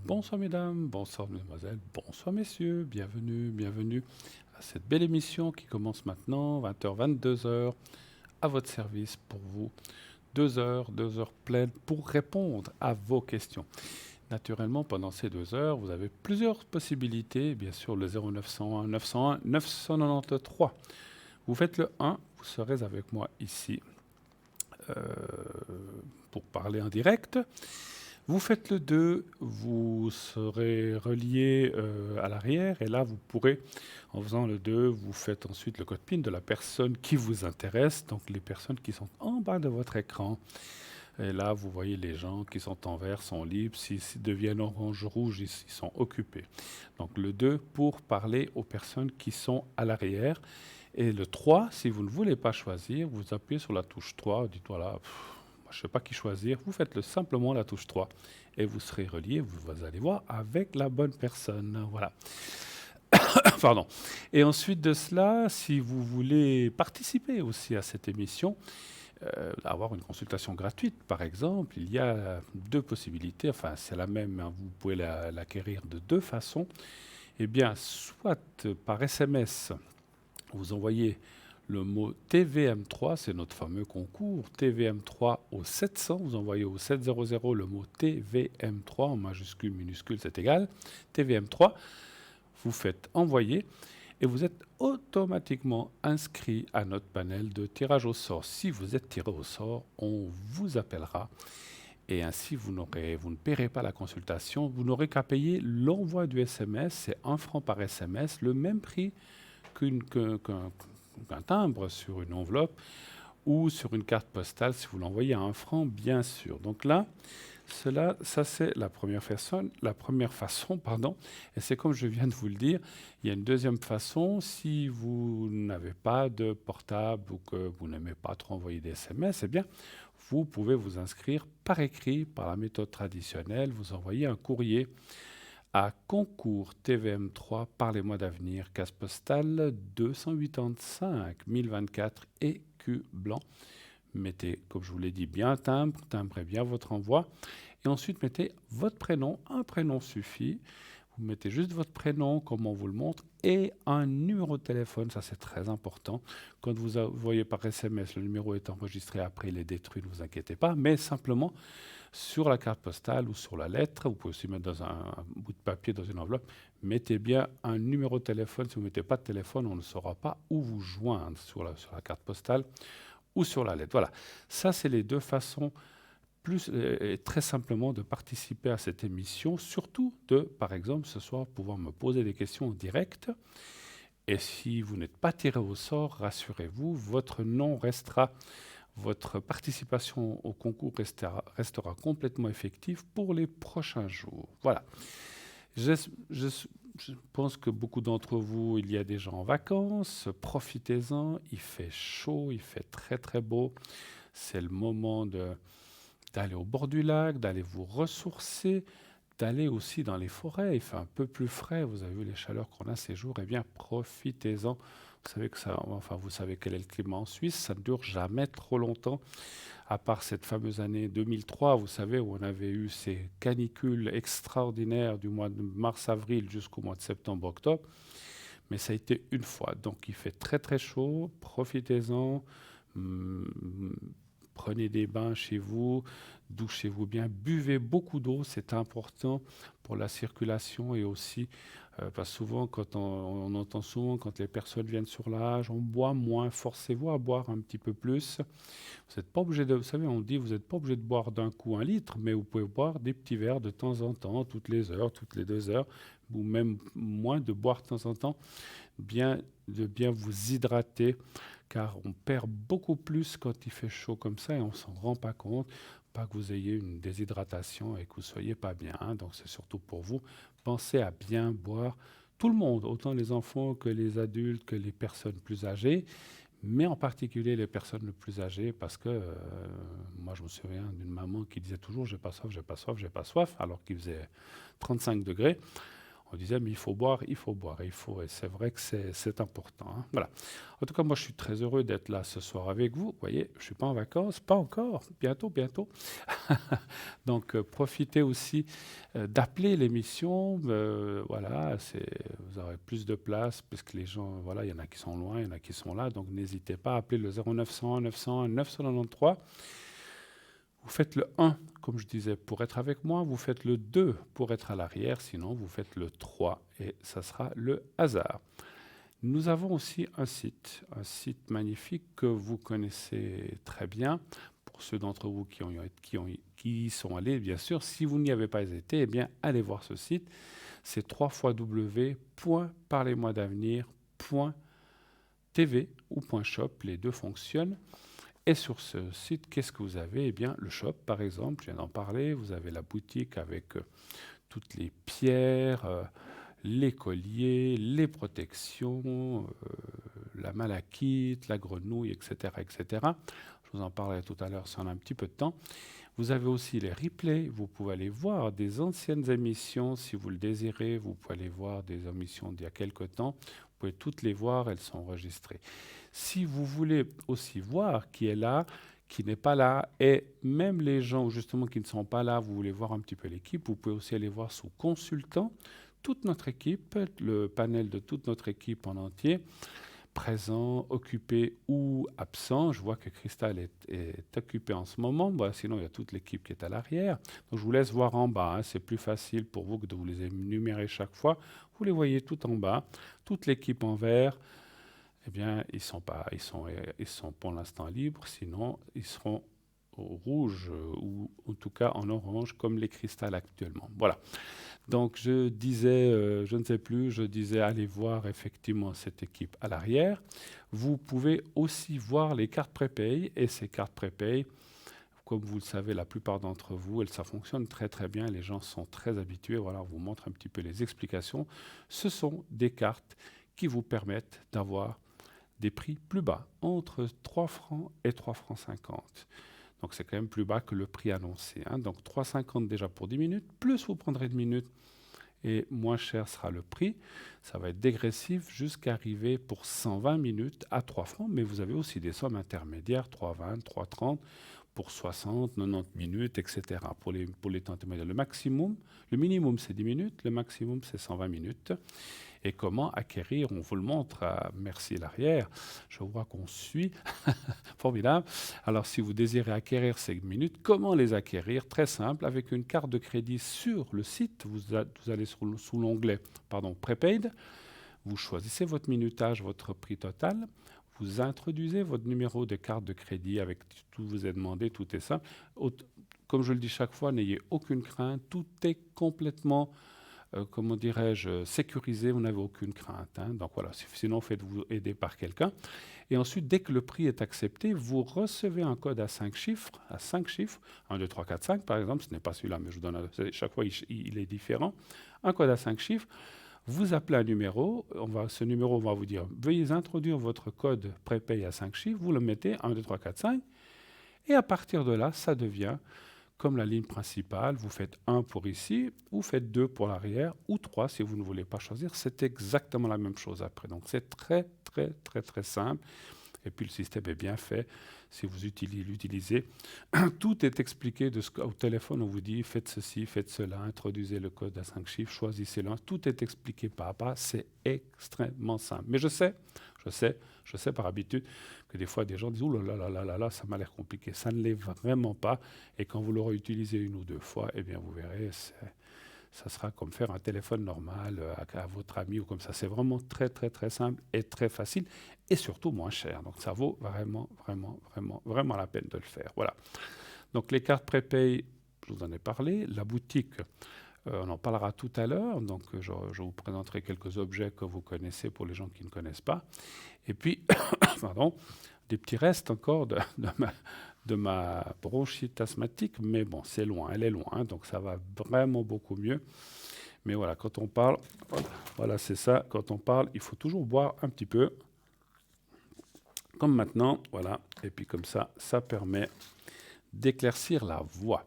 Bonsoir mesdames, bonsoir mesdemoiselles, bonsoir messieurs, bienvenue à cette belle émission qui commence maintenant, 20h, 22h, à votre service pour vous. 2 heures pleines pour répondre à vos questions. Naturellement, pendant ces 2 heures, vous avez plusieurs possibilités, bien sûr le 0901 901 993. Vous faites le 1, vous serez avec moi ici euh, pour parler en direct. Vous faites le 2, vous serez relié à l'arrière et là vous pourrez, en faisant le 2, vous faites ensuite le code PIN de la personne qui vous intéresse, donc les personnes qui sont en bas de votre écran. Et là vous voyez les gens qui sont en vert sont libres, s'ils deviennent orange, rouge, ils sont occupés. Donc le 2 pour parler aux personnes qui sont à l'arrière. Et le 3, si vous ne voulez pas choisir, vous appuyez sur la touche 3, dites voilà, je ne sais pas qui choisir, vous faites simplement la touche 3 et vous serez relié, vous allez voir, avec la bonne personne. Voilà. Pardon. Et ensuite de cela, si vous voulez participer aussi à cette émission, avoir une consultation gratuite, par exemple, il y a deux possibilités, enfin c'est la même, hein, vous pouvez l'acquérir de deux façons. Eh bien, soit par SMS, vous envoyez le mot TVM3, c'est notre fameux concours, TVM3 au 700, vous envoyez au 700 le mot TVM3 en majuscule, minuscule, c'est égal, TVM3, vous faites envoyer et vous êtes automatiquement inscrit à notre panel de tirage au sort. Si vous êtes tiré au sort, on vous appellera et ainsi vous ne paierez pas la consultation, vous n'aurez qu'à payer l'envoi du SMS, c'est 1 franc par SMS, le même prix qu'un timbre sur une enveloppe ou sur une carte postale si vous l'envoyez à 1 franc, bien sûr. Donc là, ça c'est la première façon, et c'est comme je viens de vous le dire, il y a une deuxième façon, si vous n'avez pas de portable ou que vous n'aimez pas trop envoyer des SMS, eh bien, vous pouvez vous inscrire par écrit, par la méthode traditionnelle, vous envoyez un courrier à concours TVM3 par les mois d'avenir, case postale 285 1024 écu blanc. Mettez, comme je vous l'ai dit, bien un timbre, timbrez bien votre envoi. Et ensuite, mettez votre prénom, un prénom suffit. Vous mettez juste votre prénom, comme on vous le montre, et un numéro de téléphone, ça c'est très important. Quand vous voyez par SMS, le numéro est enregistré, après il est détruit, ne vous inquiétez pas, mais simplement sur la carte postale ou sur la lettre, vous pouvez aussi mettre dans un bout de papier, dans une enveloppe, mettez bien un numéro de téléphone. Si vous ne mettez pas de téléphone, on ne saura pas où vous joindre sur la carte postale ou sur la lettre. Voilà, ça c'est les deux façons très simplement de participer à cette émission, surtout de, par exemple, ce soir, pouvoir me poser des questions en direct. Et si vous n'êtes pas tiré au sort, rassurez-vous, votre nom restera, votre participation au concours restera complètement effective pour les prochains jours. Voilà. Je pense que beaucoup d'entre vous, il y a des gens en vacances, profitez-en, il fait chaud, il fait très très beau, c'est le moment d'aller au bord du lac, d'aller vous ressourcer, d'aller aussi dans les forêts, il fait un peu plus frais, vous avez vu les chaleurs qu'on a ces jours, eh bien profitez-en. Vous savez vous savez quel est le climat en Suisse, ça ne dure jamais trop longtemps, à part cette fameuse année 2003, vous savez, où on avait eu ces canicules extraordinaires du mois de mars-avril jusqu'au mois de septembre-octobre, mais ça a été une fois. Donc il fait très très chaud, profitez-en. Prenez des bains chez vous, douchez-vous bien, buvez beaucoup d'eau, c'est important pour la circulation et aussi, parce que souvent, quand on entend souvent, quand les personnes viennent sur l'âge, on boit moins, forcez-vous à boire un petit peu plus. Vous n'êtes pas obligé de, vous savez, on dit, vous n'êtes pas obligé de boire d'un coup 1 litre, mais vous pouvez boire des petits verres de temps en temps, toutes les heures, toutes les 2 heures, ou même moins de boire de temps en temps, de bien vous hydrater, car on perd beaucoup plus quand il fait chaud comme ça et on ne s'en rend pas compte. Pas que vous ayez une déshydratation et que vous ne soyez pas bien, hein, donc c'est surtout pour vous. Pensez à bien boire. Tout le monde, autant les enfants que les adultes, que les personnes plus âgées, mais en particulier les personnes les plus âgées, parce que moi je me souviens d'une maman qui disait toujours j'ai pas soif, j'ai pas soif, j'ai pas soif, alors qu'il faisait 35 degrés. On disait, mais il faut boire, et c'est vrai que c'est important, hein. Voilà. En tout cas, moi, je suis très heureux d'être là ce soir avec vous. Vous voyez, je ne suis pas en vacances, pas encore, bientôt, bientôt. Donc, profitez aussi d'appeler l'émission. Voilà, vous aurez plus de place parce que les gens, voilà, il y en a qui sont loin, il y en a qui sont là. Donc, n'hésitez pas à appeler le 0900 901 993. Vous faites le 1, comme je disais, pour être avec moi. Vous faites le 2 pour être à l'arrière. Sinon, vous faites le 3 et ça sera le hasard. Nous avons aussi un site magnifique que vous connaissez très bien. Pour ceux d'entre vous qui y sont allés, bien sûr, si vous n'y avez pas été, eh bien, allez voir ce site. C'est www.parlez-moi-d'avenir.tv ou .shop, les deux fonctionnent. Et sur ce site, qu'est-ce que vous avez? Eh bien, le shop, par exemple, je viens d'en parler. Vous avez la boutique avec toutes les pierres, les colliers, les protections, la malachite, la grenouille, etc., etc. Je vous en parlerai tout à l'heure si on a un petit peu de temps. Vous avez aussi les replays. Vous pouvez aller voir des anciennes émissions si vous le désirez. Vous pouvez aller voir des émissions d'il y a quelque temps. Vous pouvez toutes les voir, elles sont enregistrées. Si vous voulez aussi voir qui est là, qui n'est pas là, et même les gens justement qui ne sont pas là, vous voulez voir un petit peu l'équipe, vous pouvez aussi aller voir sous consultant toute notre équipe, le panel de toute notre équipe en entier, présent, occupé ou absent. Je vois que Cristal est occupé en ce moment. Bon, sinon, il y a toute l'équipe qui est à l'arrière. Donc, je vous laisse voir en bas. Hein. C'est plus facile pour vous que de vous les énumérer chaque fois. Vous les voyez tout en bas. Toute l'équipe en vert, eh bien, ils sont pour l'instant libres. Sinon, ils seront au rouge ou en tout cas en orange comme les cristals actuellement. Voilà. Donc je disais, je ne sais plus, je disais allez voir effectivement cette équipe à l'arrière. Vous pouvez aussi voir les cartes prépay et ces cartes prépay, comme vous le savez, la plupart d'entre vous, ça fonctionne très très bien. Les gens sont très habitués. Voilà, on vous montre un petit peu les explications. Ce sont des cartes qui vous permettent d'avoir des prix plus bas, entre 3 francs et 3 francs 50. Donc c'est quand même plus bas que le prix annoncé. Hein. Donc 3,50 déjà pour 10 minutes, plus vous prendrez de minutes et moins cher sera le prix. Ça va être dégressif jusqu'à arriver pour 120 minutes à 3 francs, mais vous avez aussi des sommes intermédiaires, 3,20, 3,30 pour 60, 90 minutes, etc. Pour les temps intermédiaires. Le minimum c'est 10 minutes, le maximum c'est 120 minutes. Et comment acquérir? On vous le montre à merci l'arrière. Je vois qu'on suit. Formidable. Alors, si vous désirez acquérir ces minutes, comment les acquérir? Très simple, avec une carte de crédit sur le site. Vous allez sous l'onglet Prepaid. Vous choisissez votre minutage, votre prix total. Vous introduisez votre numéro de carte de crédit avec tout vous est demandé, tout est simple. Comme je le dis chaque fois, n'ayez aucune crainte. Tout est complètement comment dirais-je, sécurisé, vous n'avez aucune crainte. Hein. Donc voilà, sinon faites-vous aider par quelqu'un. Et ensuite, dès que le prix est accepté, vous recevez un code à 5 chiffres, 1, 2, 3, 4, 5 par exemple, ce n'est pas celui-là, mais je vous donne, chaque fois il est différent. Un code à 5 chiffres, vous appelez un numéro, ce numéro va vous dire, veuillez introduire votre code prépay à 5 chiffres, vous le mettez, 1, 2, 3, 4, 5, et à partir de là, ça devient comme la ligne principale, vous faites 1 pour ici, vous faites 2 pour l'arrière, ou 3 si vous ne voulez pas choisir. C'est exactement la même chose après. Donc c'est très, très, très, très simple. Et puis le système est bien fait. Si vous l'utilisez, tout est expliqué au téléphone. On vous dit faites ceci, faites cela, introduisez le code à 5 chiffres, choisissez l'un. Tout est expliqué pas à pas. C'est extrêmement simple. Mais je sais par habitude que des fois des gens disent « Ouh là là là là là, ça m'a l'air compliqué ». Ça ne l'est vraiment pas. Et quand vous l'aurez utilisé une ou deux fois, eh bien vous verrez, ça sera comme faire un téléphone normal à votre ami ou comme ça. C'est vraiment très très très simple et très facile et surtout moins cher. Donc ça vaut vraiment vraiment vraiment vraiment la peine de le faire. Voilà. Donc les cartes prépay, je vous en ai parlé. La boutique, on en parlera tout à l'heure. Donc je vous présenterai quelques objets que vous connaissez pour les gens qui ne connaissent pas. Et puis, pardon, des petits restes encore de ma bronchite asthmatique, mais bon, c'est loin, elle est loin, donc ça va vraiment beaucoup mieux. Mais voilà, quand on parle, voilà, c'est ça, quand on parle, il faut toujours boire un petit peu, comme maintenant, voilà, et puis comme ça permet d'éclaircir la voix.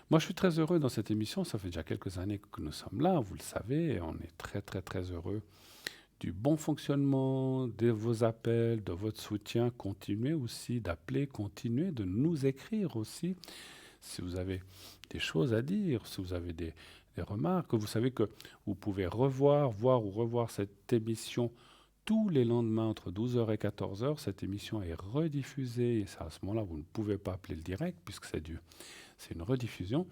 Moi, je suis très heureux dans cette émission, ça fait déjà quelques années que nous sommes là, vous le savez, et on est très, très, très heureux du bon fonctionnement de vos appels, de votre soutien. Continuez aussi d'appeler, continuez de nous écrire aussi. si vous avez des choses à dire, si vous avez des remarques, vous savez que vous pouvez voir ou revoir cette émission tous les lendemains entre 12 h et 14 h. Cette émission est rediffusée et c'est à ce moment-là, vous ne pouvez pas appeler le direct puisque c'est une rediffusion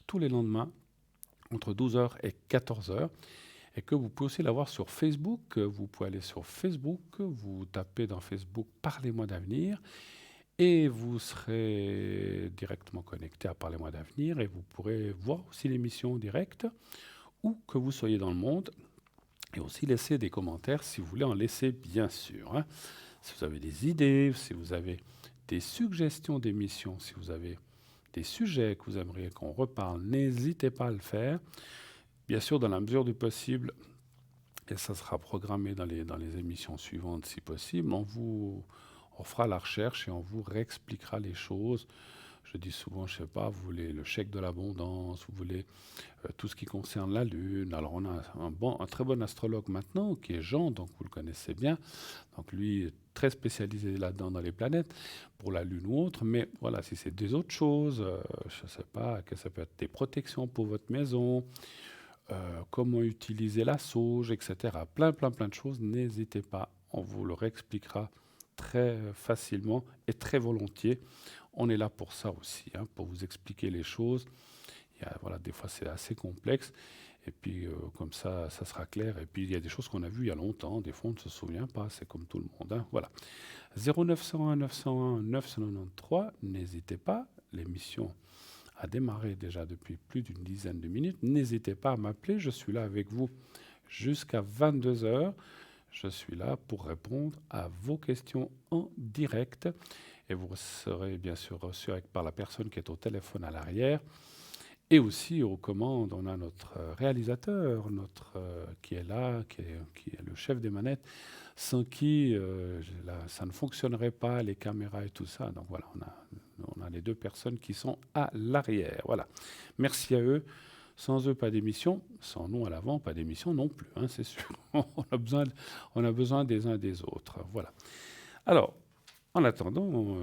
tous les lendemains entre 12 h et 14 h. Et que vous pouvez aussi la voir sur Facebook. Vous pouvez aller sur Facebook, vous tapez dans Facebook Parlez-moi d'avenir et vous serez directement connecté à Parlez-moi d'avenir et vous pourrez voir aussi l'émission en direct où que vous soyez dans le monde et aussi laisser des commentaires si vous voulez en laisser, bien sûr, hein. Si vous avez des idées, si vous avez des suggestions d'émissions, si vous avez des sujets que vous aimeriez qu'on reparle, n'hésitez pas à le faire. Bien sûr, dans la mesure du possible, et ça sera programmé dans les émissions suivantes si possible, on fera la recherche et on vous réexpliquera les choses. Je dis souvent, je ne sais pas, vous voulez le chèque de l'abondance, vous voulez tout ce qui concerne la Lune. Alors on a un très bon astrologue maintenant qui est Jean, donc vous le connaissez bien. Donc lui est très spécialisé là-dedans dans les planètes, pour la Lune ou autre. Mais voilà, si c'est des autres choses, je ne sais pas, que ça peut être des protections pour votre maison, comment utiliser la sauge, etc. Plein de choses, n'hésitez pas, on vous le réexpliquera très facilement et très volontiers. On est là pour ça aussi, hein, pour vous expliquer les choses. Voilà, des fois c'est assez complexe, et puis comme ça sera clair. Et puis il y a des choses qu'on a vues il y a longtemps, des fois on ne se souvient pas, c'est comme tout le monde, hein, voilà. 0901 901 993, n'hésitez pas, l'émission a démarré déjà depuis plus d'une dizaine de minutes. N'hésitez pas à m'appeler, je suis là avec vous jusqu'à 22 h. Je suis là pour répondre à vos questions en direct. Et vous serez bien sûr reçu par la personne qui est au téléphone à l'arrière. Et aussi aux commandes, on a notre réalisateur, qui est là, qui est le chef des manettes, sans qui ça ne fonctionnerait pas, les caméras et tout ça. Donc voilà, on a les deux personnes qui sont à l'arrière. Voilà. Merci à eux. Sans eux, pas d'émission. Sans nous à l'avant, pas d'émission non plus, hein, c'est sûr. On a besoin des uns des autres. Voilà. Alors, en attendant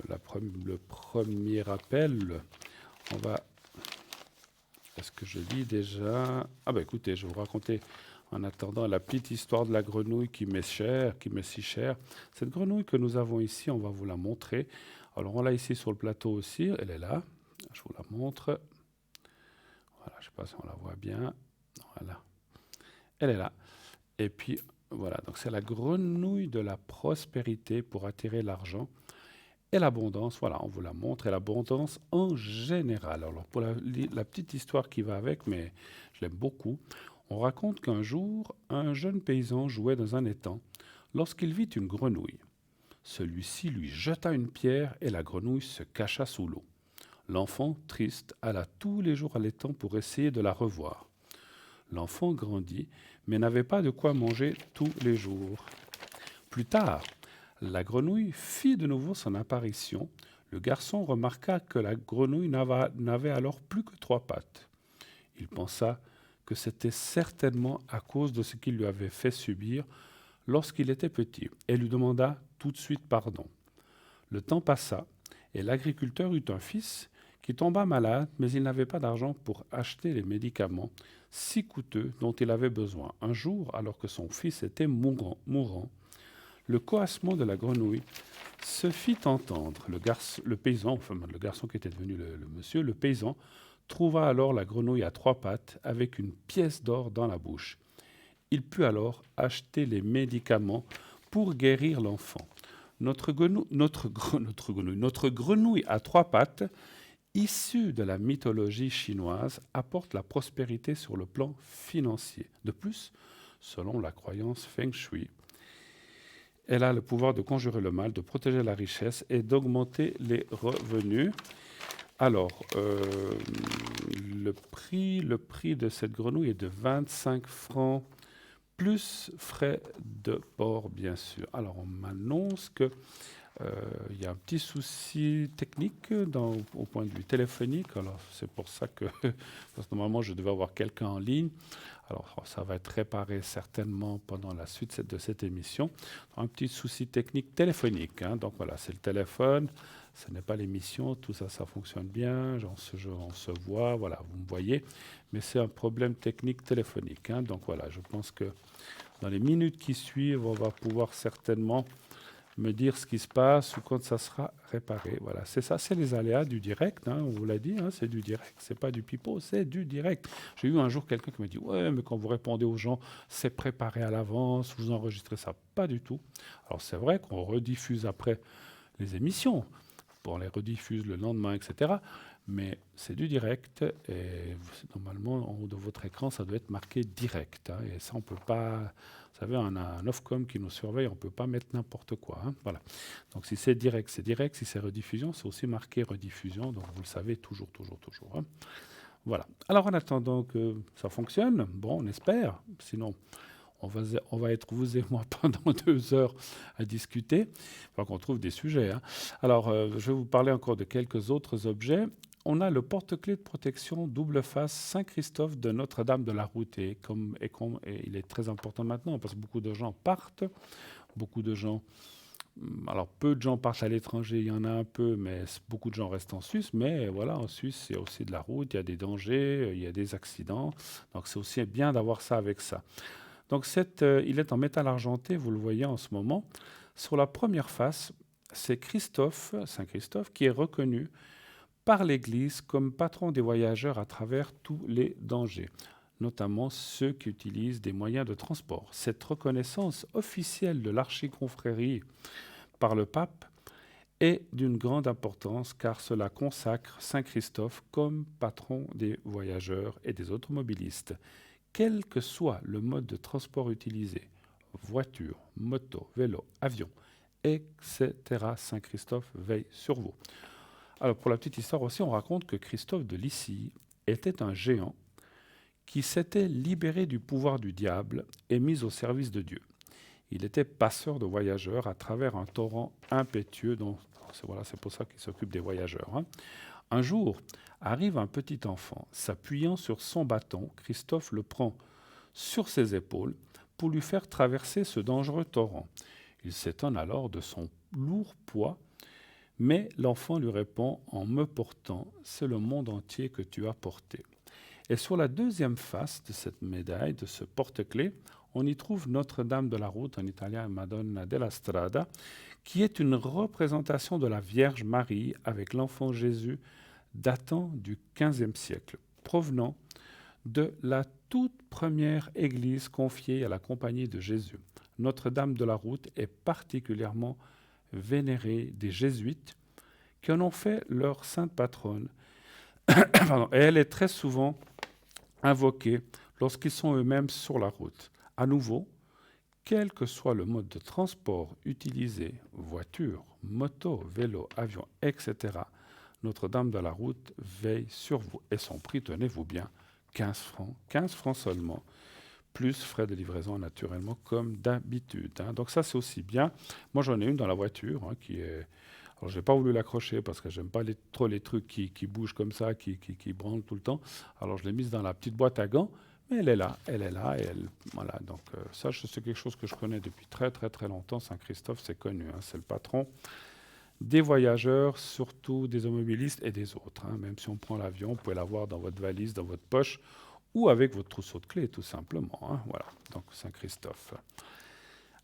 le premier appel, on va... Est-ce que je lis déjà? Ah bah écoutez, je vais vous raconter en attendant la petite histoire de la grenouille qui m'est si chère. Cette grenouille que nous avons ici, on va vous la montrer. Alors on l'a ici sur le plateau aussi, elle est là. Je vous la montre. Voilà, je ne sais pas si on la voit bien. Voilà. Elle est là. Et puis voilà, donc c'est la grenouille de la prospérité pour attirer l'argent. Et l'abondance, voilà, on vous la montre, et l'abondance en général. Alors pour la petite histoire qui va avec, mais je l'aime beaucoup, on raconte qu'un jour, un jeune paysan jouait dans un étang lorsqu'il vit une grenouille. Celui-ci lui jeta une pierre et la grenouille se cacha sous l'eau. L'enfant, triste, alla tous les jours à l'étang pour essayer de la revoir. L'enfant grandit, mais n'avait pas de quoi manger tous les jours. Plus tard, la grenouille fit de nouveau son apparition. Le garçon remarqua que la grenouille n'avait alors plus que 3 pattes. Il pensa que c'était certainement à cause de ce qu'il lui avait fait subir lorsqu'il était petit, et lui demanda tout de suite pardon. Le temps passa, et l'agriculteur eut un fils qui tomba malade, mais il n'avait pas d'argent pour acheter les médicaments si coûteux dont il avait besoin. Un jour, alors que son fils était mourant, le coassement de la grenouille se fit entendre. Le garçon qui était devenu le monsieur, le paysan, trouva alors la grenouille à 3 pattes avec une pièce d'or dans la bouche. Il put alors acheter les médicaments pour guérir l'enfant. Notre grenouille à 3 pattes, issue de la mythologie chinoise, apporte la prospérité sur le plan financier. De plus, selon la croyance Feng Shui, elle a le pouvoir de conjurer le mal, de protéger la richesse et d'augmenter les revenus. Alors, le prix de cette grenouille est de 25 francs, plus frais de port, bien sûr. Alors, on m'annonce que il y a un petit souci technique au point de vue téléphonique. Alors, c'est pour ça que parce que normalement, je devais avoir quelqu'un en ligne. Alors, ça va être réparé certainement pendant la suite de cette émission. Un petit souci technique téléphonique, hein. Donc voilà, c'est le téléphone. Ce n'est pas l'émission, tout ça, ça fonctionne bien, on se voit, voilà, vous me voyez. Mais c'est un problème technique téléphonique, hein. Donc voilà, je pense que dans les minutes qui suivent, on va pouvoir certainement me dire ce qui se passe ou quand ça sera réparé. Voilà, c'est ça, c'est les aléas du direct, hein, on vous l'a dit, hein, c'est du direct, c'est pas du pipeau, c'est du direct. J'ai eu un jour quelqu'un qui m'a dit, ouais, mais quand vous répondez aux gens, c'est préparé à l'avance, vous enregistrez ça. Pas du tout. Alors c'est vrai qu'on rediffuse après les émissions, on les rediffuse le lendemain, etc. Mais c'est du direct et normalement, en haut de votre écran, ça doit être marqué direct, hein, et ça, on peut pas. Vous savez, on a un Ofcom qui nous surveille, on ne peut pas mettre n'importe quoi, hein, voilà. Donc si c'est direct, c'est direct. Si c'est rediffusion, c'est aussi marqué rediffusion. Donc vous le savez toujours, toujours, toujours, hein. Voilà. Alors en attendant que ça fonctionne, bon, on espère. Sinon, on va être, vous et moi, pendant 2 heures à discuter. Il faut qu'on trouve des sujets, hein. Alors, je vais vous parler encore de quelques autres objets. On a le porte-clés de protection double face Saint-Christophe de Notre-Dame de la Route. Et il est très important maintenant parce que beaucoup de gens partent, beaucoup de gens. Alors, peu de gens partent à l'étranger, il y en a un peu, mais beaucoup de gens restent en Suisse. Mais voilà, en Suisse, il y a aussi de la route, il y a des dangers, il y a des accidents. Donc, c'est aussi bien d'avoir ça avec ça. Donc il est en métal argenté, vous le voyez en ce moment. Sur la première face, c'est Christophe, Saint Christophe, qui est reconnu par l'Église comme patron des voyageurs à travers tous les dangers, notamment ceux qui utilisent des moyens de transport. Cette reconnaissance officielle de l'archiconfrérie par le pape est d'une grande importance car cela consacre Saint Christophe comme patron des voyageurs et des automobilistes. Quel que soit le mode de transport utilisé, voiture, moto, vélo, avion, etc., Saint Christophe veille sur vous. Alors pour la petite histoire aussi, on raconte que Christophe de Lycie était un géant qui s'était libéré du pouvoir du diable et mis au service de Dieu. Il était passeur de voyageurs à travers un torrent impétueux, c'est pour ça qu'il s'occupe des voyageurs, hein. Un jour, arrive un petit enfant. S'appuyant sur son bâton, Christophe le prend sur ses épaules pour lui faire traverser ce dangereux torrent. Il s'étonne alors de son lourd poids, mais l'enfant lui répond en me portant, c'est le monde entier que tu as porté. Et sur la deuxième face de cette médaille, de ce porte-clés, on y trouve Notre-Dame de la Route, en italien Madonna della Strada, qui est une représentation de la Vierge Marie avec l'enfant Jésus datant du XVe siècle, provenant de la toute première église confiée à la Compagnie de Jésus. Notre-Dame de la Route est particulièrement vénérée des jésuites qui en ont fait leur sainte patronne. Et elle est très souvent invoquée lorsqu'ils sont eux-mêmes sur la route. À nouveau, quel que soit le mode de transport utilisé, voiture, moto, vélo, avion, etc., Notre-Dame de la Route veille sur vous. Et son prix, tenez-vous bien, 15 francs. 15 francs seulement, plus frais de livraison naturellement, comme d'habitude, hein. Donc ça, c'est aussi bien. Moi, j'en ai une dans la voiture, hein, qui est... Alors, je n'ai pas voulu l'accrocher parce que j'aime pas trop les trucs qui bougent comme ça, qui branlent tout le temps. Alors, je l'ai mise dans la petite boîte à gants. Mais elle est là, et voilà. Donc ça, c'est quelque chose que je connais depuis très très très longtemps. Saint-Christophe, c'est connu, hein, c'est le patron des voyageurs, surtout des automobilistes et des autres, hein. Même si on prend l'avion, vous pouvez l'avoir dans votre valise, dans votre poche, ou avec votre trousseau de clés, tout simplement, hein. Voilà, donc Saint-Christophe.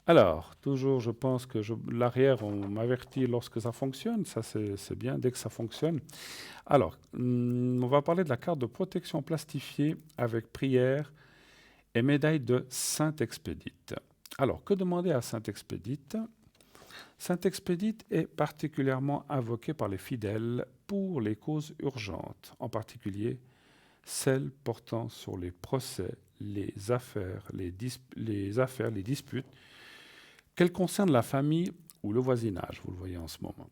Alors, toujours, je pense que l'arrière, on m'avertit lorsque ça fonctionne. Ça, c'est bien, dès que ça fonctionne. Alors, on va parler de la carte de protection plastifiée avec prière et médaille de Saint-Expédite. Alors, que demander à Saint-Expédite ? Saint-Expédite est particulièrement invoqué par les fidèles pour les causes urgentes, en particulier celles portant sur les procès, les affaires, les disputes, qu'elles concernent la famille ou le voisinage, vous le voyez en ce moment,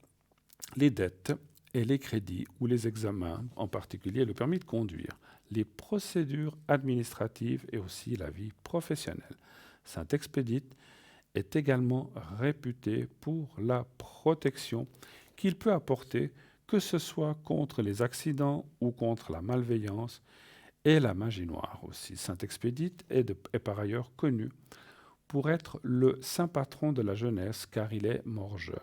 les dettes et les crédits ou les examens, en particulier le permis de conduire, les procédures administratives et aussi la vie professionnelle. Saint-Expédite est également réputé pour la protection qu'il peut apporter, que ce soit contre les accidents ou contre la malveillance et la magie noire aussi. Saint-Expédite est par ailleurs connu pour être le saint patron de la jeunesse car il est mort jeune.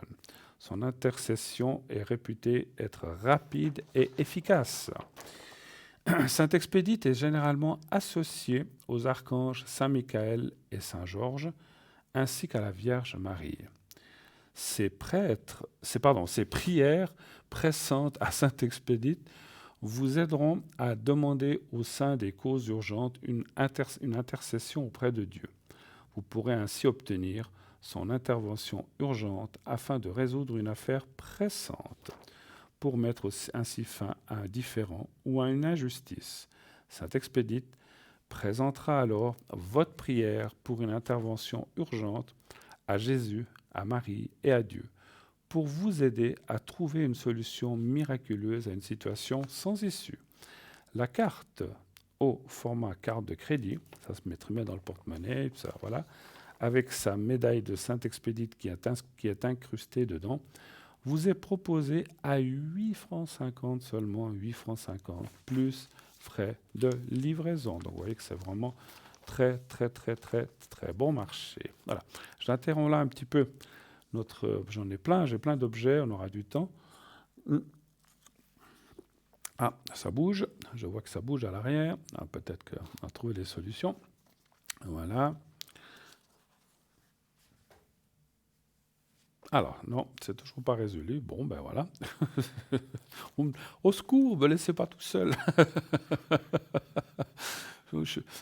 Son intercession est réputée être rapide et efficace. Saint Expédite est généralement associé aux archanges Saint Michael et Saint Georges, ainsi qu'à la Vierge Marie. Ces prières pressantes à Saint Expédite vous aideront à demander au sein des causes urgentes une intercession auprès de Dieu. Vous pourrez ainsi obtenir son intervention urgente afin de résoudre une affaire pressante, pour mettre ainsi fin à un différend ou à une injustice. Saint Expédite présentera alors votre prière pour une intervention urgente à Jésus, à Marie et à Dieu, pour vous aider à trouver une solution miraculeuse à une situation sans issue. La carte au format carte de crédit, ça se met très bien dans le porte-monnaie, ça, voilà, avec sa médaille de Saint-Expédite qui est incrustée dedans, vous est proposée à 8 francs 50 seulement, 8 francs 50, plus frais de livraison. Donc vous voyez que c'est vraiment très bon marché. Voilà. J'interromps là un petit peu j'ai plein d'objets, on aura du temps. Ah, ça bouge, je vois que ça bouge à l'arrière. Ah, peut-être qu'on a trouvé des solutions. Voilà. Alors, non, c'est toujours pas résolu. Bon, ben voilà. Au secours, ne me laissez pas tout seul.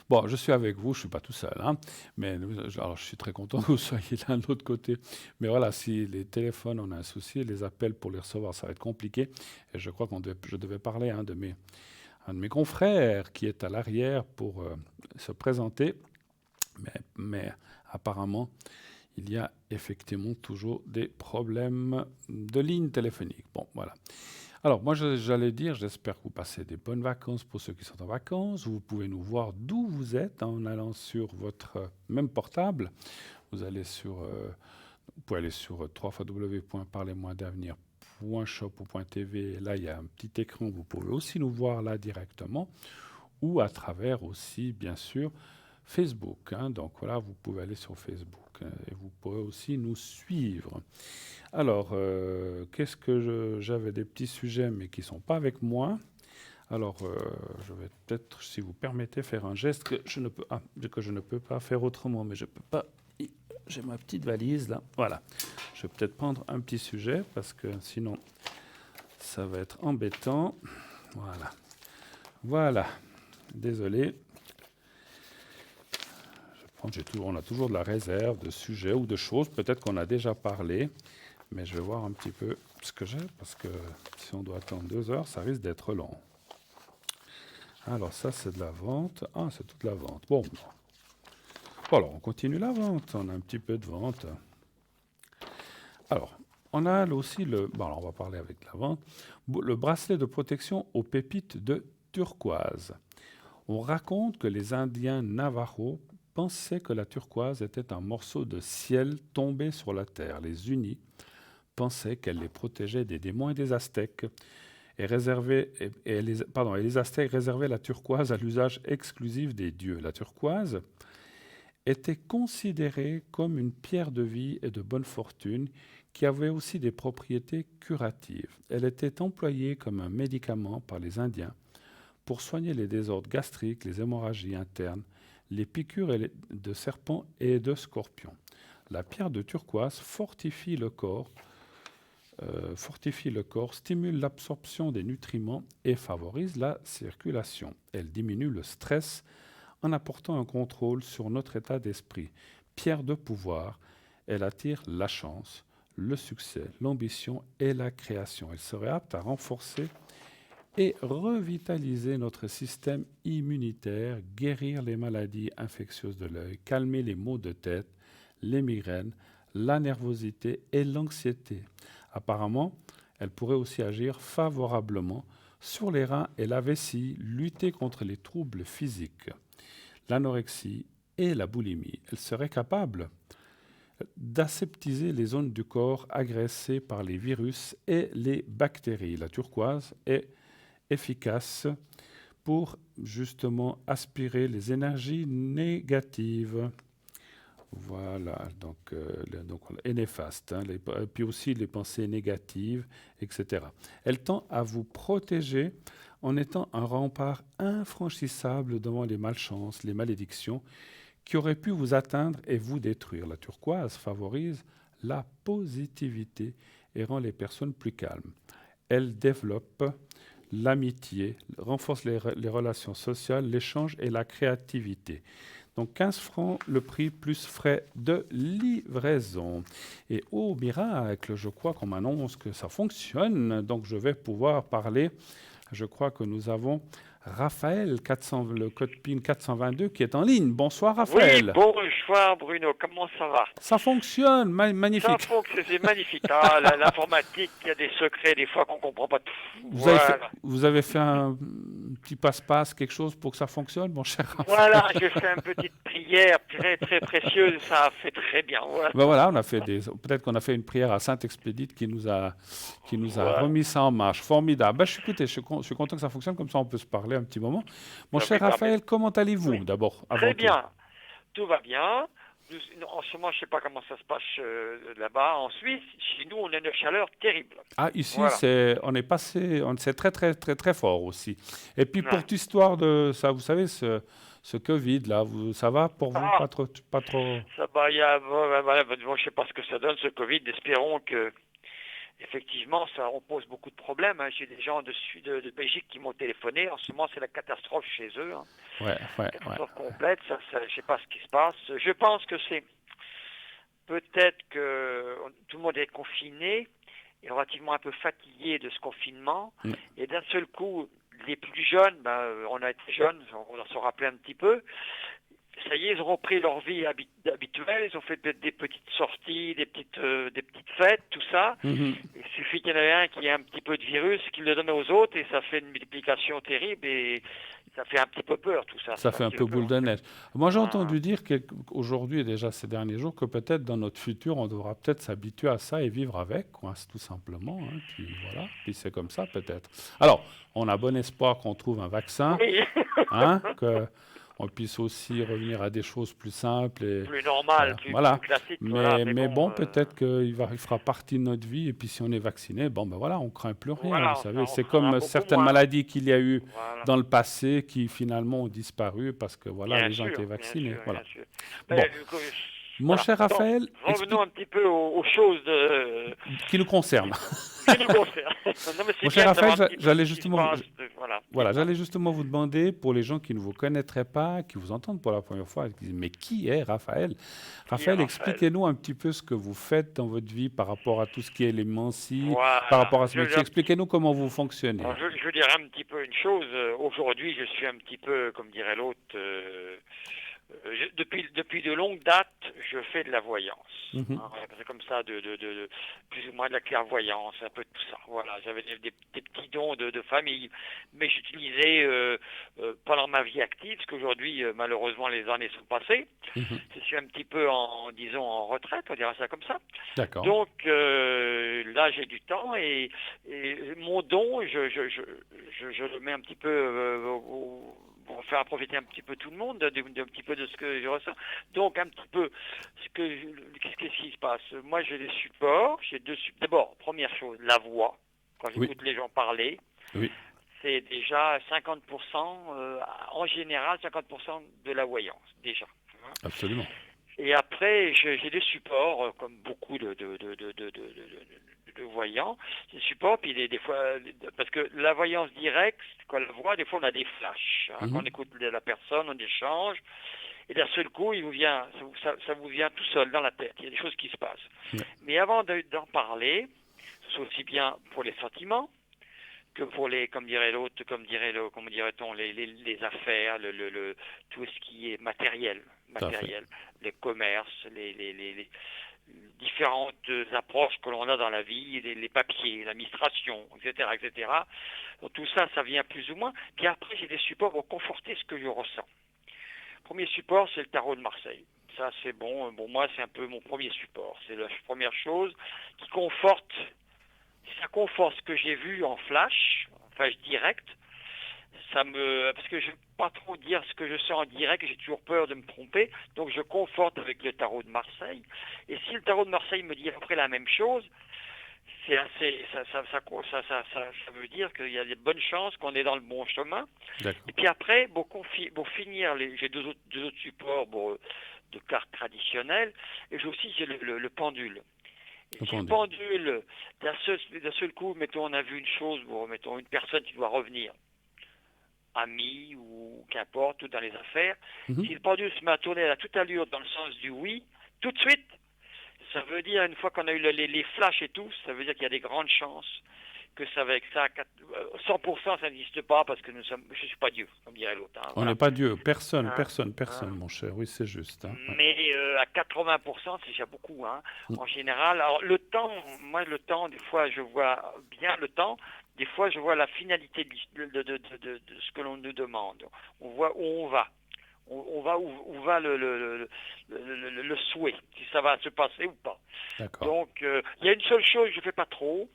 Bon, je suis avec vous, je ne suis pas tout seul. Hein, mais alors, je suis très content que vous soyez là de l'autre côté. Mais voilà, si les téléphones, on a un souci, les appels pour les recevoir, ça va être compliqué. Et je crois je devais parler un de mes confrères qui est à l'arrière pour se présenter. Mais apparemment, il y a effectivement toujours des problèmes de ligne téléphonique. Bon, voilà. Alors, moi, j'allais dire, j'espère que vous passez des bonnes vacances pour ceux qui sont en vacances. Vous pouvez nous voir d'où vous êtes en allant sur votre même portable. Vous pouvez aller sur www.parlez-moi-d'avenir.shop ou .tv. Là, il y a un petit écran. Vous pouvez aussi nous voir là directement ou à travers aussi, bien sûr, Facebook. Hein. Donc voilà, vous pouvez aller sur Facebook et vous pourrez aussi nous suivre. Alors, qu'est-ce que j'avais des petits sujets, mais qui ne sont pas avec moi. Alors, je vais peut-être, si vous permettez, faire un geste que je ne peux pas faire autrement, mais je peux pas. J'ai ma petite valise là. Voilà. Je vais peut-être prendre un petit sujet parce que sinon, ça va être embêtant. Voilà. Voilà. Désolé. On a toujours de la réserve de sujets ou de choses. Peut-être qu'on a déjà parlé. Mais je vais voir un petit peu ce que j'ai, parce que si on doit attendre 2 heures, ça risque d'être long. Alors ça, c'est de la vente. Ah, c'est toute la vente. Bon, alors on continue la vente. On a un petit peu de vente. Alors, on a aussi alors on va parler avec la vente. Le bracelet de protection aux pépites de turquoise. On raconte que les Indiens Navajo pensaient que la turquoise était un morceau de ciel tombé sur la terre. Les Unis pensaient qu'elle les protégeait des démons et des Aztèques. Et les Aztèques réservaient la turquoise à l'usage exclusif des dieux. La turquoise était considérée comme une pierre de vie et de bonne fortune qui avait aussi des propriétés curatives. Elle était employée comme un médicament par les Indiens pour soigner les désordres gastriques, les hémorragies internes, les piqûres de serpents et de scorpions. La pierre de turquoise fortifie le corps, stimule l'absorption des nutriments et favorise la circulation. Elle diminue le stress en apportant un contrôle sur notre état d'esprit. Pierre de pouvoir, elle attire la chance, le succès, l'ambition et la création. Elle serait apte à renforcer et revitaliser notre système immunitaire, guérir les maladies infectieuses de l'œil, calmer les maux de tête, les migraines, la nervosité et l'anxiété. Apparemment, elle pourrait aussi agir favorablement sur les reins et la vessie, lutter contre les troubles physiques, l'anorexie et la boulimie. Elle serait capable d'aseptiser les zones du corps agressées par les virus et les bactéries. La turquoise est efficace pour justement aspirer les énergies négatives. Voilà, et néfaste, hein, puis aussi les pensées négatives, etc. Elle tend à vous protéger en étant un rempart infranchissable devant les malchances, les malédictions qui auraient pu vous atteindre et vous détruire. La turquoise favorise la positivité et rend les personnes plus calmes. Elle développe l'amitié, renforce les relations sociales, l'échange et la créativité. Donc 15 francs le prix plus frais de livraison. Et au miracle, je crois qu'on m'annonce que ça fonctionne. Donc je vais pouvoir parler. Je crois que nous avons Raphaël, 400, le code PIN 422 qui est en ligne. Bonsoir Oui, Raphaël. bonsoir Bruno, comment ça va? Ça fonctionne, Ça magnifique. fonctionne, c'est magnifique. Ah, l'informatique, il y a des secrets des fois qu'on comprend pas tout. Vous avez fait, Voilà. vous avez fait un petit passe-passe, quelque chose pour que ça fonctionne, mon cher Raphaël. Voilà, j'ai fait une petite prière très très précieuse, ça a fait très bien. Voilà. Ben voilà, on a fait peut-être qu'on a fait une prière à Saint-Expédite qui nous a Voilà. remis ça en marche. Formidable. Ben, écoutez, je suis content que ça fonctionne, comme ça on peut se parler un petit moment. Mon Bah cher oui, bah, mais- Raphaël, comment allez-vous oui, d'abord, avant très tout? bien. Tout va bien. En ce moment, je sais pas comment ça se passe là-bas en Suisse. Chez nous, on a une chaleur terrible. Ah, ici, Voilà. on est passé, c'est très, très, très, très fort aussi. Et puis, pour Ouais. toute histoire de ça, vous savez, ce Covid-là, ça va pour vous? Ah, Pas trop. ça va, bon, je sais pas ce que ça donne ce Covid. Espérons que effectivement, ça on pose beaucoup de problèmes, hein. J'ai des gens de Belgique qui m'ont téléphoné. En ce moment, c'est la catastrophe chez eux, hein. Ouais, ouais, ouais. Catastrophe complète. Je ne sais pas ce qui se passe. Je pense que c'est peut-être que tout le monde est confiné et relativement un peu fatigué de ce confinement. Mm. Et d'un seul coup, les plus jeunes, on a été jeunes, on va s'en rappeler un petit peu. Ça y est, ils ont repris leur vie habituelle, ils ont fait des petites sorties, des petites fêtes, tout ça. Mhm. Il suffit qu'il y en ait un qui ait un petit peu de virus, qu'il le donne aux autres, et ça fait une multiplication terrible, et ça fait un petit peu peur, tout ça. Ça Ça fait fait un un petit peu peu peur. boule de neige. Moi, j'ai Voilà. entendu dire qu'aujourd'hui, et déjà ces derniers jours, que peut-être dans notre futur, on devra peut-être s'habituer à ça et vivre avec, quoi, c'est tout simplement, hein. Puis voilà, puis c'est comme ça peut-être. Alors, on a bon espoir qu'on trouve un vaccin, Oui, hein, qu'on puisse aussi revenir à des choses plus simples et plus normal, plus voilà. classique, voilà. Mais Mais bon, bon, peut-être il fera partie de notre vie et puis si on est vacciné, bon ben voilà, on craint plus rien. Vous voilà, savez, on c'est craindra comme beaucoup certaines moins. maladies qu'il y a eu Voilà. dans le passé qui finalement ont disparu parce que voilà, Bien les gens sûr, étaient bien vaccinés. sûr, Voilà. bien sûr. Bon, Mais, mon voilà. cher Donc, Raphaël, revenons un petit peu aux choses qui nous concerne. qui nous concernent. Non, mais Mon c'est cher bien de Raphaël, savoir un petit peu j'allais ce qui se justement, passe. Voilà, voilà, dites-moi. j'allais justement vous demander, pour les gens qui ne vous connaîtraient pas, qui vous entendent pour la première fois, et qui disent, mais qui est Raphaël? Qui est Raphaël, Raphaël? expliquez-nous un petit peu ce que vous faites dans votre vie par rapport à tout ce qui est l'émancie, par Voilà. rapport à ce métier. Expliquez-nous comment vous fonctionnez. Alors, je dirais un petit peu une chose. Aujourd'hui, je suis un petit peu, comme dirait l'autre, depuis de longues dates, je fais de la voyance. Mhm, Hein, c'est comme ça, plus ou moins de la clairvoyance, un peu de tout ça. Voilà, j'avais des petits dons de famille, mais j'utilisais pendant ma vie active, parce qu'aujourd'hui, malheureusement, les années sont passées. mhm. Je suis un petit peu disons, en retraite, on dira ça comme ça. D'accord. Donc là, j'ai du temps et mon don, je le mets un petit peu pour faire profiter un petit peu tout le monde d'un petit peu de ce que je ressens. Donc un petit peu qu'est-ce qui se passe? Moi, j'ai des supports, j'ai d'abord, première chose, la voix. Quand Oui, j'écoute les gens parler, oui, c'est déjà 50%, en général 50% de la voyance déjà. absolument. Et après, j'ai des supports, comme beaucoup de voyants, des supports, puis des fois, parce que la voyance directe, quand on la voit, des fois on a des flashs, hein, quand on Mhm. écoute la personne, on échange, et d'un seul coup, il vous vient, ça vous vient tout seul dans la tête, il y a des choses qui se passent. Ouais. Mais avant d'en parler, c'est aussi bien pour les sentiments, que pour les, comme dirait l'autre, comment dirait-on, les affaires, tout ce qui est Tout à fait. matériel, les commerces, les différentes approches que l'on a dans la vie, les papiers, l'administration, etc., etc. Donc, tout ça, ça vient plus ou moins. Puis après, j'ai des supports pour conforter ce que je ressens. Premier support, c'est le tarot de Marseille. Ça, c'est bon. Bon, moi, c'est un peu mon premier support. C'est la première chose qui ça conforte ce que j'ai vu en flash direct. parce que je ne peux pas trop dire ce que je sens en direct, j'ai toujours peur de me tromper, donc je conforte avec le tarot de Marseille. Et si le tarot de Marseille me dit après la même chose, c'est assez, ça veut dire qu'il y a des bonnes chances qu'on est dans le bon chemin. D'accord. Et puis après, pour finir, j'ai deux autres supports de cartes traditionnelles, et j'ai le pendule. Et Le si le pendule. pendule, d'un seul coup, mettons, on a vu une chose, mettons, une personne qui doit revenir, ami ou qu'importe, ou dans les affaires, Mhm. si le pendule se met à tourner à toute allure dans le sens du oui, tout de suite, ça veut dire, une fois qu'on a eu les flashs et tout, ça veut dire qu'il y a des grandes chances que ça va être ça. 100%, ça n'existe pas parce que je ne suis pas Dieu, comme dirait l'autre. Hein, On n'est voilà. pas Dieu. Personne, Hein, personne, hein. personne, mon cher. Oui, c'est juste. Hein. Ouais. Mais à 80%, c'est déjà beaucoup. Hein, Mm. en général, alors le temps, moi le temps, des fois je vois bien le temps, des fois je vois la finalité de ce que l'on nous demande. On voit où on va. On va où va le souhait, si ça va se passer ou pas. D'accord. Donc, il y a une seule chose que je ne fais pas trop,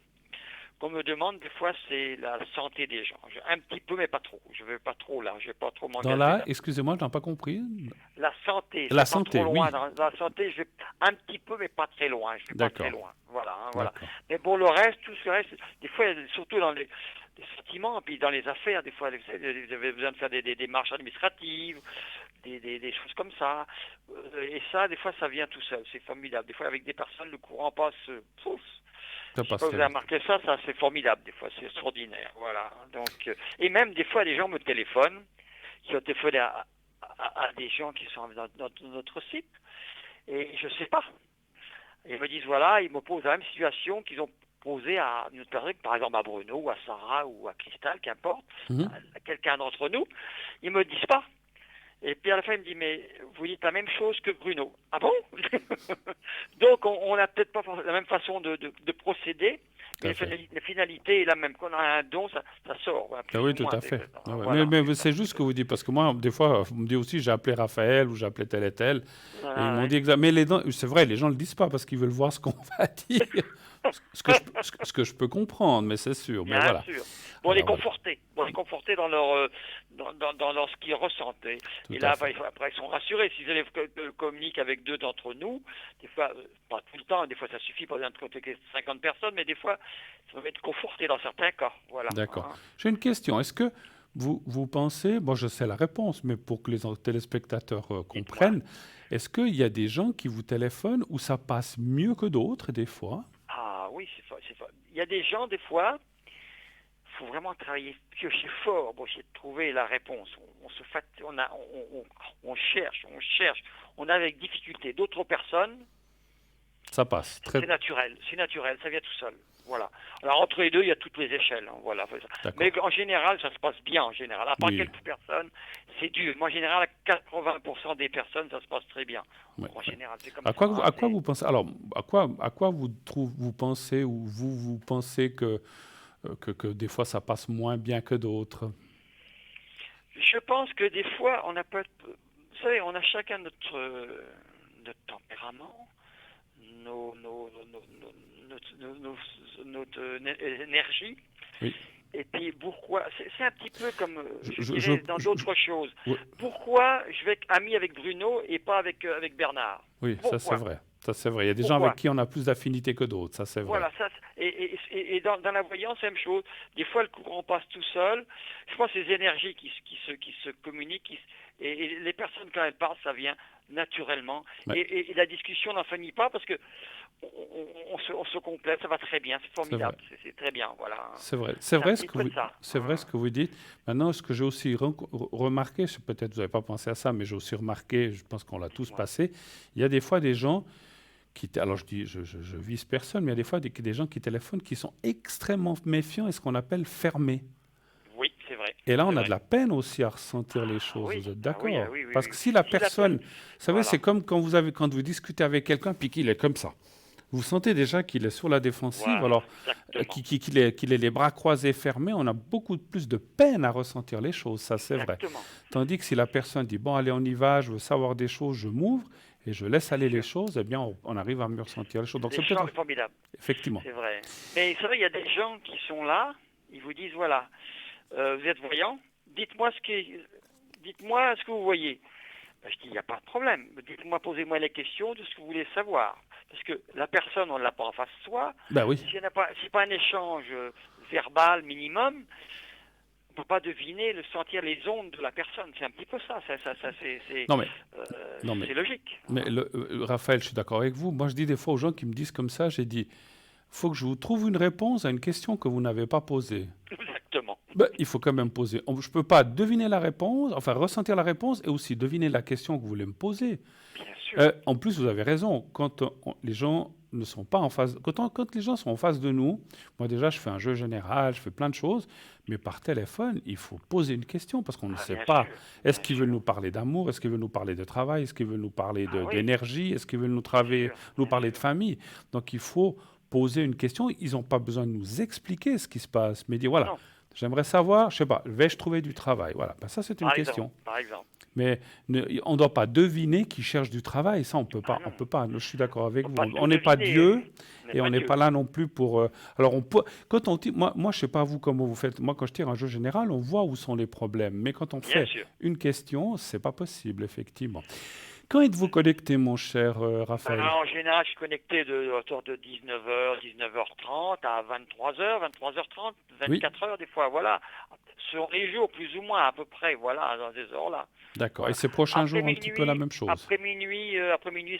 qu'on me demande des fois, c'est la santé des gens. Un petit peu, mais pas trop. Je ne vais pas trop là, je ne vais pas trop Dans m'engager la, là. excusez-moi, je n'ai pas compris. La santé, je La vais pas santé, trop loin oui. dans la santé, je vais un petit peu, mais pas très loin. Je vais pas très D'accord. loin. Voilà, hein, voilà. D'accord. Mais pour le reste, tout ce reste, des fois, surtout dans les sentiments, puis dans les affaires, des fois, vous avez besoin de faire des démarches administratives, des choses comme ça. Et ça, des fois, ça vient tout seul. C'est formidable. Des fois, avec des personnes, le courant passe. Pouf. Ça Je sais passe pas si très vous avez vite. remarqué ça, c'est formidable. Des fois, c'est extraordinaire. Voilà. Donc, et même des fois, les gens me téléphonent, qui ont téléphoné à des gens qui sont dans notre site, et je ne sais pas. Ils me disent, voilà, ils me posent la même situation qu'ils ont posée à une autre personne, par exemple à Bruno, ou à Sarah, ou à Cristal, qu'importe, Mhm. à quelqu'un d'entre nous. Ils me disent pas. Et puis à la fin, il me dit, mais vous dites la même chose que Bruno. Ah bon? Donc on n'a peut-être pas la même façon de procéder, Tout mais à fait. la finalité est la même. Quand on a un don, ça sort, voilà, Ah plus oui, ou tout moins. à fait. Ah ouais. Voilà, Mais c'est ça. c'est juste ce que vous dites, parce que moi, des fois, vous me dites aussi, j'ai appelé Raphaël ou j'ai appelé tel et tel, et ils Ah, m'ont ouais. dit mais c'est vrai, les gens le disent pas parce qu'ils veulent voir ce qu'on va dire. Ce que je peux comprendre, mais c'est sûr. Mais Bien voilà. sûr. Alors voilà, Pour les conforter dans leur, dans ce qu'ils ressentent. tout Et à là, fait. après, ils sont rassurés. S'ils communiquent avec deux d'entre nous, des fois, pas tout le temps, des fois ça suffit pour contacter 50 personnes, mais des fois, ça va être conforté dans certains cas. Voilà. D'accord. Hein. J'ai une question. Est-ce que vous pensez, bon, je sais la réponse, mais pour que les téléspectateurs Dites-moi. comprennent, est-ce qu'il y a des gens qui vous téléphonent où ça passe mieux que d'autres, des fois? Ah oui, c'est fort. Il y a des gens, des fois, il faut vraiment travailler, piocher fort pour essayer de trouver la réponse. On se on cherche, on a avec difficulté. D'autres personnes, Ça passe. Très. c'est naturel, ça vient tout seul. Voilà. Alors entre les deux, il y a toutes les échelles. Hein, voilà. Mais D'accord. en général, ça se passe bien en général. À part Oui. quelques personnes, c'est dur. Mais en général, à 80% des personnes, ça se passe très bien. Ouais, En ouais. général, c'est comme À ça. quoi, Hein, à quoi vous pensez? Alors, à quoi vous pensez ou vous pensez que des fois ça passe moins bien que d'autres? je pense que des fois, on n'a pas. Vous savez, on a chacun notre tempérament, notre énergie. Oui. Et puis pourquoi c'est un petit peu comme Je, je je, je- dirais dans je- d'autres choses. ouais. Pourquoi je vais être ami avec Bruno et pas avec Bernard? Oui, ça c'est Pourquoi? vrai. Ça c'est vrai. Il y a des gens avec Pourquoi? qui on a plus d'affinité que d'autres. Ça c'est vrai. Voilà, ça, et dans la voyance, même chose. Des fois, le courant passe tout seul. Je pense que les énergies qui se communiquent, et les personnes, quand elles parlent, ça vient naturellement. Ouais, Et la discussion n'en finit pas parce que on se complète, ça va très bien, c'est c'est vrai. formidable, c'est très bien, voilà. C'est vrai. C'est C'est un vrai ce petit que peu vous, de ça. c'est vrai Hein. ce que vous dites. Maintenant, ce que j'ai aussi remarqué, peut-être vous n'avez pas pensé à ça, mais j'ai aussi remarqué, je pense qu'on l'a tous Dites-moi. passé. Il y a des fois des gens alors je dis, je vise personne, mais il y a des fois des gens qui téléphonent qui sont extrêmement méfiants et ce qu'on appelle fermés. Oui, c'est vrai, Et là, c'est on a de vrai. la peine aussi à ressentir les Ah choses. oui, Vous êtes ah oui, ah d'accord? oui, oui, Parce oui. que si la Si la personne, personne, vous savez, voilà, c'est comme quand vous discutez avec quelqu'un puis qu'il est comme ça. Vous sentez déjà qu'il est sur la défensive, voilà, alors exactement, qu'il ait les bras croisés fermés, on a beaucoup plus de peine à ressentir les choses, ça c'est vrai. exactement, Tandis que si la personne dit, bon, allez, on y va, je veux savoir des choses, je m'ouvre et je laisse c'est aller les sûr. choses, eh bien, on arrive à mieux ressentir les choses. Donc c'est L'échange peut-être, est formidable. effectivement, C'est vrai. Mais c'est vrai, il y a des gens qui sont là, ils vous disent, voilà, vous êtes voyant, dites-moi ce que vous voyez. Ben, je dis, il n'y a pas de problème. Dites-moi, posez-moi les questions de ce que vous voulez savoir. Parce que la personne, on ne l'a pas en face de soi. Ben oui. Si pas un échange verbal minimum, on ne peut pas deviner, sentir les ondes de la personne. C'est un petit peu ça. Non mais c'est logique. Mais Raphaël, je suis d'accord avec vous. Moi, je dis des fois aux gens qui me disent comme ça, j'ai dit, faut que je vous trouve une réponse à une question que vous n'avez pas posée. Exactement. Ben, il faut quand même poser. Je ne peux pas deviner la réponse, enfin ressentir la réponse et aussi deviner la question que vous voulez me poser. Bien sûr. En plus, vous avez raison. Quand les gens ne sont pas en face, quand les gens sont en face de nous, moi déjà, je fais un jeu général, je fais plein de choses, mais par téléphone, il faut poser une question parce qu'on ne sait pas. Sûr, Est-ce qu'ils veulent nous parler d'amour? Est-ce qu'ils veulent nous parler de travail? Est-ce qu'ils veulent nous parler d'énergie? Est-ce qu'ils veulent nous parler de famille? Donc, il faut poser une question. Ils n'ont pas besoin de nous expliquer ce qui se passe, mais dire voilà. Non. J'aimerais savoir, je sais pas, vais-je trouver du travail? Voilà, ben ça c'est une question. Par exemple. Mais on ne doit pas deviner qui cherche du travail. Ça, on peut pas. On peut pas. Je suis d'accord avec vous. On n'est pas Dieu et on n'est pas là non plus pour. Alors, quand on dit, moi, je sais pas vous comment vous faites. Moi, quand je tire un jeu général, on voit où sont les problèmes. Mais quand on fait une question, c'est pas possible, effectivement. Quand êtes-vous connecté, mon cher Raphaël? En général, je suis connecté autour de 19h, 19h30 à 23h, 23h30, 24h des fois, voilà. Sur les jours, plus ou moins, à peu près, voilà, dans ces heures-là. D'accord. Voilà. Et ces prochains jours, un petit peu la même chose? Après minuit,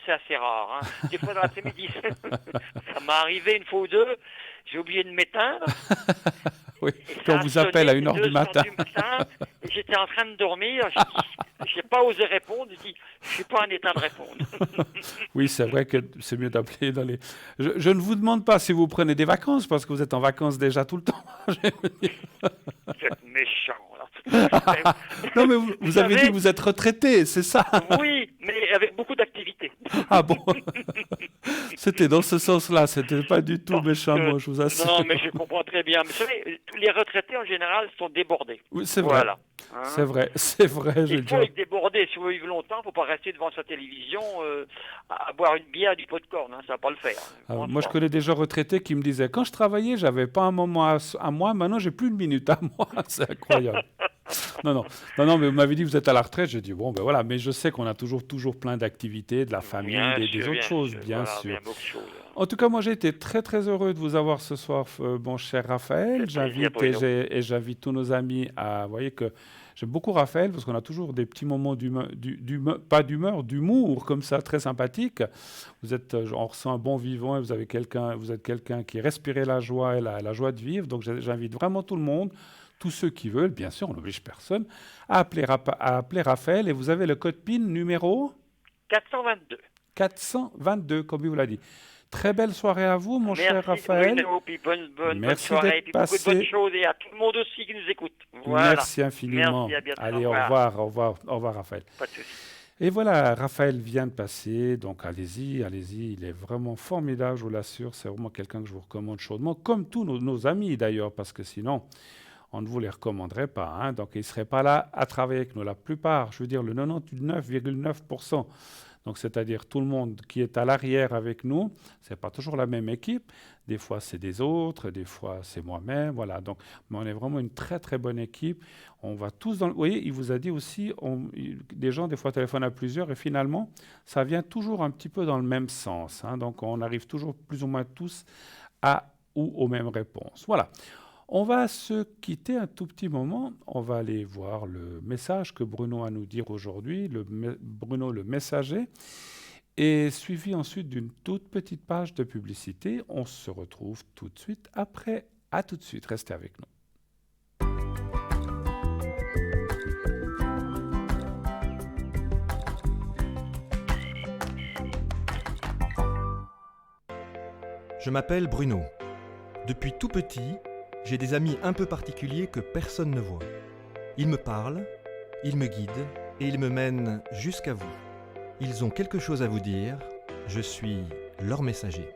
c'est assez rare. Hein. Des fois, dans l'après-midi, ça m'est arrivé une fois ou deux, j'ai oublié de m'éteindre. Oui, puis on vous appelle à 1h du matin. Et j'étais en train de dormir, je n'ai pas osé répondre, je dis, je ne suis pas en état de répondre. Oui, c'est vrai que c'est mieux d'appeler dans les... Je ne vous demande pas si vous prenez des vacances, parce que vous êtes en vacances déjà tout le temps. Vous êtes méchant, là. Non, mais vous avez dit que vous êtes retraité, c'est ça? Oui, mais avec beaucoup d'activités. Ah bon? C'était dans ce sens-là, c'était pas du tout méchant, moi, je vous assure. Non, mais je comprends très bien. Mais vous savez, tous les retraités, en général, sont débordés. Oui, c'est vrai. Voilà. Hein? C'est vrai. Il faut être débordé. Si vous vivez longtemps, il ne faut pas rester devant sa télévision à boire une bière du pot de corne. Hein, ça ne va pas le faire. Moi, je connais des gens retraités qui me disaient, quand je travaillais, j'avais pas un moment à moi, maintenant, j'ai plus une minute à moi. C'est incroyable. Non, mais vous m'avez dit que vous êtes à la retraite. J'ai dit, bon, ben voilà, mais je sais qu'on a toujours plein d'activités, de la famille, des autres choses, bien sûr. En tout cas, moi, j'ai été très, très heureux de vous avoir ce soir, mon cher Raphaël. J'invite tous nos amis à... Vous voyez que j'aime beaucoup Raphaël parce qu'on a toujours des petits moments d'humour comme ça, très sympathique. On ressent un bon vivant et vous êtes quelqu'un qui respirait la joie et la joie de vivre. Donc, j'invite vraiment tout le monde, tous ceux qui veulent, bien sûr, on n'oblige personne, à appeler Raphaël. Et vous avez le code PIN numéro 422. 422, comme il vous l'a dit. Très belle soirée à vous, mon cher Raphaël. Bonne soirée, et beaucoup de bonnes choses, et à tout le monde aussi qui nous écoute. Voilà. Merci infiniment. Merci, à bientôt. Allez, au revoir, Raphaël. Pas de souci. Et voilà, Raphaël vient de passer, donc allez-y, il est vraiment formidable, je vous l'assure, c'est vraiment quelqu'un que je vous recommande chaudement, comme tous nos amis d'ailleurs, parce que sinon, on ne vous les recommanderait pas, hein. Donc ils ne seraient pas là à travailler avec nous, la plupart, je veux dire le 99,9%. Donc, c'est-à-dire tout le monde qui est à l'arrière avec nous, ce n'est pas toujours la même équipe. Des fois, c'est des autres, des fois, c'est moi-même. Voilà. Donc, mais on est vraiment une très, très bonne équipe. On va tous dans... Vous voyez, il vous a dit aussi, des gens, des fois, téléphonent à plusieurs et finalement, ça vient toujours un petit peu dans le même sens, hein. Donc, on arrive toujours plus ou moins tous aux mêmes réponses. Voilà. On va se quitter un tout petit moment. On va aller voir le message que Bruno a à nous dire aujourd'hui, Bruno le messager, et suivi ensuite d'une toute petite page de publicité. On se retrouve tout de suite après. À tout de suite, restez avec nous. Je m'appelle Bruno. Depuis tout petit, j'ai des amis un peu particuliers que personne ne voit. Ils me parlent, ils me guident et ils me mènent jusqu'à vous. Ils ont quelque chose à vous dire, je suis leur messager.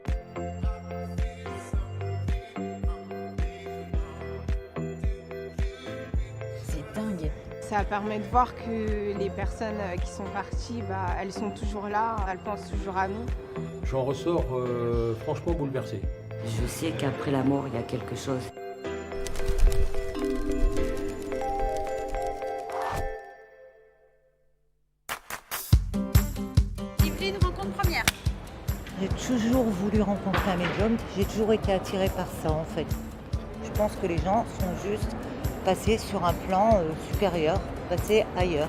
C'est dingue. Ça permet de voir que les personnes qui sont parties, elles sont toujours là, elles pensent toujours à nous. J'en ressors franchement bouleversé. Je sais qu'après la mort, il y a quelque chose. toujours voulu rencontrer un médium, j'ai toujours été attirée par ça en fait. Je pense que les gens sont juste passés sur un plan supérieur, passés ailleurs.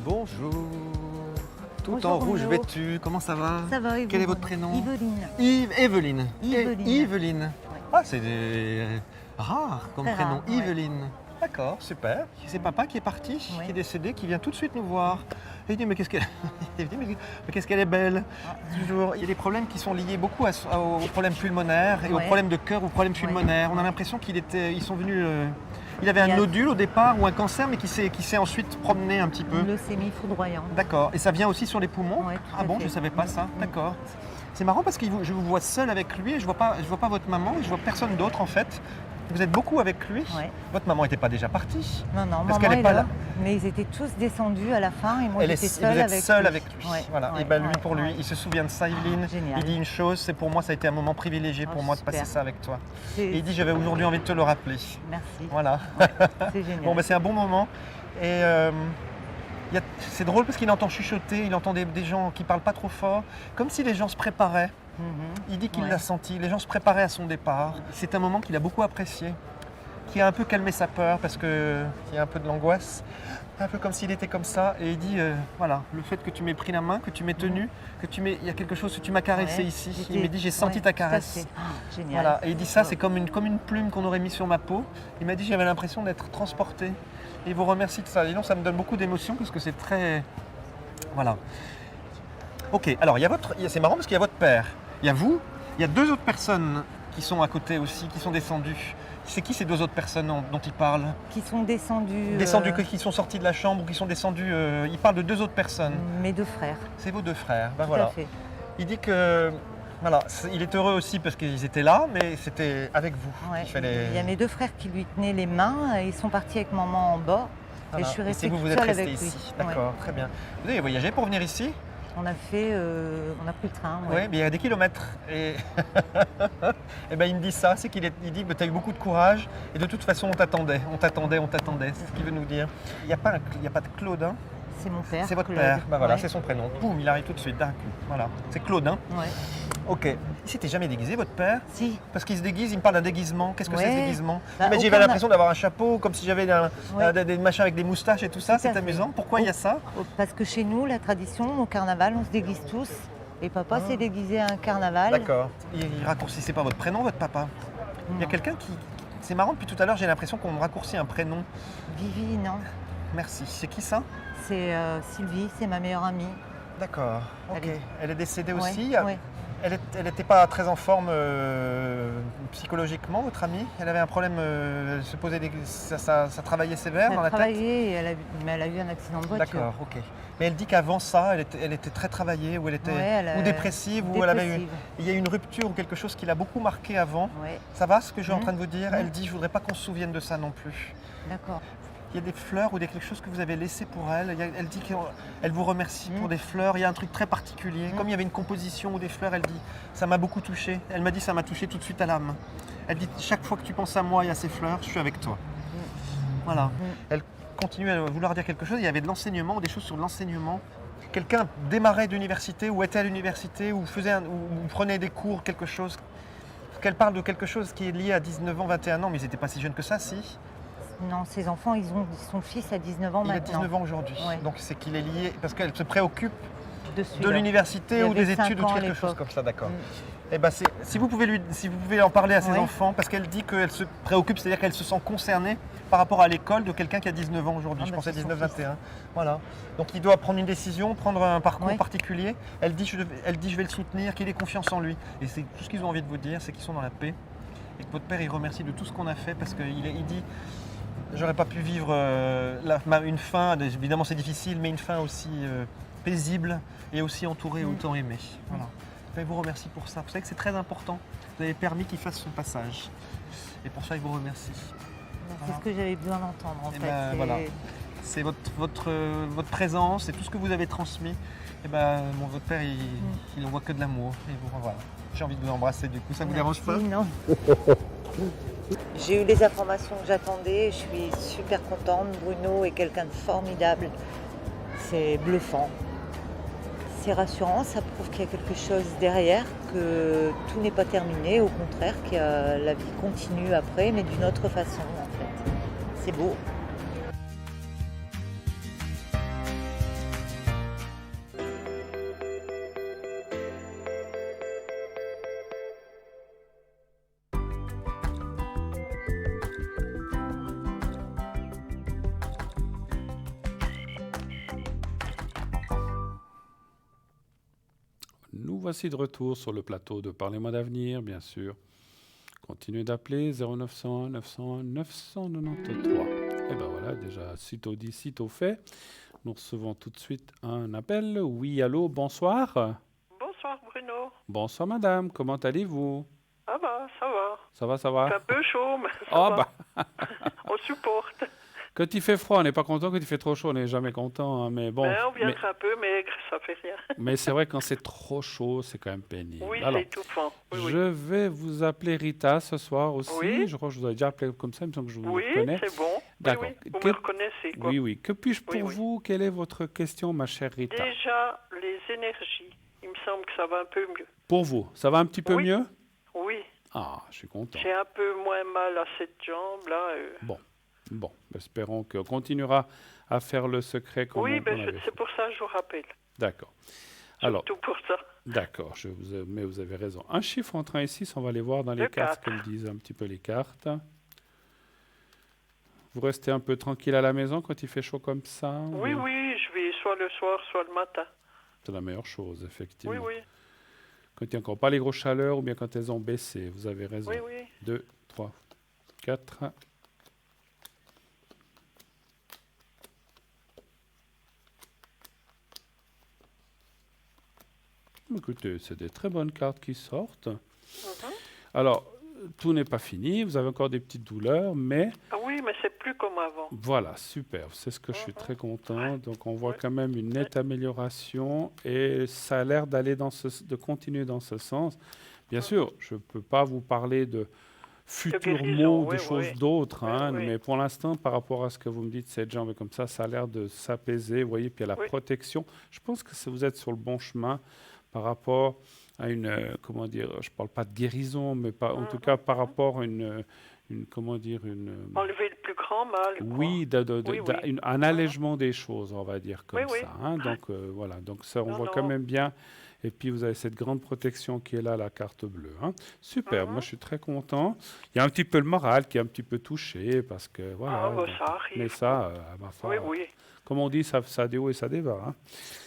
Bonjour. Tout Bonjour, en rouge bonjour. vêtu, comment ça va? Ça va, et vous? Quel est votre prénom? Yveline. Evelyne. Yveline. Yveline. Ouais. Ah, c'est rare comme Très prénom. rare, ouais. Yveline. D'accord, super. C'est papa qui est parti, Ouais. qui est décédé, qui vient tout de suite nous voir. Et il dit, mais qu'est-ce qu'elle il dit, mais qu'est-ce qu'elle est belle. Toujours. Il y a des problèmes qui sont liés beaucoup aux problèmes pulmonaires et aux Ouais. problèmes de cœur, aux problèmes Ouais. pulmonaires. On a l'impression ils sont venus... il avait Il y un a- nodule au départ ou un cancer, mais qui s'est ensuite promené un petit peu. Une leucémie foudroyante. D'accord. Et ça vient aussi sur les poumons? Ouais, tout Ah à bon, fait. je ne savais pas ça. D'accord. C'est marrant parce que je vous vois seul avec lui et je vois pas votre maman, je vois personne d'autre en fait. Vous êtes beaucoup avec lui. Ouais. Votre maman n'était pas déjà partie? Non, Parce maman qu'elle est est pas là. là. Mais ils étaient tous descendus à la fin et moi Vous j'étais êtes seule seul avec avec lui. lui. Ouais, Voilà. ouais, Et ben lui ouais, pour lui, ouais. il se souvient de ça, Yveline. Génial. Il dit une chose, c'est pour moi ça a été un moment privilégié pour Oh, moi super. de passer ça avec toi. C'est- Et il dit j'avais aujourd'hui envie de te le rappeler. Merci, Voilà. c'est génial. Bon ben c'est un bon moment. Et c'est drôle parce qu'il entend chuchoter, il entend des gens qui parlent pas trop fort, comme si les gens se préparaient. Mhm. Il dit qu'il Ouais. l'a senti, les gens se préparaient à son départ. C'est un moment qu'il a beaucoup apprécié, qui a un peu calmé sa peur parce qu'il y a un peu de l'angoisse, un peu comme s'il était comme ça. Et il dit, voilà, le fait que tu m'aies pris la main, que tu m'aies tenu, il y a quelque chose que tu m'as caressé Ouais, ici. j'étais- Il m'a dit, j'ai senti ouais, ta tout à caresse. fait. Ah, génial. Voilà. Et il dit ça, c'est comme une plume qu'on aurait mis sur ma peau. Il m'a dit, j'avais l'impression d'être transporté. Et il vous remercie de ça. Et donc ça me donne beaucoup d'émotion parce que c'est très... Voilà. Ok, alors c'est marrant parce qu'il y a votre père, il y a vous, il y a deux autres personnes qui sont à côté aussi, qui sont descendues. C'est qui ces deux autres personnes dont il parle? Qui sont descendus. Qui sont sortis de la chambre ou qui sont descendus. Il parle de deux autres personnes. Mes deux frères. C'est vos deux frères. Ben Tout voilà. à fait. Il dit que voilà, il est heureux aussi parce qu'ils étaient là, mais c'était avec vous Ouais. qu'il fallait. Il y a mes deux frères qui lui tenaient les mains. Ils sont partis avec maman en bas. Voilà. Et je suis c'est restée vous, toute vous êtes seule restés avec lui. ici. Ouais. D'accord, très bien. Vous avez voyagé pour venir ici? On a pris le train. Oui, mais il y a des kilomètres. Et, et ben, il me dit ça, c'est il dit que tu as eu beaucoup de courage et de toute façon on t'attendait. C'est ce qu'il veut nous dire. Il n'y a pas de Claude, hein? C'est mon père. C'est votre Claude. père. Ben voilà, Ouais. c'est son prénom. Boum, il arrive tout de suite d'un coup. Voilà, c'est Claude, hein? Ouais. Ok. Il s'était jamais déguisé, votre père? Si. Parce qu'il se déguise, il me parle d'un déguisement. Qu'est-ce que c'est ce Ouais. déguisement? Bah, Il m'a dit au j'avais carna- l'impression d'avoir un chapeau, comme si j'avais Ouais. des machins avec des moustaches et tout ça. Tout à C'est fait. amusant. Pourquoi il y a ça? Parce que chez nous, la tradition, au carnaval, on se déguise tous. Et papa s'est déguisé à un carnaval. D'accord. Il raccourcissait pas votre prénom, votre papa? Il y a Non. quelqu'un qui... C'est marrant, depuis tout à l'heure, j'ai l'impression qu'on me raccourcit un prénom. Vivi, non. Merci. C'est qui ça? C'est Sylvie, c'est ma meilleure amie. D'accord. Ok. Elle est- Elle est décédée Ouais, aussi. ouais. Elle n'était pas très en forme psychologiquement, votre amie? Elle avait un problème, elle se posait ça travaillait sévère Elle dans a la tête? travaillé, et mais elle a eu un accident de voiture. D'accord, ok. Mais elle dit qu'avant ça, elle était très travaillée, ou elle était Ouais, ou dépressive, ou elle avait eu... dépressive. Il y a eu une rupture ou quelque chose qui l'a beaucoup marqué avant. Ouais, Ça va ce que je suis en Mhm. train de vous dire? Mhm. Elle dit, je voudrais pas qu'on se souvienne de ça non plus. d'accord. Il y a des fleurs ou quelque chose que vous avez laissé pour elle. Elle dit qu'elle vous remercie pour Mhm. des fleurs. Il y a un truc très particulier. Mhm. Comme il y avait une composition ou des fleurs, elle dit, ça m'a beaucoup touché. Elle m'a dit, ça m'a touché tout de suite à l'âme. Elle dit, chaque fois que tu penses à moi et à ces fleurs, je suis avec toi. Voilà. Elle continue à vouloir dire quelque chose. Il y avait de l'enseignement, des choses sur l'enseignement. Quelqu'un démarrait d'université ou était à l'université ou prenait des cours, quelque chose. Qu'elle parle de quelque chose qui est lié à 19 ans, 21 ans, mais ils n'étaient pas si jeunes que ça, si. Non, ses enfants, ils ont son fils à 19 ans Il a maintenant. 19 ans aujourd'hui. Ouais. Donc c'est qu'il est lié, parce qu'elle se préoccupe De de celui-là. l'université Il ou des avait 5 études ou ans à quelque chose l'époque. comme ça, d'accord. Mm. Et ben si vous pouvez en parler à ses Ouais. enfants, parce qu'elle dit qu'elle se préoccupe, c'est-à-dire qu'elle se sent concernée par rapport à l'école de quelqu'un qui a 19 ans aujourd'hui. Ah Je bah, pensais c'est son 19-21. Voilà. Donc il doit prendre une décision, prendre un parcours Ouais. particulier. Elle dit je vais le soutenir, qu'il ait confiance en lui. Et c'est tout ce qu'ils ont envie de vous dire, c'est qu'ils sont dans la paix. Et que votre père il remercie de tout ce qu'on a fait parce qu'il dit j'aurais pas pu vivre une fin, évidemment c'est difficile, mais une fin aussi paisible et aussi entourée, autant aimée. Voilà. Je vous remercie pour ça. Vous savez que c'est très important. Vous avez permis qu'il fasse son passage. Et pour ça, il vous remercie. C'est ce que j'avais besoin d'entendre en Et fait. ben, C'est- voilà. C'est votre présence et tout ce que vous avez transmis. Et ben, votre père, il n'en voit que de l'amour. Et vous, voilà. J'ai envie de vous embrasser du coup. Ça vous dérange pas? Merci, non. J'ai eu les informations que j'attendais. Je suis super contente. Bruno est quelqu'un de formidable. C'est bluffant. c'est rassurant, ça prouve qu'il y a quelque chose derrière, que tout n'est pas terminé, au contraire, la vie continue après, mais d'une autre façon en fait. C'est beau. Nous voici de retour sur le plateau de Parlez-moi d'avenir, bien sûr. Continuez d'appeler 0901 901 993. Et ben voilà, déjà, sitôt dit, sitôt fait. Nous recevons tout de suite un appel. Oui, allô, bonsoir. Bonsoir Bruno. Bonsoir madame, comment allez-vous? Ah bah, ça va. Ça va, ça C'est va? un peu chaud, mais ça Ah va. bah, On supporte. quand il fait froid, on n'est pas content. Quand il fait trop chaud, on n'est jamais content, hein. Mais bon, Mais on vient un peu, mais ça fait rien. mais c'est vrai quand c'est trop chaud, c'est quand même pénible. Oui, Alors, c'est étouffant. Oui, je vais vous appeler Rita ce soir aussi. Oui. Je crois que je vous avais déjà appelé comme ça, il me semble que je vous oui, connais. c'est bon. Oui, D'accord. oui. Vous Que- me reconnaissez, quoi. Oui, oui. Que puis-je pour Oui, oui. vous? Quelle est votre question, ma chère Rita? Déjà, les énergies, il me semble que ça va un peu mieux. Pour vous, ça va un petit peu Oui. mieux? Oui, Ah, je suis content. j'ai un peu moins mal à cette jambe, là. Bon, espérons qu'on continuera à faire le secret comme Oui, on avait c'est fait. pour ça que je vous rappelle. D'accord. Alors, Surtout pour ça. d'accord, mais vous avez raison. Un chiffre entre 1 et 6, on va aller voir dans les Le cartes, 4. comme disent un petit peu les cartes. Vous restez un peu tranquille à la maison quand il fait chaud comme ça? ou Oui, bien- oui, je vais soit le soir, soit le matin. C'est la meilleure chose, effectivement. Oui, oui, Quand il n'y a encore pas les grosses chaleurs ou bien quand elles ont baissé, vous avez raison. oui, oui. 2, 3, 4. Écoutez, c'est des très bonnes cartes qui sortent. Mhm. Alors, tout n'est pas fini, vous avez encore des petites douleurs, mais Ah oui, mais c'est plus comme avant. voilà, super, c'est ce que je suis très content. Donc, on voit Ouais. quand même une nette amélioration et ça a l'air de continuer dans ce sens. Bien sûr, je ne peux pas vous parler de futurs guérison, mots, de oui, choses oui. d'autres, Oui, hein, oui. mais pour l'instant, par rapport à ce que vous me dites, cette jambe est comme ça a l'air de s'apaiser, vous voyez, puis il y a la Oui. protection. Je pense que vous êtes sur le bon chemin par rapport à une, comment dire, je ne parle pas de guérison, mais en tout cas par rapport à comment dire, Enlever le plus grand mal. quoi. oui, Oui, oui. un allègement des choses, on va dire comme Oui, oui. ça, hein. Donc voilà, donc ça on Non, voit non. quand même bien. Et puis vous avez cette grande protection qui est là, la carte bleue, hein. Super, moi je suis très content. Il y a un petit peu le moral qui est un petit peu touché parce que voilà. Ah, bah, donc, ça arrive. mais ça, ma foi, Oui, oui. comme on dit, ça a des hauts et ça a des bas, hein.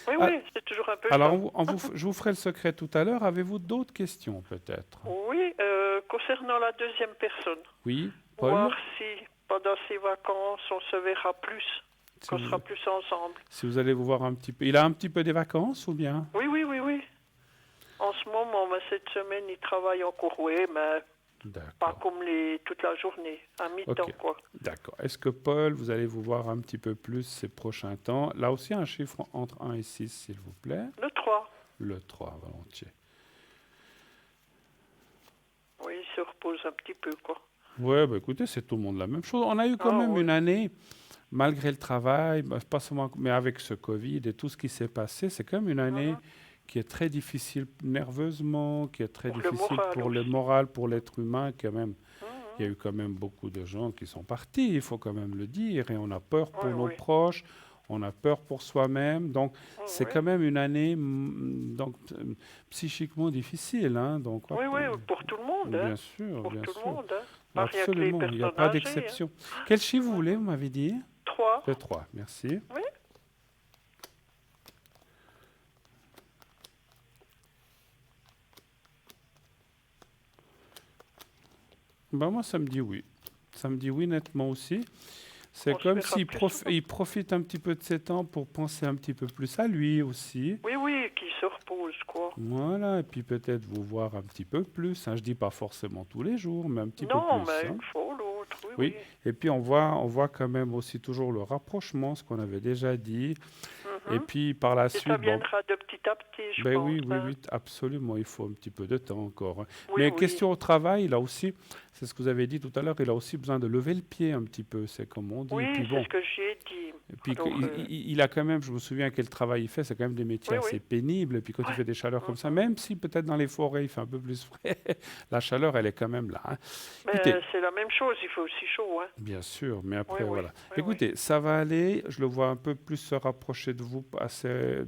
Oui, Ah, oui, c'est toujours un peu Alors ça. je vous ferai le secret tout à l'heure. Avez-vous d'autres questions peut-être? Oui, concernant la deuxième personne, Oui, Paul. voir si pendant ses vacances, on se verra plus, Si qu'on vous, sera plus ensemble. si vous allez vous voir un petit peu. Il a un petit peu des vacances ou bien? Oui, oui, oui, oui. En ce moment, mais cette semaine, il travaille encore, oui, mais pas D'accord. comme toute la journée, à mi-temps, Ok. quoi. D'accord. Est-ce que Paul, vous allez vous voir un petit peu plus ces prochains temps? Là aussi, un chiffre entre 1 et 6, s'il vous plaît. Le 3, Le 3, volontiers. oui, il se repose un petit peu, quoi. Ouais, bah écoutez, c'est tout le monde la même chose. On a eu quand Ah, même oui. une année, malgré le travail, bah, pas seulement, mais avec ce Covid et tout ce qui s'est passé, c'est quand même une année qui est très difficile nerveusement, qui est très Pour le difficile moral pour le aussi. moral, pour l'être humain, quand même. Il y a eu quand même beaucoup de gens qui sont partis, il faut quand même le dire, et on a peur pour Oui, nos oui. proches, on a peur pour soi-même, donc c'est oui. quand même une année donc, psychiquement difficile. Hein, donc, Oui, oui, pour tout le monde, hein. bien sûr, Pour bien tout sûr. le monde, hein. Pas rien que les Absolument, il n'y a personnes pas âgées, hein. d'exception. Quel chiffre vous voulez, vous m'avez dit? 3, Le 3, merci. Oui. Ben moi, ça me dit oui. Ça me dit oui nettement aussi. C'est On se comme verra s'il plus souvent. il profite un petit peu de ses temps pour penser un petit peu plus à lui aussi. oui, oui, qui se repose, quoi. Voilà, et puis peut-être vous voir un petit peu plus. Hein. Je dis pas forcément tous les jours, mais un petit Non, peu plus. mais Hein. une fois ou l'autre, oui, Oui. oui. Et puis on voit quand même aussi toujours le rapprochement, ce qu'on avait déjà dit. Mhm. Et puis par la Et suite, ça bon, viendra de petit à petit, je ben pense. oui, oui, hein. oui, absolument. Il faut un petit peu de temps encore. Hein. Oui, Mais oui. question au travail, il a aussi, c'est ce que vous avez dit tout à l'heure, il a aussi besoin de lever le pied un petit peu, c'est comme on dit. Oui, Et puis c'est bon, ce que j'ai dit. Et puis Alors, il a quand même, je me souviens quel travail il fait, c'est quand même des métiers oui, assez oui. pénibles. Et puis quand il fait des chaleurs comme ça, même si peut-être dans les forêts il fait un peu plus frais, la chaleur elle est quand même là, hein. Mais Écoutez, c'est la même chose, il fait aussi chaud. Hein. bien sûr, mais Oui, après oui. voilà. Oui, oui. Écoutez, ça va aller, je le vois un peu plus se rapprocher de vous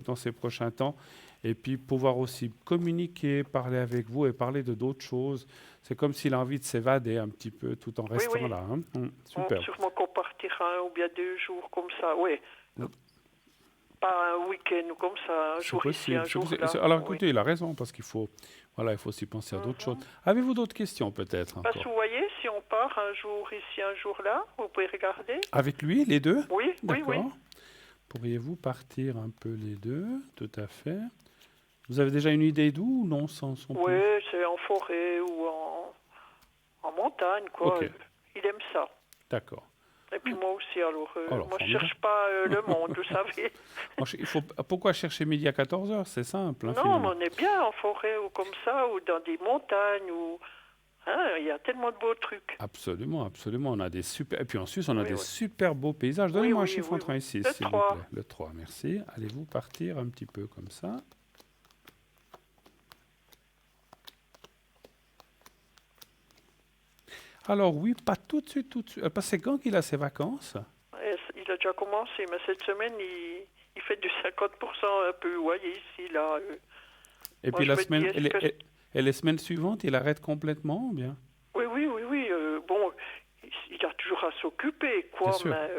dans ces prochains temps. Et puis pouvoir aussi communiquer, parler avec vous et parler de d'autres choses. C'est comme s'il a envie de s'évader un petit peu tout en restant oui. là, hein. Bon, Super. sûrement qu'on partira 1 ou bien 2 jours comme ça, oui. Mm. Pas un week-end ou comme ça, un C'est jour ici, possible. un c'est jour possible. là. Alors Oui. écoutez, il a raison parce qu'il faut, voilà, il faut aussi penser à d'autres choses. Mhm. Avez-vous d'autres questions peut-être Parce que encore? vous voyez, si on part un jour ici, un jour là, vous pouvez regarder. Avec lui, les deux? Oui, oui, oui. D'accord. Pourriez-vous partir un peu les deux? Tout à fait. Vous avez déjà une idée d'où ou non sans Oui, plus? c'est en forêt ou en montagne, quoi. Ok. Il aime ça. D'accord. Et puis moi aussi, alors, Alors, moi je formidable. cherche pas le monde, vous savez. Pourquoi chercher midi à 14 heures? C'est simple, hein, Non, mais finalement. on est bien en forêt ou comme ça, ou dans des montagnes, ou... Hein, il y a tellement de beaux trucs. Absolument, absolument. On a des super. Et puis en Suisse, on a Oui, des oui. super beaux paysages. Donnez-moi un oui, chiffre oui, entre 1 et 6, Le s'il vous 3. plaît. Le 3, merci. Allez-vous partir un petit peu comme ça? Alors oui, pas tout de suite, tout de suite. Parce que c'est quand qu'il a ses vacances? Il a déjà commencé, mais cette semaine, il fait du 50% un peu, vous voyez, ici, là. Et Moi, puis je la me semaine, dis, est-ce que... et les semaines suivantes, il arrête complètement ou bien? Oui. Bon, il a toujours à s'occuper, quoi, Bien sûr. mais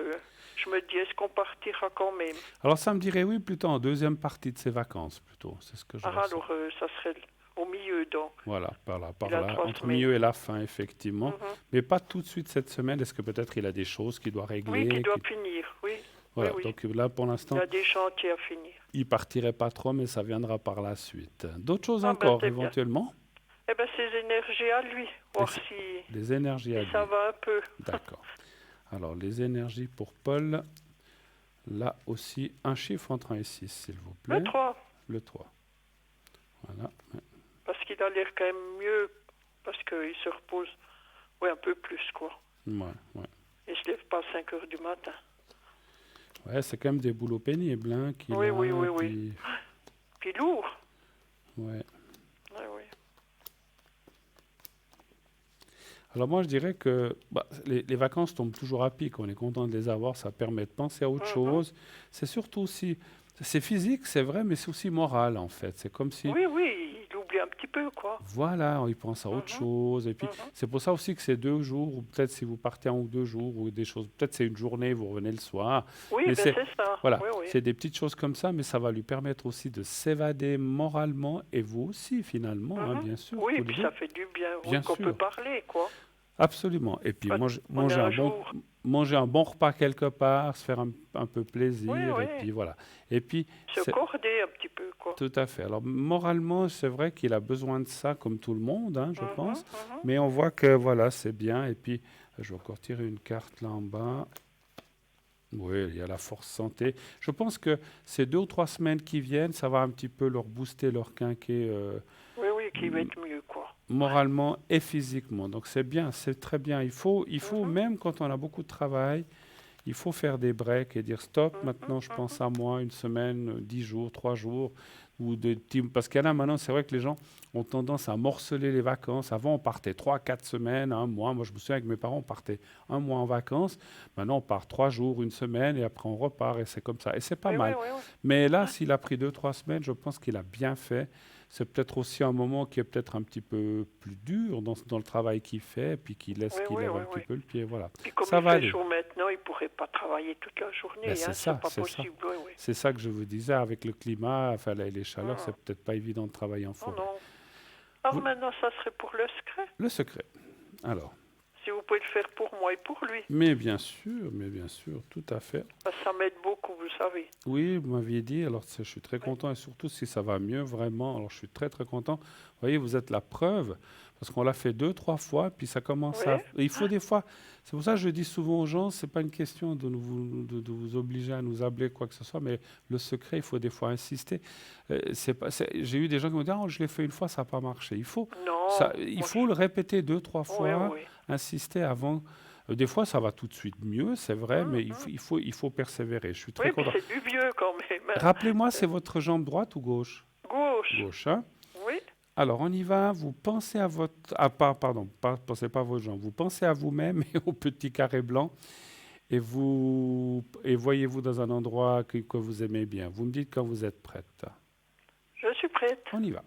je me dis, est-ce qu'on partira quand même? Alors ça me dirait oui, plutôt en deuxième partie de ses vacances, plutôt. C'est ce que je ressens. Alors, ça serait au milieu, donc. Voilà, par Il a là, 3 entre semaines. milieu et la fin, effectivement. Mhm. Mais pas tout de suite cette semaine. Est-ce que peut-être il a des choses qu'il doit régler? Oui, qui doit finir, oui. Voilà, oui. donc là, pour Il l'instant, a des chantiers à finir. il partirait pas trop, mais ça viendra par la suite. D'autres choses Ah, ben, encore, c'est bien. éventuellement? Eh bien, ses énergies à lui, voir c'est- si Les énergies à ça lui. va un peu. D'accord. Alors, les énergies pour Paul. Là aussi, un chiffre entre 1 et 6, s'il vous plaît. Le 3, Le 3. Voilà. parce qu'il a l'air quand même mieux, parce qu'il se repose un peu plus, quoi. Ouais. Il se lève pas à 5 heures du matin. Ouais, c'est quand même des boulots pénibles, hein, qu'il Oui, a, oui. puis- Puis lourd. Ouais. Oui. Alors moi, je dirais que les vacances tombent toujours à pic. On est content de les avoir. Ça permet de penser à autre Mhm. chose. C'est surtout aussi... C'est physique, c'est vrai, mais c'est aussi moral, en fait. C'est comme si... Oui, il oublie un petit peu, quoi. Voilà, il pense à autre chose. Et puis, c'est pour ça aussi que c'est 2 jours, ou peut-être si vous partez 1 ou 2 jours, ou des choses... Peut-être c'est une journée, vous revenez le soir. Oui, Mais ben c'est ça. Voilà, Oui. c'est des petites choses comme ça, mais ça va lui permettre aussi de s'évader moralement, et vous aussi, finalement, hein, bien sûr. Oui, tous les puis deux. ça fait du bien. Bien qu'on sûr. peut parler, quoi. Absolument. Et puis Quand manger on est un un bon, jour. manger un bon repas quelque part, se faire un peu plaisir, Oui. et puis voilà. Et puis, Se corder un petit peu, quoi. tout à fait. Alors, moralement, c'est vrai qu'il a besoin de ça, comme tout le monde, hein, je pense. Mais on voit que, voilà, c'est bien. Et puis, je vais encore tirer une carte là en bas. Oui, il y a la force santé. Je pense que ces 2 ou 3 semaines qui viennent, ça va un petit peu leur booster leur quinquet Oui, qui va être mieux, quoi. moralement et physiquement. Donc c'est bien, c'est très bien. Il faut même quand on a beaucoup de travail, il faut faire des breaks et dire stop, maintenant je pense à moi, une semaine, 10 jours, 3 jours, ou parce qu'il y en a maintenant, c'est vrai que les gens ont tendance à morceler les vacances. Avant, on partait 3-4 semaines, 1 mois. Moi, je me souviens avec mes parents, on partait 1 mois en vacances. Maintenant, on part 3 jours, 1 semaine, et après on repart, et c'est comme ça. Et c'est pas mal. Oui. Mais là, s'il a pris 2-3 semaines, je pense qu'il a bien fait. C'est peut-être aussi un moment qui est peut-être un petit peu plus dur dans le travail qu'il fait, puis qu'il lève un petit peu le pied. Voilà. Et comme Ça il va fait aller. chaud maintenant, il ne pourrait pas travailler toute la journée. Ben, c'est ça, pas c'est ça. possible. Oui. C'est ça que je vous disais, avec le climat, enfin les chaleurs, c'est peut-être pas évident de travailler en forêt. Non. Alors maintenant, ça serait pour le secret. Le secret. Alors, Si vous pouvez le faire pour moi et pour lui. mais bien sûr, tout à fait. Parce que ça m'aide beaucoup, vous savez. Oui, vous m'aviez dit, alors je suis très content, et surtout si ça va mieux, vraiment, alors je suis très très content. Vous voyez, vous êtes la preuve, parce qu'on l'a fait 2-3 fois, puis ça commence à... Il faut des fois, c'est pour ça que je dis souvent aux gens, c'est pas une question de vous obliger à nous habler quoi que ce soit, mais le secret, il faut des fois insister. J'ai eu des gens qui m'ont dit, oh, je l'ai fait une fois, ça n'a pas marché. Il faut le répéter 2-3 fois, insister avant. Des fois, ça va tout de suite mieux, c'est vrai, mais Mhm. il faut persévérer. Je suis Oui, très mais content. c'est du vieux quand même, hein. Rappelez-moi, c'est votre jambe droite ou gauche? Gauche. Gauche, hein? Oui, Alors, on y va. Vous pensez à votre... pardon, pensez pas à vos jambes. Vous pensez à vous-même et au petit carré blanc et voyez-vous dans un endroit que vous aimez bien. Vous me dites quand vous êtes prête. je suis prête. On y va.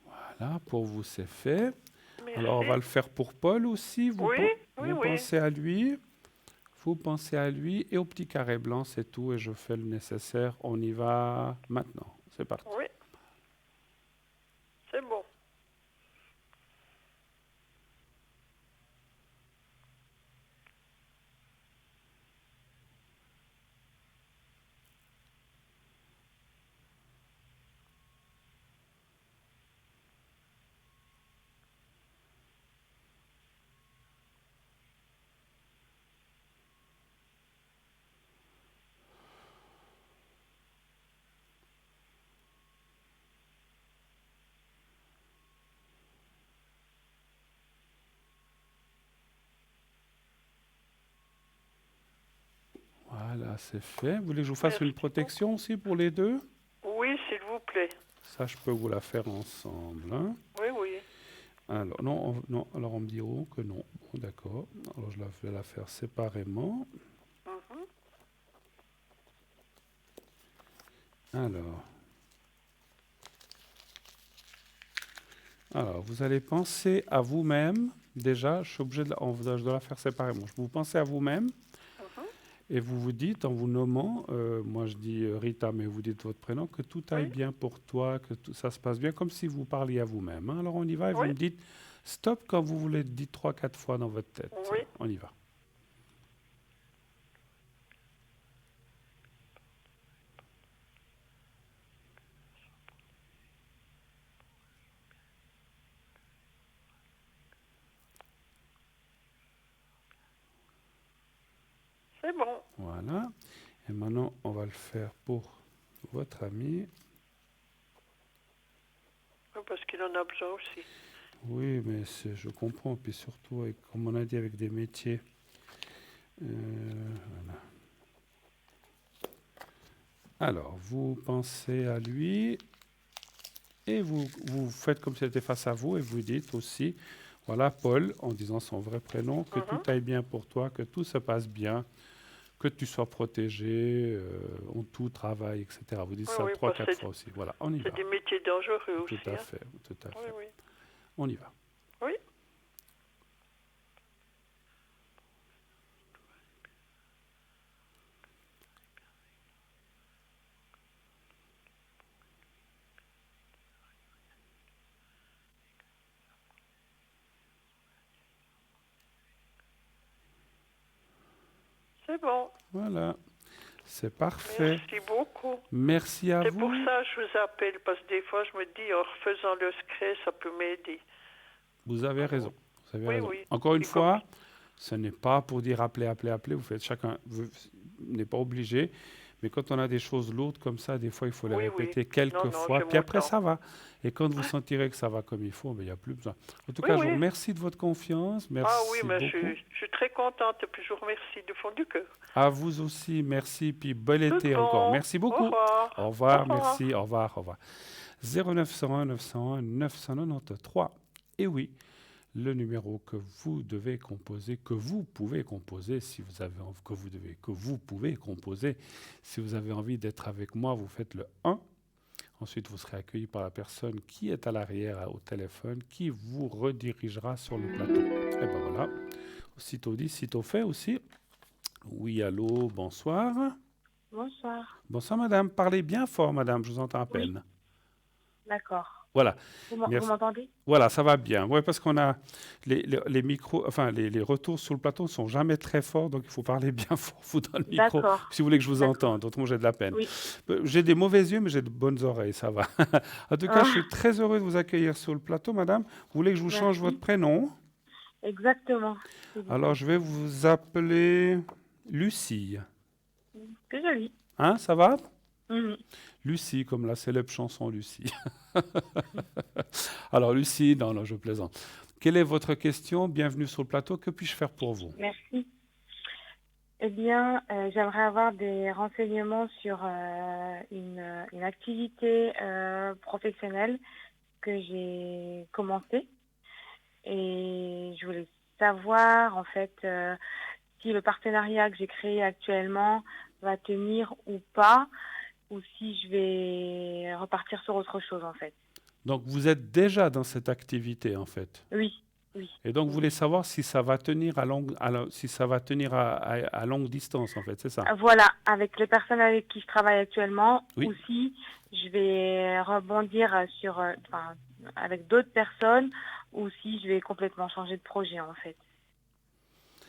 Voilà, pour vous, c'est fait. Alors, on va le Merci. faire pour Paul aussi. Oui, oui, Vous oui. pensez à lui. Vous pensez à lui et au petit carré blanc, c'est tout. Et je fais le nécessaire. On y va maintenant. C'est parti. Oui, c'est bon. Voilà, c'est fait. Vous voulez que je vous fasse une Merci protection aussi pour les deux? Oui, s'il vous plaît. Ça, je peux vous la faire ensemble, hein. Oui, oui. Alors, non, non, alors on me dit que non. Bon, d'accord. Alors, je vais la faire séparément. Mhm. Alors. Alors, vous allez penser à vous-même. Déjà, je suis obligé je dois la faire séparément. Vous pensez à vous-même Mhm. et vous vous dites, en vous nommant, moi je dis Rita, mais vous dites votre prénom, que tout aille Oui. bien pour toi, que tout ça se passe bien, comme si vous parliez à vous-même, hein. Alors, on y va et vous Oui. me dites stop quand vous voulez, dites 3-4 fois dans votre tête. Oui. On y va. C'est bon. Voilà. Et maintenant, on va le faire pour votre ami. Oui, parce qu'il en a besoin aussi. Oui, mais je comprends. Puis surtout, comme on a dit, avec des métiers. Voilà. Alors, vous pensez à lui et vous faites comme si c'était face à vous et vous dites aussi, voilà, Paul, en disant son vrai prénom, que Mhm. tout aille bien pour toi, que tout se passe bien, que tu sois protégé, en tout travail, etc. Vous dites Oui, ça oui, 3, parce 4 que fois aussi. Voilà, on y c'est va. des métiers dangereux Tout aussi, à hein. fait, tout à Oui, fait. oui. On y va. Oui. C'est bon. Voilà, c'est parfait. Merci beaucoup. Merci à C'est pour vous. ça que je vous appelle, parce que des fois, je me dis, en refaisant le secret, ça peut m'aider. Vous avez raison. Vous avez Oui, raison. oui. Encore une Et comme- fois, ce n'est pas pour dire appeler, appeler, appeler. Vous faites chacun, vous n'est pas obligé. Mais quand on a des choses lourdes comme ça, des fois, il faut les Oui, oui. répéter quelques Non, fois. j'ai Puis mon après, temps. ça va. Et quand vous sentirez que ça va comme il faut, ben, il n'y a plus besoin. En tout Oui, cas, je oui. vous remercie de votre confiance. Merci Ah oui, mais beaucoup. je suis très contente et puis je vous remercie du fond du cœur. À vous aussi, merci. Puis bel Tout été bon. encore. Merci Au beaucoup. revoir. Au revoir, Au revoir. merci. Au revoir, au revoir. 0901 901 993. Et oui, le numéro que vous devez composer, que vous pouvez composer si vous avez envie, que vous pouvez composer si vous avez envie d'être avec moi, vous faites le 1. Ensuite, vous serez accueilli par la personne qui est à l'arrière au téléphone, qui vous redirigera sur le plateau. Et ben voilà. Sitôt dit, sitôt fait aussi. Oui, allô, bonsoir. Bonsoir. Bonsoir, madame. Parlez bien fort, madame. Je vous entends à Oui. peine. D'accord. Voilà. Vous Merci. m'entendez? Voilà, ça va bien. Ouais, parce qu'on a les micros, enfin les retours sur le plateau ne sont jamais très forts, donc il faut parler bien fort vous dans le micro D'accord. si vous voulez que je vous D'accord. entende. Autrement, j'ai de la peine. Oui. J'ai des mauvais yeux, mais j'ai de bonnes oreilles, ça va. En tout cas, je suis très heureux de vous accueillir sur le plateau, madame. Vous voulez que je vous change votre Merci. prénom? Exactement. s'il vous Alors, plaît. je vais vous appeler Lucie. C'est joli. Hein, ça va? Mhm. Lucie, comme la célèbre chanson Lucie. Alors, Lucie, non, je plaisante. Quelle est votre question? Bienvenue sur le plateau. Que puis-je faire pour vous? Merci. Eh bien, j'aimerais avoir des renseignements sur une activité professionnelle que j'ai commencée. Et je voulais savoir, en fait, si le partenariat que j'ai créé actuellement va tenir ou pas, ou si je vais repartir sur autre chose, en fait. Donc, vous êtes déjà dans cette activité, en fait. Oui, oui. Et donc, vous voulez savoir si ça va tenir si ça va tenir à longue distance, en fait, c'est ça? Voilà, avec les personnes avec qui je travaille actuellement, Oui. ou si je vais rebondir sur, avec d'autres personnes, ou si je vais complètement changer de projet, en fait.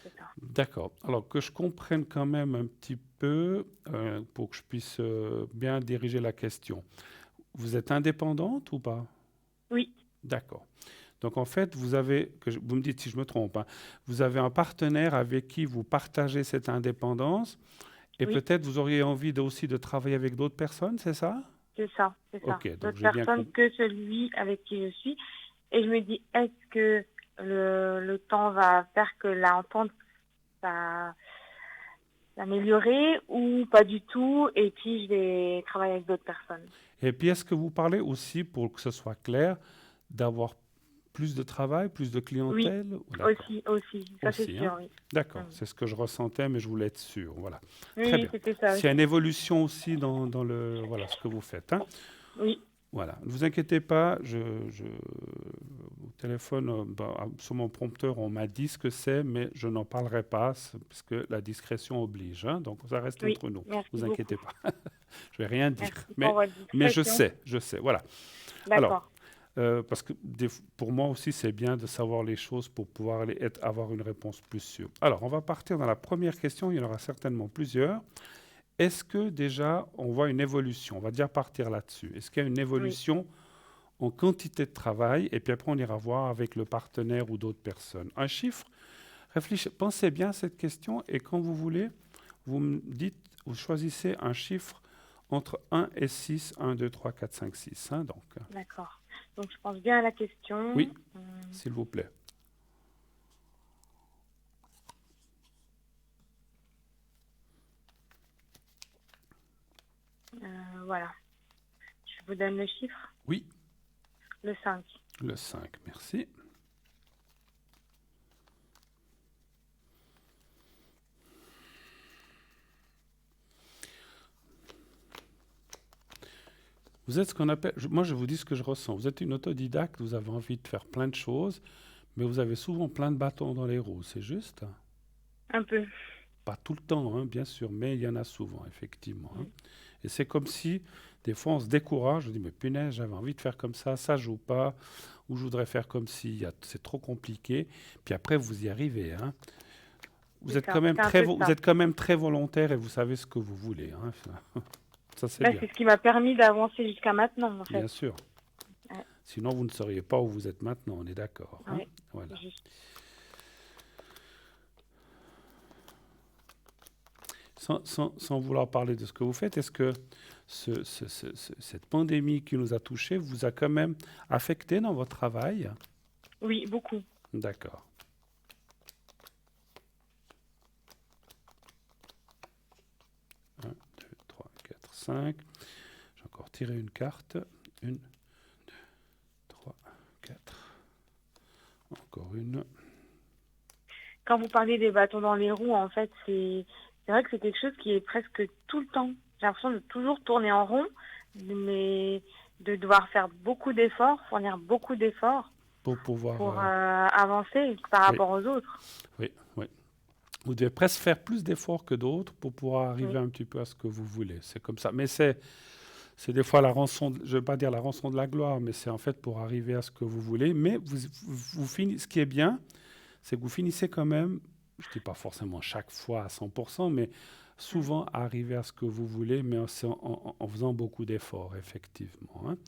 C'est ça. D'accord. Alors, que je comprenne quand même un petit peu, pour que je puisse bien diriger la question. Vous êtes indépendante ou pas? Oui, D'accord. Donc, en fait, vous me dites si je me trompe, hein, vous avez un partenaire avec qui vous partagez cette indépendance et Oui. peut-être vous auriez envie aussi de travailler avec d'autres personnes, c'est ça? c'est ça, c'est ça. Ok, donc D'autres j'ai bien personnes compris. que celui avec qui je suis. Et je me dis, est-ce que le temps va faire que l'entente va s'améliorer ou pas du tout, et puis je vais travailler avec d'autres personnes. Et puis, est-ce que vous parlez aussi, pour que ce soit clair, d'avoir plus de travail, plus de Oui, clientèle? D'accord. aussi, ça c'est Aussi, sûr, hein? oui. D'accord, Mm. c'est ce que je ressentais, mais je voulais être sûr. Voilà. Très Oui, bien. c'était ça S'il y a aussi. une évolution aussi dans voilà, ce que vous faites, hein? Oui, Voilà. Ne vous inquiétez pas, au téléphone, sur mon prompteur, on m'a dit ce que c'est, mais je n'en parlerai pas, parce que la discrétion oblige, hein? Donc, ça reste oui, entre nous. Ne merci vous beaucoup. inquiétez pas. Je vais rien dire. Merci pour votre Mais je discrétion. sais. Voilà. Alors, D'accord. parce que pour moi aussi, c'est bien de savoir les choses pour pouvoir avoir une réponse plus sûre. Alors, on va partir dans la première question. Il y en aura certainement plusieurs. Est-ce que déjà, on voit une évolution? On va déjà partir là-dessus. Est-ce qu'il y a une Oui, évolution en quantité de travail? Et puis après, on ira voir avec le partenaire ou d'autres personnes. Un chiffre, pensez bien à cette question et quand vous voulez, vous me dites, vous choisissez un chiffre entre 1 et 6, 1, 2, 3, 4, 5, 6. Hein, donc, d'accord. Donc je pense bien à la question. oui, s'il vous plaît. Voilà. Je vous donne le chiffre. Oui, Le 5. le 5, merci. Vous êtes ce qu'on appelle, moi je vous dis ce que je ressens, vous êtes une autodidacte, vous avez envie de faire plein de choses, mais vous avez souvent plein de bâtons dans les roues, c'est juste? Un peu. Pas tout le temps, hein, bien sûr, mais il y en a souvent, effectivement. Hein. Oui. Et c'est comme si, des fois, on se décourage, on dit, mais punaise, j'avais envie de faire comme ça joue pas, ou je voudrais faire comme si, c'est trop compliqué. Puis après, vous y arrivez. Hein. Vous C'est êtes ça. quand même C'est un peu vous ça. êtes quand même très volontaire et vous savez ce que vous voulez. Hein. Ça, c'est Bah, bien, c'est ce qui m'a permis d'avancer jusqu'à maintenant, en fait. bien sûr. Ouais. Sinon, vous ne seriez pas où vous êtes maintenant, on est d'accord. Hein. Ouais, Voilà. c'est juste. Sans vouloir parler de ce que vous faites, est-ce que cette pandémie qui nous a touchés vous a quand même affecté dans votre travail? Oui, beaucoup. D'accord. Un, 2, 3, 4, 5. J'ai encore tiré une carte. 1, 2, 3, 4. Encore une. Quand vous parlez des bâtons dans les roues, en fait, c'est vrai que c'est quelque chose qui est presque tout le temps. J'ai l'impression de toujours tourner en rond, mais de devoir faire beaucoup d'efforts, fournir beaucoup d'efforts Pour pouvoir. pour avancer par rapport aux autres. Oui, oui. Vous devez presque faire plus d'efforts que d'autres pour pouvoir arriver Oui. un petit peu à ce que vous voulez. C'est comme ça. Mais c'est c'est des fois la rançon, je ne vais pas dire la rançon de la gloire, mais c'est en fait pour arriver à ce que vous voulez. Mais ce qui est bien, c'est que vous finissez quand même, je ne dis pas forcément chaque fois à 100%, mais souvent à arriver à ce que vous voulez, mais en faisant beaucoup d'efforts, effectivement, hein.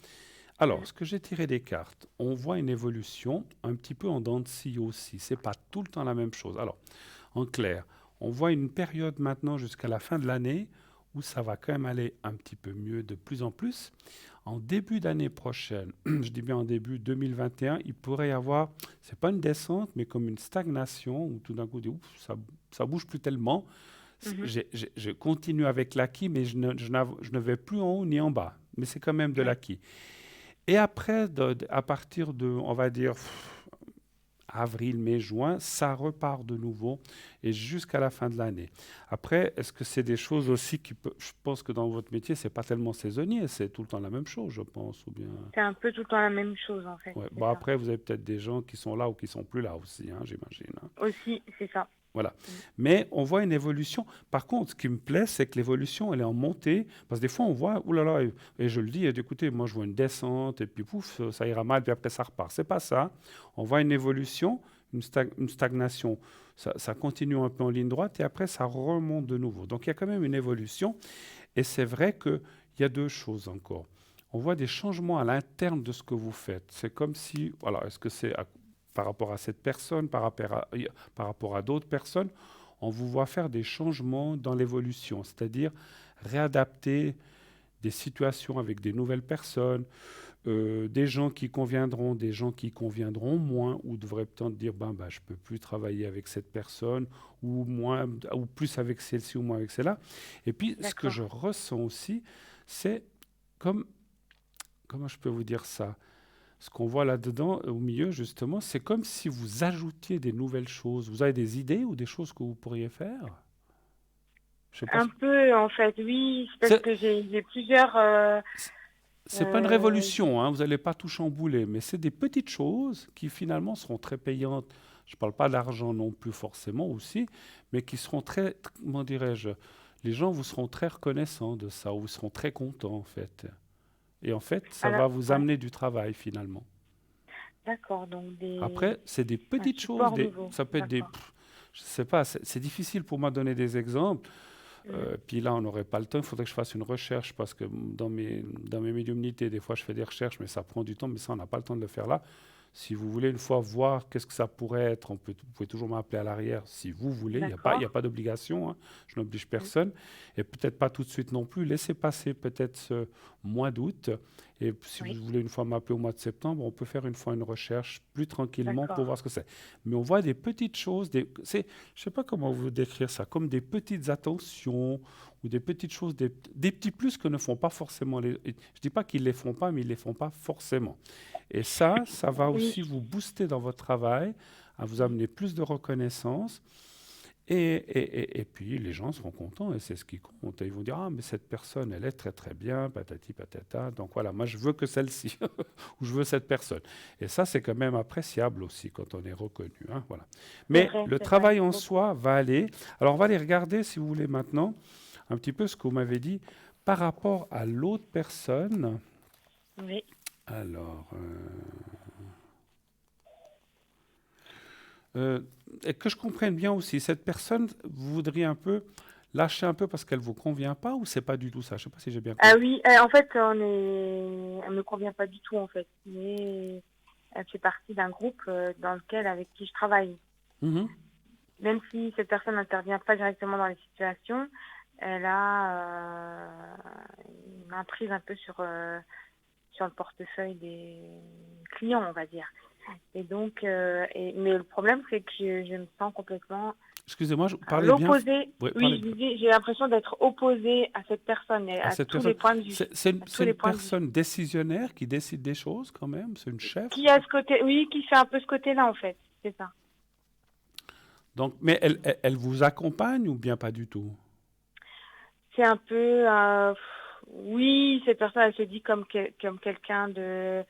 Alors, ce que j'ai tiré des cartes, on voit une évolution un petit peu en dents de scie aussi. C'est pas tout le temps la même chose. Alors, en clair, on voit une période maintenant jusqu'à la fin de l'année où ça va quand même aller un petit peu mieux de plus en plus. En début d'année prochaine, je dis bien en début 2021, il pourrait y avoir, c'est pas une descente, mais comme une stagnation où tout d'un coup, ça bouge plus tellement. Je continue avec l'acquis, mais je ne vais plus en haut ni en bas. Mais c'est quand même de l'acquis. Et après, à partir de, on va dire, avril, mai, juin, ça repart de nouveau et jusqu'à la fin de l'année. Après, est-ce que c'est des choses aussi je pense que dans votre métier, c'est pas tellement saisonnier, c'est tout le temps la même chose, je pense, ou bien... C'est un peu tout le temps la même chose, en fait. Ouais. C'est Bon, ça. après, vous avez peut-être des gens qui sont là ou qui sont plus là aussi, hein, j'imagine, hein. Aussi, c'est ça. Voilà. Mais on voit une évolution. Par contre, ce qui me plaît, c'est que l'évolution, elle est en montée. Parce que des fois, on voit, oulala, et je le dis, écoutez, moi, je vois une descente, et puis pouf, ça ira mal, puis après, ça repart. C'est pas ça. On voit une évolution, une stagnation. Ça continue un peu en ligne droite, et après, ça remonte de nouveau. Donc, il y a quand même une évolution. Et c'est vrai qu'il y a deux choses encore. On voit des changements à l'interne de ce que vous faites. C'est comme si, voilà, est-ce que c'est par rapport à cette personne, par rapport à d'autres personnes, on vous voit faire des changements dans l'évolution, c'est-à-dire réadapter des situations avec des nouvelles personnes, des gens qui conviendront, des gens qui conviendront moins, ou devraient peut-être dire, je ne peux plus travailler avec cette personne, ou plus avec celle-ci, ou moins avec celle-là. Et puis, ce que je ressens aussi, c'est comment je peux vous dire ça ? Ce qu'on voit là-dedans, au milieu, justement, c'est comme si vous ajoutiez des nouvelles choses. Vous avez des idées ou des choses que vous pourriez faire? Je sais pas. Un peu, en fait, oui. Parce que j'ai plusieurs... C'est pas une révolution, hein, vous n'allez pas tout chambouler, mais c'est des petites choses qui finalement seront très payantes. Je ne parle pas d'argent non plus forcément aussi, mais qui seront comment dirais-je, les gens vous seront très reconnaissants de ça, ou vous seront très contents en fait. Et en fait, ça va vous amener du travail finalement. D'accord, donc Après, c'est des petites choses. Ça peut être des... Je ne sais pas, c'est difficile pour moi de donner des exemples. Puis là, on n'aurait pas le temps. Il faudrait que je fasse une recherche parce que dans mes médiumnités, des fois, je fais des recherches, mais ça prend du temps. Mais ça, on n'a pas le temps de le faire là. Si vous voulez une fois voir qu'est-ce que ça pourrait être, vous pouvez toujours m'appeler à l'arrière si vous voulez. Il n'y a pas d'obligation, hein. Je n'oblige personne. Et peut-être pas tout de suite non plus. Laissez passer peut-être ce mois d'août. Et si vous voulez une fois m'appeler au mois de septembre, on peut faire une fois une recherche plus tranquillement pour voir ce que c'est. Mais on voit des petites choses. Je ne sais pas comment vous décrire ça, comme des petites attentions ou des petites choses, des petits plus que ne font pas forcément les... Je ne dis pas qu'ils ne les font pas, mais ils ne les font pas forcément. Et ça va aussi vous booster dans votre travail, à vous amener plus de reconnaissance. Et puis, les gens seront contents, et c'est ce qui compte. Et ils vont dire, mais cette personne, elle est très, très bien, patati, patata. Donc voilà, moi, je veux que celle-ci, ou je veux cette personne. Et ça, c'est quand même appréciable aussi, quand on est reconnu, hein, voilà. Mais le travail en soi va aller. Alors, on va aller regarder, si vous voulez, maintenant, un petit peu ce que vous m'avez dit, par rapport à l'autre personne. Oui. Alors... et que je comprenne bien aussi, cette personne, vous voudriez un peu lâcher un peu parce qu'elle ne vous convient pas, ou c'est pas du tout ça? Je ne sais pas si j'ai bien compris. Ah oui, en fait, elle ne me convient pas du tout, en fait. Mais elle fait partie d'un groupe avec qui je travaille. Même si cette personne n'intervient pas directement dans les situations, elle a une emprise un peu sur le portefeuille des clients, on va dire. Et donc, mais le problème, c'est que je me sens complètement... Excusez-moi, je parlais bien. Oui, j'ai l'impression d'être opposée à cette personne, les points de vue. C'est une personne décisionnaire qui décide des choses quand même, c'est une chef. Qui a ce côté, oui, qui fait un peu ce côté-là en fait, c'est ça. Donc, mais elle vous accompagne ou bien pas du tout? C'est un peu, oui, cette personne, elle se dit comme quelqu'un de...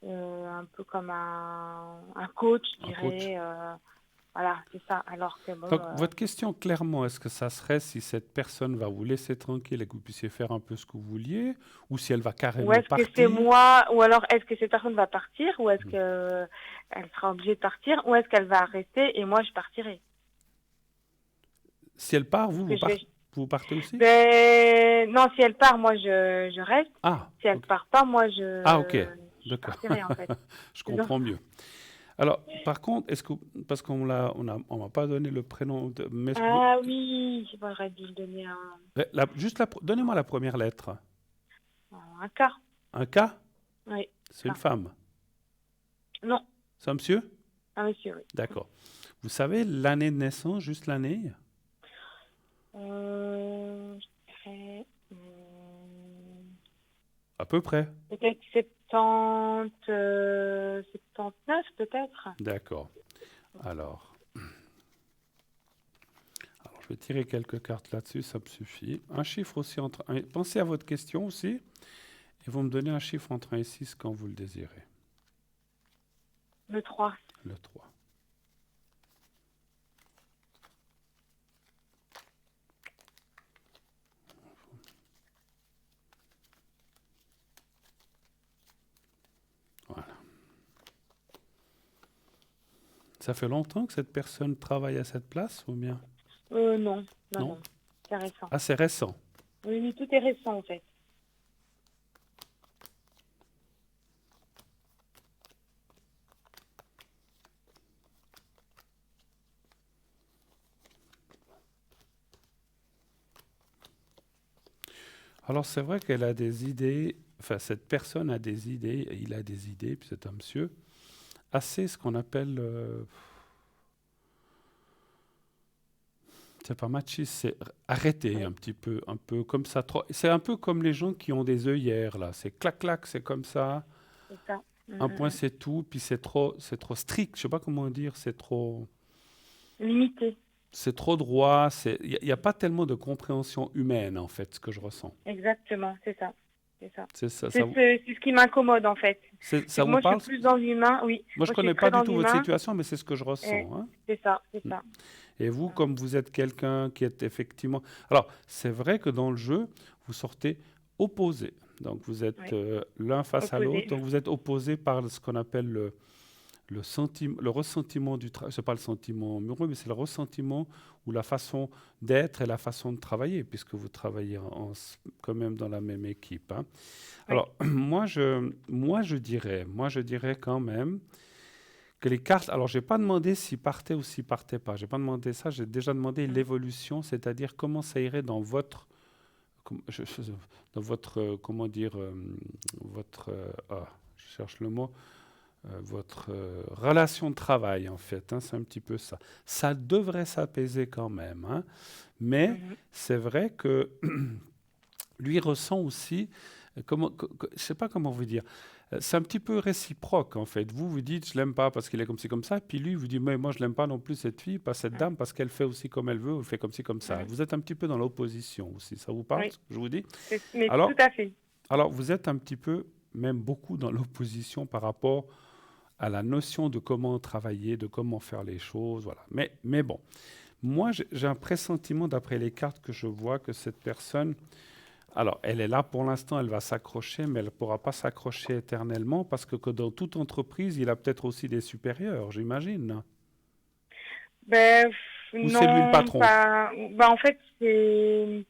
un peu comme un coach, je dirais. Voilà, c'est ça. Alors que bon, Donc, votre question, clairement, est-ce que ça serait si cette personne va vous laisser tranquille et que vous puissiez faire un peu ce que vous vouliez, ou si elle va ou carrément est-ce que c'est partir? moi, ou alors est-ce que cette personne va partir, ou est-ce que elle sera obligée de partir, ou est-ce qu'elle va rester et moi je partirai? Si elle part, Parce que je vais... vous partez aussi? Ben, non, si elle part, moi je reste. Ah, Si elle ok. part pas, moi Ah, ok, je d'accord. partirai en fait. Je C'est ça. comprends mieux. Alors, par contre, parce on m'a pas donné le prénom, mais Ah oui, j'aurais dû lui donner donnez-moi la première lettre. un quart. Un K, Oui, c'est une ça. femme. Non, C'est un monsieur? un monsieur, oui. D'accord. Vous savez l'année de naissance, juste l'année? Je dirais, À peu près. peut-être 79 peut-être. D'accord. Alors, je vais tirer quelques cartes là-dessus, ça me suffit. Un chiffre aussi pensez à votre question aussi, et vous me donnez un chiffre entre 1 et 6 quand vous le désirez. Le 3. Le 3. Voilà. Ça fait longtemps que cette personne travaille à cette place ou bien? Non, Non? non, c'est récent. Ah, c'est récent. Oui, mais tout est récent en fait. Alors c'est vrai qu'elle a des idées, enfin cette personne a des idées, et il a des idées, puis c'est un monsieur, assez ce qu'on appelle, c'est pas machiste, c'est arrêté Oui. un peu comme ça. C'est un peu comme les gens qui ont des œillères là, c'est clac clac, c'est comme ça, C'est ça. un point c'est tout, puis c'est trop strict, je sais pas comment dire, c'est trop droit, il y a pas tellement de compréhension humaine en fait, ce que je ressens. Exactement, c'est ça. C'est ça. C'est ça, C'est ce qui m'incommode en fait. ça vous Moi, parle? je suis plus dans l'humain, oui. Moi, je suis connais très pas du dans tout votre l'humain. situation, mais c'est ce que je ressens, hein. C'est ça, c'est ça. Et vous, comme vous êtes quelqu'un qui est effectivement... Alors, c'est vrai que dans le jeu, vous sortez opposés. Donc, vous êtes Oui. l'un face à Opposés. l'autre. Donc, vous êtes opposés par ce qu'on appelle le ressentiment du travail. Ce n'est pas le sentiment amoureux, mais c'est le ressentiment ou la façon d'être et la façon de travailler, puisque vous travaillez quand même dans la même équipe, hein. Oui. Alors, moi, je dirais quand même que les cartes, alors je n'ai pas demandé s'ils partaient ou s'ils partaient pas, j'ai pas demandé ça, j'ai déjà demandé l'évolution, c'est-à-dire comment ça irait dans votre, comment dire, je cherche le mot, votre relation de travail en fait, hein, c'est un petit peu ça. Ça devrait s'apaiser quand même, hein, mais c'est vrai que lui ressent aussi, je ne sais pas comment vous dire, c'est un petit peu réciproque en fait. Vous dites je l'aime pas parce qu'il est comme ci comme ça, puis lui vous dit mais moi je l'aime pas non plus cette fille, pas cette dame parce qu'elle fait aussi comme elle veut ou fait comme ci comme ça. Vous êtes un petit peu dans l'opposition aussi. Ça vous parle ce que je vous dis? Mais Alors, tout à fait. Alors vous êtes un petit peu, même beaucoup dans l'opposition par rapport à la notion de comment travailler, de comment faire les choses, voilà. Mais bon, moi j'ai un pressentiment d'après les cartes que je vois que cette personne, alors elle est là pour l'instant, elle va s'accrocher, mais elle ne pourra pas s'accrocher éternellement parce que dans toute entreprise, il a peut-être aussi des supérieurs, j'imagine. Ben, Ou non, c'est lui le patron? en fait, c'est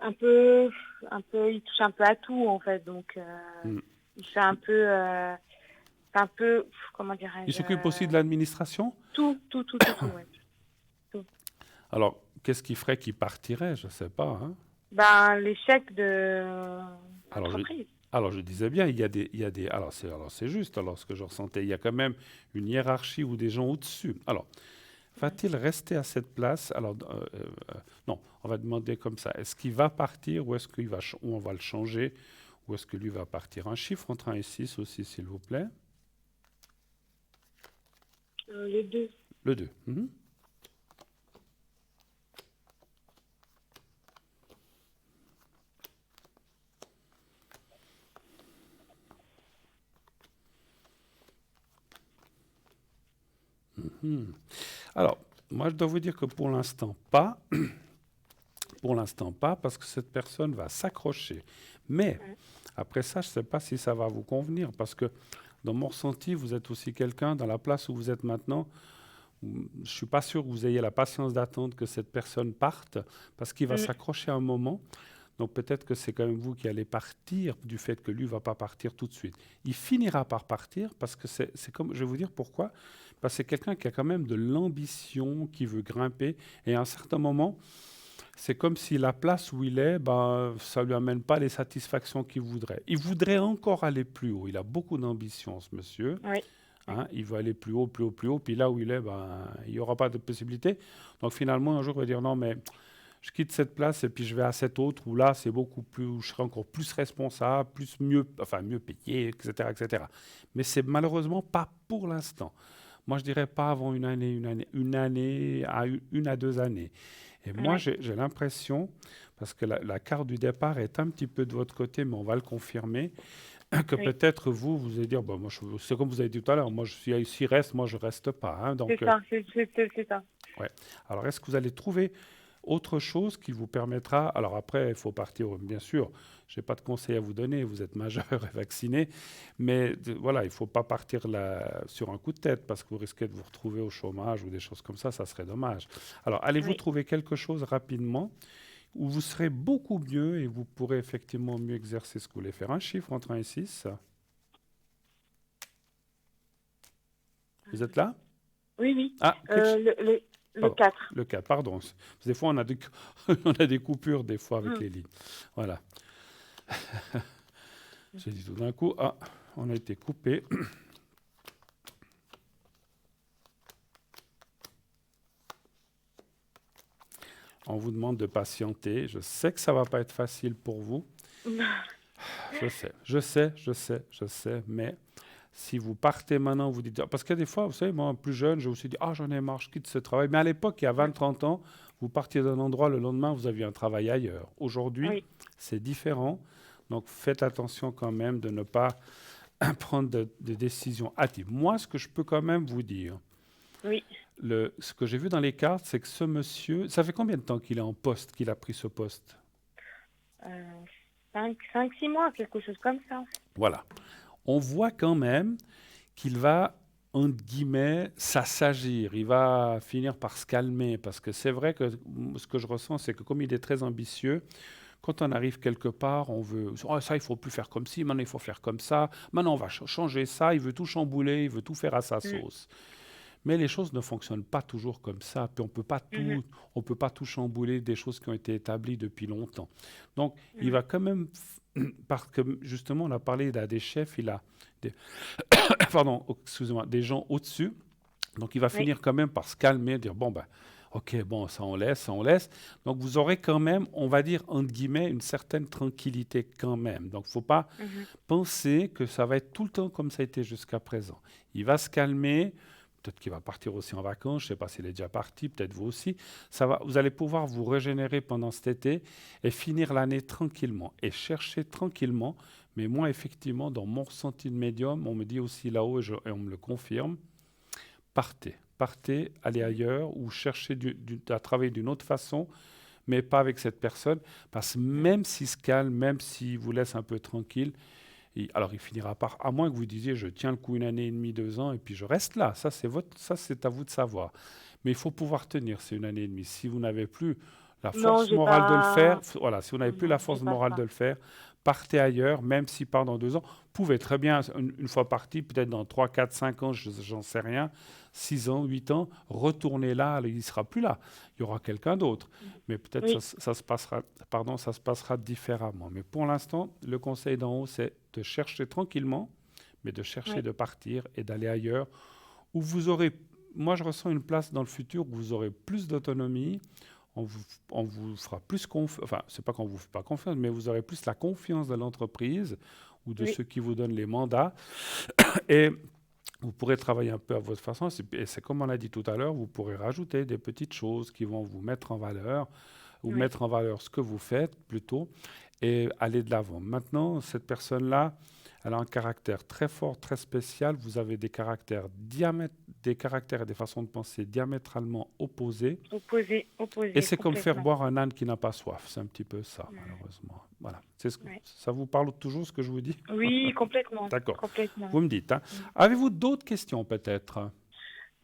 un peu, il touche un peu à tout en fait, donc il fait un peu, comment dirais-je? Il s'occupe aussi de l'administration? Tout, ouais. Tout. Alors, qu'est-ce qui ferait qu'il partirait? Je ne sais pas, hein. L'échec de l'entreprise. Alors, je disais bien, il y a des alors c'est juste, alors ce que je ressentais, il y a quand même une hiérarchie ou des gens au-dessus. Alors, va-t-il rester à cette place? Alors, non, on va demander comme ça. Est-ce qu'il va partir ou est-ce ou on va le changer ou est-ce que lui va partir? Un chiffre entre 1 et 6 aussi, s'il vous plaît. Le 2. Le 2. Alors, moi, je dois vous dire que pour l'instant, pas. Pour l'instant, pas, parce que cette personne va s'accrocher. Mais après ça, je ne sais pas si ça va vous convenir, parce que dans mon ressenti, vous êtes aussi quelqu'un, dans la place où vous êtes maintenant, où je ne suis pas sûr que vous ayez la patience d'attendre que cette personne parte, parce qu'il va s'accrocher un moment. Donc peut-être que c'est quand même vous qui allez partir du fait que lui ne va pas partir tout de suite. Il finira par partir, parce que c'est comme, je vais vous dire pourquoi, parce que c'est quelqu'un qui a quand même de l'ambition, qui veut grimper, et à un certain moment, c'est comme si la place où il est, ben, ça ne lui amène pas les satisfactions qu'il voudrait. Il voudrait encore aller plus haut. Il a beaucoup d'ambition, ce monsieur. Oui. Hein, il veut aller plus haut, plus haut, plus haut. Puis là où il est, ben, il n'y aura pas de possibilité. Donc finalement, un jour, il va dire non, mais je quitte cette place et puis je vais à cette autre où là, c'est beaucoup plus, où je serai encore plus responsable, mieux payé, etc., etc. Mais c'est malheureusement pas pour l'instant. Moi, je dirais pas avant une année à 1 à 2 années. Et moi, j'ai l'impression, parce que la carte du départ est un petit peu de votre côté, mais on va le confirmer, que peut-être vous allez dire, bon, moi, c'est comme vous avez dit tout à l'heure, moi, je suis ici, moi, je reste pas. Hein, donc, C'est ça, c'est ça. ouais. Alors, est-ce que vous allez trouver autre chose qui vous permettra... Alors après, il faut partir, bien sûr, je n'ai pas de conseil à vous donner, vous êtes majeur et vacciné, mais voilà, il ne faut pas partir là, sur un coup de tête, parce que vous risquez de vous retrouver au chômage ou des choses comme ça serait dommage. Alors, allez-vous trouver quelque chose rapidement où vous serez beaucoup mieux et vous pourrez effectivement mieux exercer ce que vous voulez faire. Un chiffre entre 1 et 6. Vous êtes là? Oui. Ah, Le 4. Le 4, pardon. Parce que des fois, on a on a des coupures des fois avec les lignes. Voilà. J'ai dit tout d'un coup, on a été coupé. On vous demande de patienter. Je sais que ça ne va pas être facile pour vous. Je sais, mais si vous partez maintenant, vous dites... Parce que des fois, vous savez, moi, plus jeune, je me suis dit, j'en ai marre, je quitte ce travail. Mais à l'époque, il y a 20-30 ans, vous partiez d'un endroit, le lendemain, vous aviez un travail ailleurs. Aujourd'hui, c'est différent. Donc, faites attention quand même de ne pas prendre de décisions hâtives. Moi, ce que je peux quand même vous dire, ce que j'ai vu dans les cartes, c'est que ce monsieur... Ça fait combien de temps qu'il est en poste, qu'il a pris ce poste? 5-6 mois, quelque chose comme ça. Voilà. On voit quand même qu'il va, entre guillemets, s'assagir. Il va finir par se calmer. Parce que c'est vrai que ce que je ressens, c'est que comme il est très ambitieux, quand on arrive quelque part, on veut... ça, il ne faut plus faire comme ci, maintenant, il faut faire comme ça. Maintenant, on va changer ça. Il veut tout chambouler, il veut tout faire à sa sauce. Mais les choses ne fonctionnent pas toujours comme ça. Puis on ne peut pas tout chambouler des choses qui ont été établies depuis longtemps. Donc, il va quand même... Parce que justement, on a parlé des chefs, il a des gens au-dessus. Donc, il va finir quand même par se calmer, dire ça on laisse. Donc, vous aurez quand même, on va dire, entre guillemets, une certaine tranquillité quand même. Donc, il ne faut pas penser que ça va être tout le temps comme ça a été jusqu'à présent. Il va se calmer. Peut-être qu'il va partir aussi en vacances, je ne sais pas s'il est déjà parti, peut-être vous aussi. Vous allez pouvoir vous régénérer pendant cet été et finir l'année tranquillement et chercher tranquillement. Mais moi, effectivement, dans mon ressenti de médium, on me dit aussi là-haut et on me le confirme, partez, allez ailleurs ou cherchez à travailler d'une autre façon, mais pas avec cette personne. Parce que même s'il se calme, même s'il vous laisse un peu tranquille, alors il finira par, à moins que vous disiez, je tiens le coup 1 année et demie, 2 ans, et puis je reste là. Ça, c'est à vous de savoir. Mais il faut pouvoir tenir ces 1 année et demie. Si vous n'avez plus la force morale de le faire, si vous n'avez plus la force morale de le faire, partez ailleurs, même si pendant 2 ans, vous pouvez très bien, une fois parti, peut-être dans 3, 4, 5 ans, j'en sais rien, 6 ans, 8 ans, retournez là, il ne sera plus là. Il y aura quelqu'un d'autre. Mais peut-être ça se passera différemment. Mais pour l'instant, le conseil d'en haut, c'est de chercher tranquillement, mais de chercher de partir et d'aller ailleurs, où vous aurez, moi je ressens une place dans le futur où vous aurez plus d'autonomie, on vous fera plus confiance, enfin, c'est pas qu'on vous fait pas confiance, mais vous aurez plus la confiance de l'entreprise ou de ceux qui vous donnent les mandats. Et vous pourrez travailler un peu à votre façon. Et c'est comme on l'a dit tout à l'heure, vous pourrez rajouter des petites choses qui vont vous mettre en valeur, ou mettre en valeur ce que vous faites plutôt, et aller de l'avant. Maintenant, cette personne-là, elle a un caractère très fort, très spécial. Vous avez des caractères des caractères et des façons de penser diamétralement opposés. Opposé, Et c'est comme faire complètement. boire un âne qui n'a pas soif. C'est un petit peu ça, malheureusement. Voilà. Ouais. Ça vous parle toujours ce que je vous dis? Oui, complètement. D'accord. Complètement. Vous me dites. Hein. Avez-vous d'autres questions peut-être?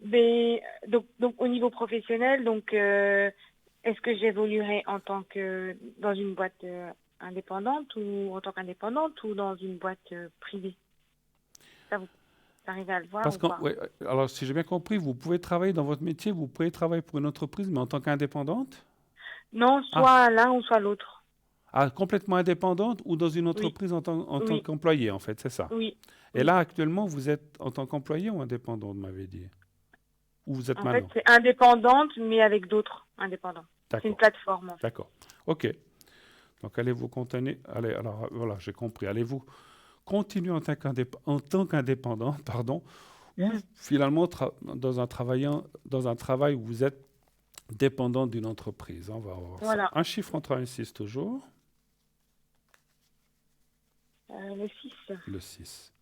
Mais, donc, au niveau professionnel, donc, est-ce que j'évoluerai en tant que dans une boîte indépendante ou en tant qu'indépendante ou dans une boîte privée? Ça, vous arrivez à le voir Parce ou que, pas? alors, si j'ai bien compris, vous pouvez travailler dans votre métier, vous pouvez travailler pour une entreprise, mais en tant qu'indépendante? Non, soit l'un ou soit l'autre. Ah, complètement indépendante ou dans une Oui, entreprise en tant oui, qu'employé, en fait, c'est ça. oui, Et oui. là, actuellement, vous êtes en tant qu'employé ou indépendant, vous m'avez dit? Où vous êtes En fait, maintenant? c'est indépendante, mais avec d'autres indépendants. C'est une D'accord, plateforme, en fait. d'accord. OK. Donc, allez-vous continuer. Allez, alors, voilà, j'ai compris. Allez-vous continuer en tant qu'indépendant, pardon, ou finalement dans un travail où vous êtes dépendant d'une entreprise. On va voir ça. Voilà. Un chiffre entre 1 et 6 toujours. Le 6. Le 6.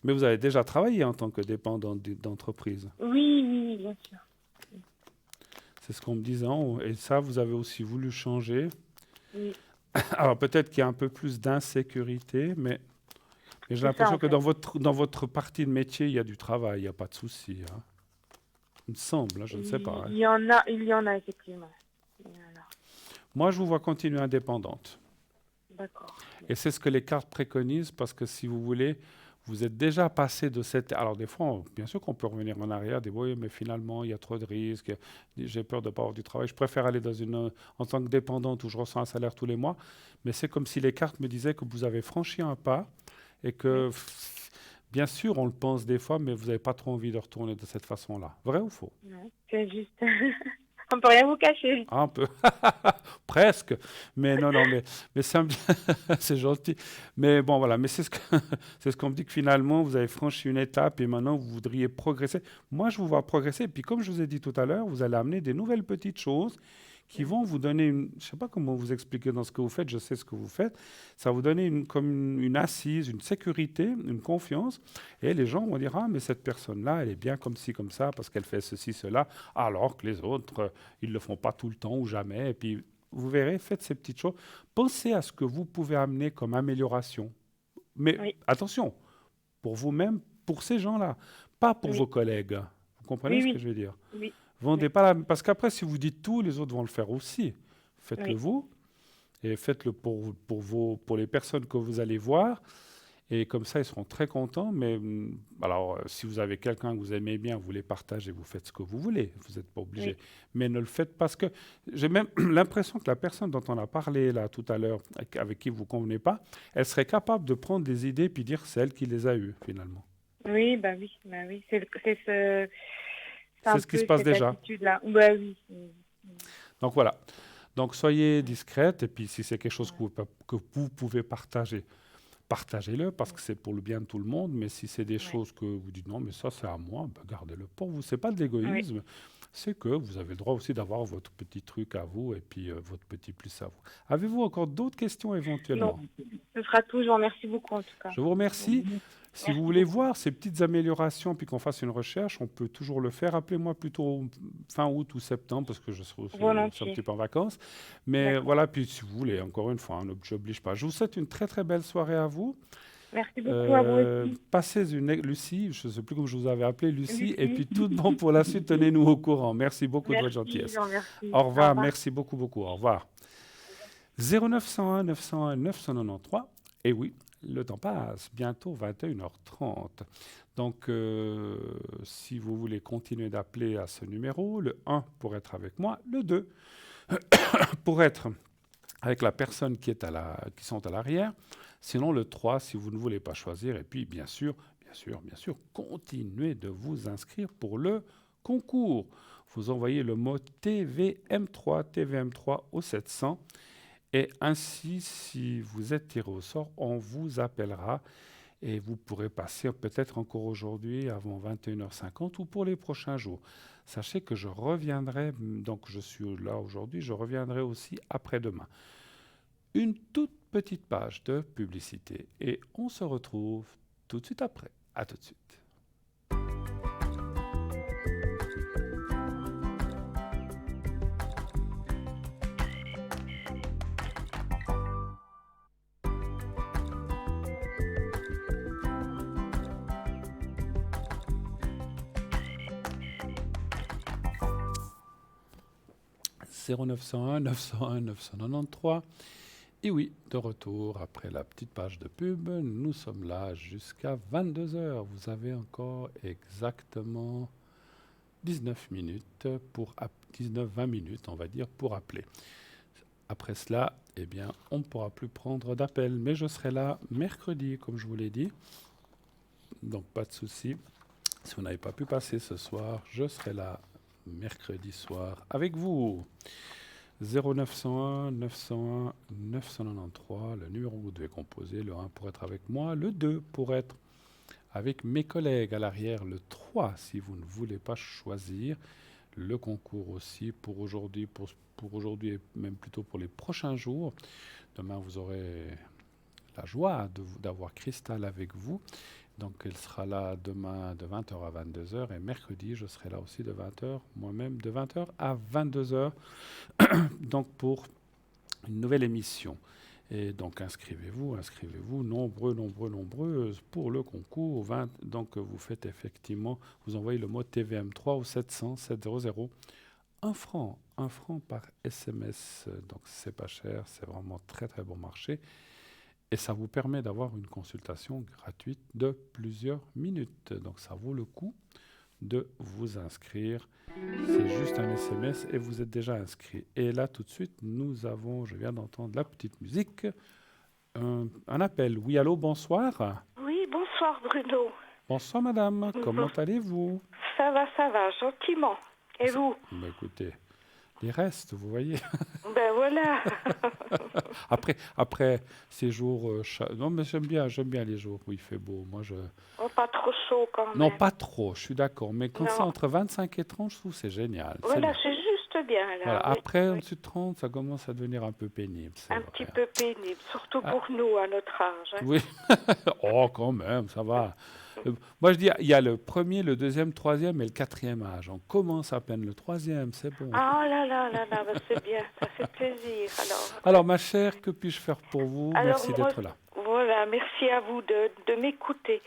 Mais vous avez déjà travaillé en tant que dépendant d'entreprise. Oui, oui, bien sûr. C'est ce qu'on me disait. Et ça, vous avez aussi voulu changer. Oui, Alors peut-être qu'il y a un peu plus d'insécurité, mais j'ai c'est ça, l'impression en que fait. dans votre partie de métier, il y a du travail, il n'y a pas de souci. Hein. Il me semble, hein, je ne sais pas. Hein. Il y en a effectivement. Il y en a. Moi, je vous vois continuer indépendante. D'accord. Et c'est ce que les cartes préconisent, parce que si vous voulez, vous êtes déjà passé de cette... Alors des fois, bien sûr qu'on peut revenir en arrière, dire oui, mais finalement, il y a trop de risques, j'ai peur de ne pas avoir du travail, je préfère aller en tant que dépendante où je ressens un salaire tous les mois, mais c'est comme si les cartes me disaient que vous avez franchi un pas et que, bien sûr, on le pense des fois, mais vous n'avez pas trop envie de retourner de cette façon-là. Vrai ou faux? Ouais, c'est juste. On peut rien vous cacher. Un peu. Presque. Mais non, mais c'est gentil. Mais bon, voilà. Mais c'est ce qu'on me dit que finalement, vous avez franchi une étape et maintenant, vous voudriez progresser. Moi, je vous vois progresser. Et puis, comme je vous ai dit tout à l'heure, vous allez amener des nouvelles petites choses qui vont vous donner je ne sais pas comment vous expliquer dans ce que vous faites, je sais ce que vous faites, ça va vous donner comme une assise, une sécurité, une confiance, et les gens vont dire, ah, mais cette personne-là, elle est bien comme ci, comme ça, parce qu'elle fait ceci, cela, alors que les autres, ils ne le font pas tout le temps ou jamais, et puis vous verrez, faites ces petites choses, pensez à ce que vous pouvez amener comme amélioration, mais Oui, attention, pour vous-même, pour ces gens-là, pas pour oui, vos collègues, vous comprenez oui, ce que oui, je veux dire? oui, Vendez oui, pas parce qu'après, si vous dites tout, les autres vont le faire aussi. Faites-le oui. vous et faites-le pour les personnes que vous allez voir. Et comme ça, ils seront très contents. Mais alors, si vous avez quelqu'un que vous aimez bien, vous les partagez, vous faites ce que vous voulez. Vous n'êtes pas obligé. Oui. Mais ne le faites parce que j'ai même l'impression que la personne dont on a parlé là tout à l'heure, avec qui vous ne convenez pas, elle serait capable de prendre des idées puis dire c'est elle qui les a eues finalement. Oui, bah oui, bah oui. C'est un C'est ce qui se peu passe cette déjà. attitude-là. Bah oui. Donc voilà. Donc soyez discrète et puis si c'est quelque chose que vous pouvez partager, partagez-le parce que c'est pour le bien de tout le monde. Mais si c'est des Ouais. choses que vous dites non, mais ça c'est à moi, ben gardez-le pour vous. C'est pas de Oui. l'égoïsme, c'est que vous avez le droit aussi d'avoir votre petit truc à vous et puis votre petit plus à vous. Avez-vous encore d'autres questions éventuellement? Non, ce sera tout. Je vous remercie beaucoup en tout cas. Je vous remercie. Si vous Merci voulez beaucoup. voir ces petites améliorations puis qu'on fasse une recherche, on peut toujours le faire. Appelez-moi plutôt fin août ou septembre parce que je serai aussi un Volontiers. petit peu en vacances. Mais D'accord. voilà, puis si vous voulez, encore une fois, hein, je n'oblige pas. Je vous souhaite une très très belle soirée à vous. Merci beaucoup à vous aussi. Passez Lucie, je ne sais plus comment je vous avais appelé, Lucie, et Lucie. puis tout de bon pour la suite, tenez-nous au courant. Merci beaucoup de votre Merci, gentillesse. je vous remercie. Au revoir, Au revoir. merci beaucoup, beaucoup. Au revoir. 0901 901 993. Et oui, le temps passe, bientôt 21h30. Donc, si vous voulez continuer d'appeler à ce numéro, le 1 pour être avec moi, le 2 pour être avec la personne qui sont à l'arrière, sinon le 3 si vous ne voulez pas choisir. Et puis, bien sûr, continuez de vous inscrire pour le concours. Vous envoyez le mot TVM3 au 700. Et ainsi, si vous êtes tiré au sort, on vous appellera et vous pourrez passer peut-être encore aujourd'hui avant 21h50 ou pour les prochains jours. Sachez que je reviendrai, donc je suis là aujourd'hui, je reviendrai aussi après-demain. Une toute petite page de publicité et on se retrouve tout de suite après. À tout de suite. 0901 901 993. Et oui, de retour après la petite page de pub, nous sommes là jusqu'à 22 heures. Vous avez encore exactement 19 minutes 19-20 minutes, on va dire, pour appeler. Après cela, eh bien, on ne pourra plus prendre d'appel, mais je serai là mercredi, comme je vous l'ai dit. Donc, pas de souci. Si vous n'avez pas pu passer ce soir, je serai là mercredi soir avec vous. 0901 901 993, le numéro que vous devez composer, le 1 pour être avec moi, le 2 pour être avec mes collègues à l'arrière, le 3 si vous ne voulez pas choisir, le concours aussi pour aujourd'hui et même plutôt pour les prochains jours. Demain, vous aurez la joie d'avoir Cristal avec vous. Donc, elle sera là demain de 20h à 22h et mercredi, je serai là aussi de 20h, moi-même de 20h à 22h, donc pour une nouvelle émission. Et donc, inscrivez-vous, nombreuses pour le concours. Donc, vous faites effectivement, vous envoyez le mot TVM3 au 700 700. 1 franc par SMS. Donc, c'est pas cher, c'est vraiment très très bon marché. Et ça vous permet d'avoir une consultation gratuite de plusieurs minutes. Donc, ça vaut le coup de vous inscrire. C'est juste un SMS et vous êtes déjà inscrit. Et là, tout de suite, je viens d'entendre la petite musique. Un appel. Oui, allô, bonsoir. Oui, bonsoir Bruno. Bonsoir, madame. Comment allez-vous? Ça va, gentiment. Et vous? Ben, écoutez, les restes, vous voyez. Ben voilà. Après ces jours... non, mais j'aime bien les jours où il fait beau. Moi, Oh, pas trop chaud quand même. Non, pas trop, je suis d'accord. Mais quand Non. c'est entre 25 et 30, je trouve que c'est génial. Voilà, bien. c'est juste bien là. Voilà. Oui, Après, oui. au-dessus de 30, ça commence à devenir un peu pénible. Un petit peu pénible, surtout pour nous à notre âge. Hein. Oui. Oh, quand même, ça va. Moi, je dis, il y a le premier, le deuxième, troisième et le quatrième âge. On commence à peine le troisième, c'est bon. Ah là, ben c'est bien, ça fait plaisir. Alors, ma chère, que puis-je faire pour vous? Alors, Merci moi, d'être là. Voilà, merci à vous de m'écouter.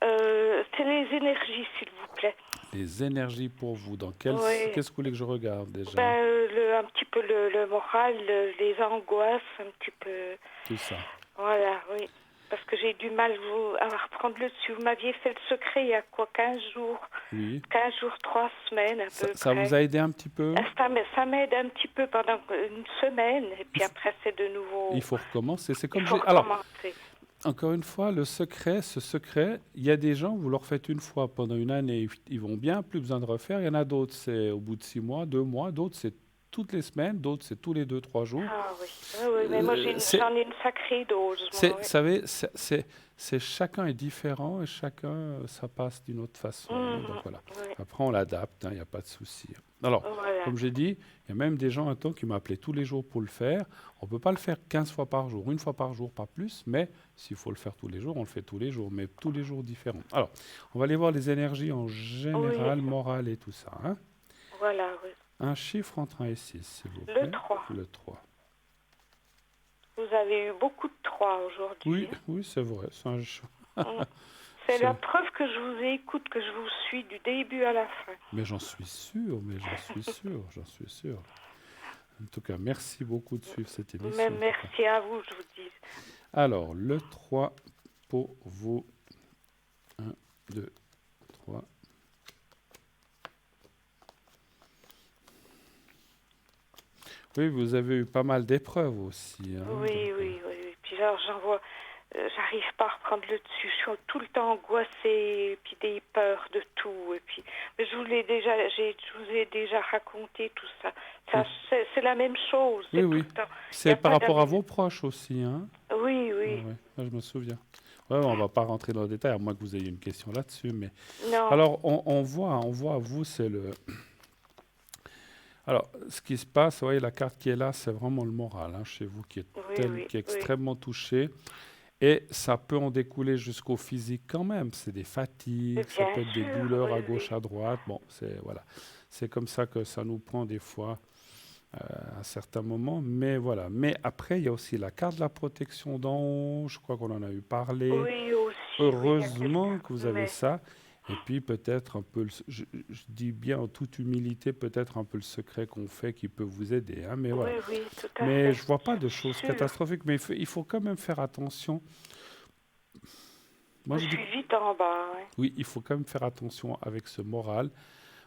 C'est les énergies, s'il vous plaît. Les énergies pour vous. Dans Oui. Qu'est-ce que vous voulez que je regarde déjà? Un petit peu le moral, les angoisses, un petit peu. Tout ça. Voilà, oui. Parce que j'ai du mal à reprendre le dessus. Vous m'aviez fait le secret il y a quoi, 15 jours? Oui. 15 jours, 3 semaines à peu près. Ça vous a aidé un petit peu? Ça m'aide un petit peu pendant une semaine. Et puis après, c'est de nouveau... Il faut recommencer. C'est comme Il faut Alors, recommencer. encore une fois, ce secret, il y a des gens, vous leur faites une fois pendant une année, ils vont bien, plus besoin de refaire. Il y en a d'autres, c'est au bout de 6 mois, 2 mois. D'autres, c'est toutes les semaines. D'autres, c'est tous les 2-3 jours. Ah oui, mais moi, j'en ai une sacrée dose. Vous savez, chacun est différent et chacun, ça passe d'une autre façon. Donc voilà. Oui. Après, on l'adapte, il n'y a pas de souci. Alors, Voilà. comme j'ai dit, il y a même des gens un temps qui m'appelaient tous les jours pour le faire. On ne peut pas le faire 15 fois par jour, une fois par jour, pas plus, mais s'il faut le faire tous les jours, on le fait tous les jours, mais tous les jours différents. Alors, on va aller voir les énergies en général, morale et tout ça. Hein. Voilà, oui. Un chiffre entre 1 et 6, s'il vous plaît. Le 3. Le 3. Vous avez eu beaucoup de 3 aujourd'hui. Oui, c'est vrai. C'est la preuve que je vous écoute, que je vous suis du début à la fin. Mais j'en suis sûr. En tout cas, merci beaucoup de suivre cette émission. Mais merci à vous, je vous dis. Alors, le 3 pour vous. 1, 2, 3. Oui, vous avez eu pas mal d'épreuves aussi. Hein, oui. Puis alors, j'arrive pas à reprendre le dessus. Je suis tout le temps angoissée, et puis des peurs de tout. Et puis, mais je vous ai déjà raconté tout ça. C'est la même chose. Oui. Tout le temps. C'est par rapport à vos proches aussi, hein? Oui. Ouais, je me souviens. Ouais, on va pas rentrer dans le détail, à moins que vous ayez une question là-dessus. Mais non. Alors, on voit, vous, c'est le. Alors, ce qui se passe, vous voyez, la carte qui est là, c'est vraiment le moral, hein, chez vous, qui est extrêmement touché. Et ça peut en découler jusqu'au physique quand même. C'est des fatigues, ça peut être des douleurs à gauche, à droite. Bon, c'est comme ça que ça nous prend des fois à certains moments. Mais voilà. Mais après, il y a aussi la carte de la protection d'en haut. Je crois qu'on en a eu parlé. Oui, aussi. Heureusement que vous avez ça. Et puis peut-être un peu, je dis bien en toute humilité, peut-être un peu le secret qu'on fait qui peut vous aider, hein, mais Oui, voilà. oui, tout à Mais fait. je vois pas de Je suis choses sûre. catastrophiques, mais il faut quand même faire attention. Moi, Je je dis, suis vite en bas, ouais. oui, il faut quand même faire attention avec ce moral,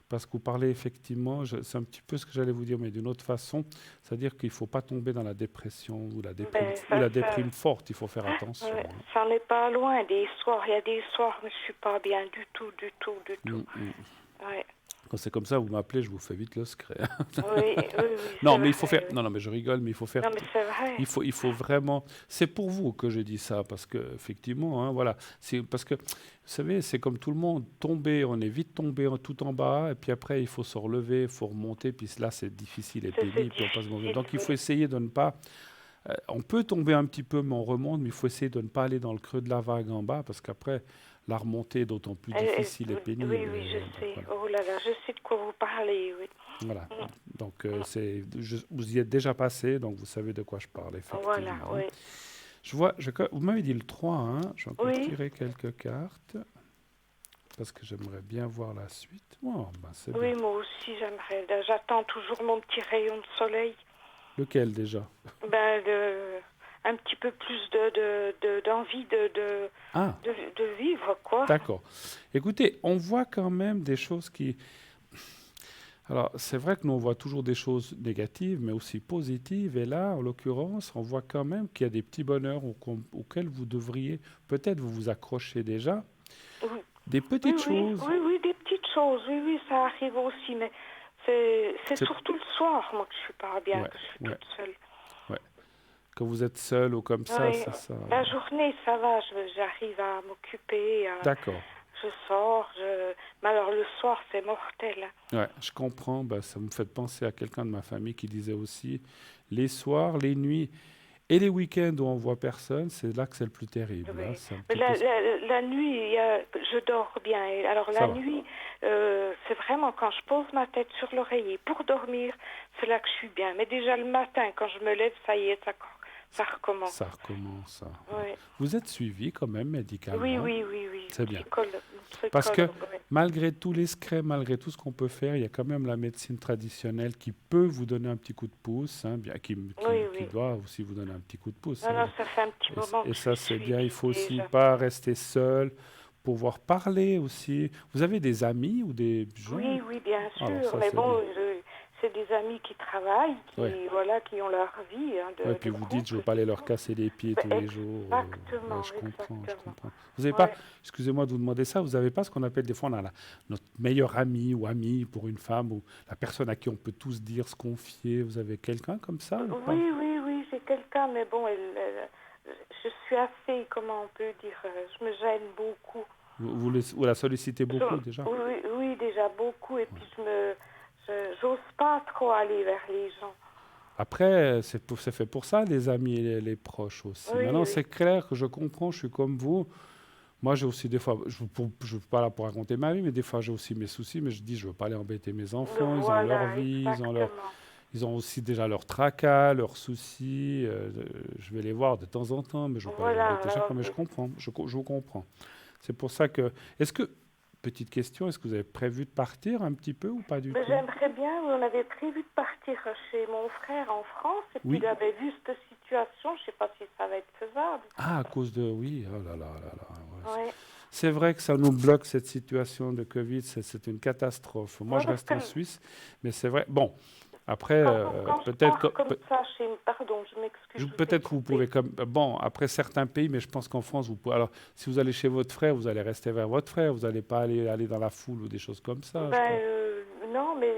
parce que vous parlez effectivement, c'est un petit peu ce que j'allais vous dire, mais d'une autre façon, c'est-à-dire qu'il ne faut pas tomber dans la dépression Ben, ou la déprime forte, il faut faire attention, ouais, hein. ça n'est pas loin des soirs. Il y a des soirs où je suis pas bien du tout, du tout, du tout. Ouais. Quand c'est comme ça, vous m'appelez, je vous fais vite le secret. Oui, oui, oui, Non, c'est mais il faut vrai, faire. oui. Non, non, mais je rigole, mais il faut faire. Non, mais c'est vrai. Il faut vraiment. C'est pour vous que je dis ça, parce que effectivement, hein, voilà. C'est parce que, vous savez, c'est comme tout le monde. Tomber, on est vite tombé tout en bas, et puis après, il faut se relever, il faut remonter, puis là, c'est difficile et C'est pénible, puis on passe mauvais. difficile, Donc, il faut oui. essayer de ne pas. On peut tomber un petit peu, mais on remonte, mais il faut essayer de ne pas aller dans le creux de la vague en bas, parce qu'après, la remontée est d'autant plus difficile et pénible. Oui, oui, je donc, sais. voilà. Oh là là, je sais de quoi vous parlez, oui. Voilà. Donc, vous y êtes déjà passé, donc vous savez de quoi je parle, Voilà, effectivement. oui. Vous m'avez dit le 3, hein? Je vais encore Oui. tirer quelques cartes, parce que j'aimerais bien voir la suite. Oh, ben c'est Oui, bien. moi aussi, j'aimerais. J'attends toujours mon petit rayon de soleil. Lequel déjà? Ben, un petit peu plus d'envie Ah, de vivre, quoi. d'accord. Écoutez, on voit quand même des choses qui... Alors, c'est vrai que nous, on voit toujours des choses négatives, mais aussi positives. Et là, en l'occurrence, on voit quand même qu'il y a des petits bonheurs auxquels vous devriez peut-être vous accrocher déjà. Oui. Des petites Oui, choses. oui, oui, des petites choses. Oui, oui, ça arrive aussi, mais c'est C'est- surtout le soir, moi, que je suis pas bien, Ouais, que je suis ouais, toute seule. ouais. Quand vous êtes seul ou comme ça, Oui, c'est ça. la journée, ça va, j'arrive à m'occuper, D'accord. je sors, mais alors le soir, c'est mortel. Ouais, je comprends. Bah, ça me fait penser à quelqu'un de ma famille qui disait aussi, les soirs, les nuits et les week-ends où on voit personne, c'est là que c'est le plus terrible, Oui. hein. C'est un Mais petit peu ça. la nuit, je dors bien. Et alors Ça la va. nuit, c'est vraiment quand je pose ma tête sur l'oreiller pour dormir, c'est là que je suis bien. Mais déjà le matin, quand je me lève, ça y est, ça recommence. Ça recommence. Ça. Oui. Vous êtes suivi quand même médicalement. Oui, oui, oui, oui. C'est bien. Parce que Psychologue, oui. malgré tous les secrets, malgré tout ce qu'on peut faire, il y a quand même la médecine traditionnelle qui peut vous donner un petit coup de pouce, hein, bien, qui Oui. doit aussi vous donner un petit coup de pouce, Non, hein. non, ça fait un petit moment Et que ça, je c'est suis bien. Il faut aussi déjà. pas rester seul, pouvoir parler aussi. Vous avez des amis ou des gens? Oui, oui, bien Alors, sûr. ça, Mais c'est bon, bien. c'est des amis qui travaillent, Ouais. voilà, qui ont leur vie, hein, Ouais, de puis vous couple. dites, je ne veux pas aller leur casser les pieds tous les jours. Exactement, Ouais, je comprends. exactement. Vous n'avez pas, Ouais. excusez-moi de vous demander ça, vous n'avez pas ce qu'on appelle des fois, on a notre meilleur ami ou amie pour une femme, ou la personne à qui on peut tous dire, se confier. Vous avez quelqu'un comme ça ou pas? Oui, j'ai quelqu'un, mais bon, je suis assez, comment on peut dire, je me gêne beaucoup. Vous la sollicitez beaucoup déjà? Oui, déjà beaucoup, et puis j'ose pas trop aller vers les gens. Après, c'est fait pour ça, les amis et les proches aussi. Oui, Maintenant, oui. c'est clair que je comprends, je suis comme vous. Moi, j'ai aussi des fois, je ne suis pas là pour raconter ma vie, mais des fois, j'ai aussi mes soucis, mais je dis, je ne veux pas aller embêter mes enfants, ils ont leur Voilà, vie, exactement. ils ont aussi déjà leurs tracas, leurs soucis. Je vais les voir de temps en temps, mais je ne veux pas les Voilà, embêter chaque fois. Mais oui. je comprends, je vous comprends. C'est pour ça que... Est-ce que, petite question, est-ce que vous avez prévu de partir un petit peu ou pas du Mais tout? j'aimerais bien, on avait prévu de partir chez mon frère en France, et puis Oui. il avait vu cette situation, je ne sais pas si ça va être faisable. Ah, à cause de... Oui, oh là là là là. Ouais. Ouais. C'est vrai que ça nous bloque, cette situation de Covid, c'est une catastrophe. Moi, Ouais, je parce reste en que- Suisse, mais c'est vrai... Bon, après, Quand je peut-être... pars comme ça, pardon, je m'excuse. je vous ai Peut-être que vous coupé. pouvez comme bon après certains pays, mais je pense qu'en France vous pouvez. Alors si vous allez chez votre frère, vous allez rester vers votre frère, vous n'allez pas aller dans la foule ou des choses comme ça. je Ben, pense. non, mais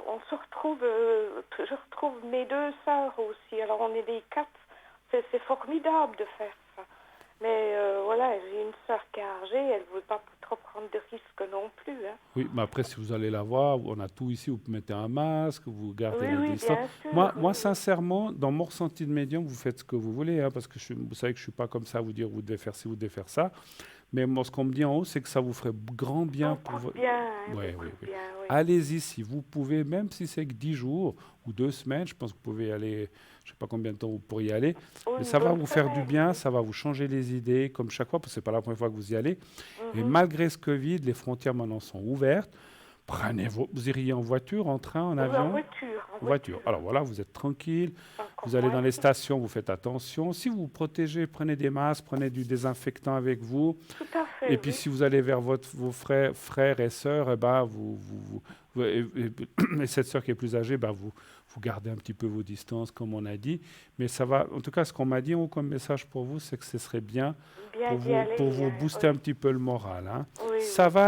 on se retrouve, je retrouve mes deux sœurs aussi. Alors on est des quatre. C'est formidable de faire ça. Mais voilà, j'ai une sœur qui est âgée, elle ne veut pas trop prendre de risques non plus. Hein. Oui, mais après si vous allez la voir, on a tout ici. Vous mettez un masque, vous gardez les Oui, distances. bien sûr. Moi, oui. sincèrement, dans mon ressenti de médium, vous faites ce que vous voulez, hein, parce que vous savez que je suis pas comme ça à vous dire vous devez faire ci, vous devez faire ça. Mais moi, ce qu'on me dit en haut, c'est que ça vous ferait grand bien pour Beaucoup votre... de bien, Ouais, beaucoup oui, de oui. bien, oui. Allez-y si vous pouvez, même si c'est que 10 jours ou 2 semaines, je pense que vous pouvez y aller, je ne sais pas combien de temps vous pourriez y aller, Oh, mais une ça va bonne vous faire du semaine, bien, oui. ça va vous changer les idées, comme chaque fois, parce que ce n'est pas la première fois que vous y allez. Et Mhm. malgré ce Covid, les frontières maintenant sont ouvertes. Vous iriez en voiture, en train, en Oui, avion? en voiture, en En voiture. voiture. Alors voilà, vous êtes tranquille, Encore vous allez dans moins les ici. stations, vous faites attention. Si vous vous protégez, prenez des masques, prenez du désinfectant avec vous. Tout à fait, Et puis, oui. si vous allez vers vos frères et sœurs, eh ben, et cette sœur qui est plus âgée, ben, vous gardez un petit peu vos distances, comme on a dit. Mais ça va, en tout cas, ce qu'on m'a dit en haut comme message pour vous, c'est que ce serait bien Bien d'y aller, pour vous booster oui. un petit peu le moral, hein. Oui, Ça oui. va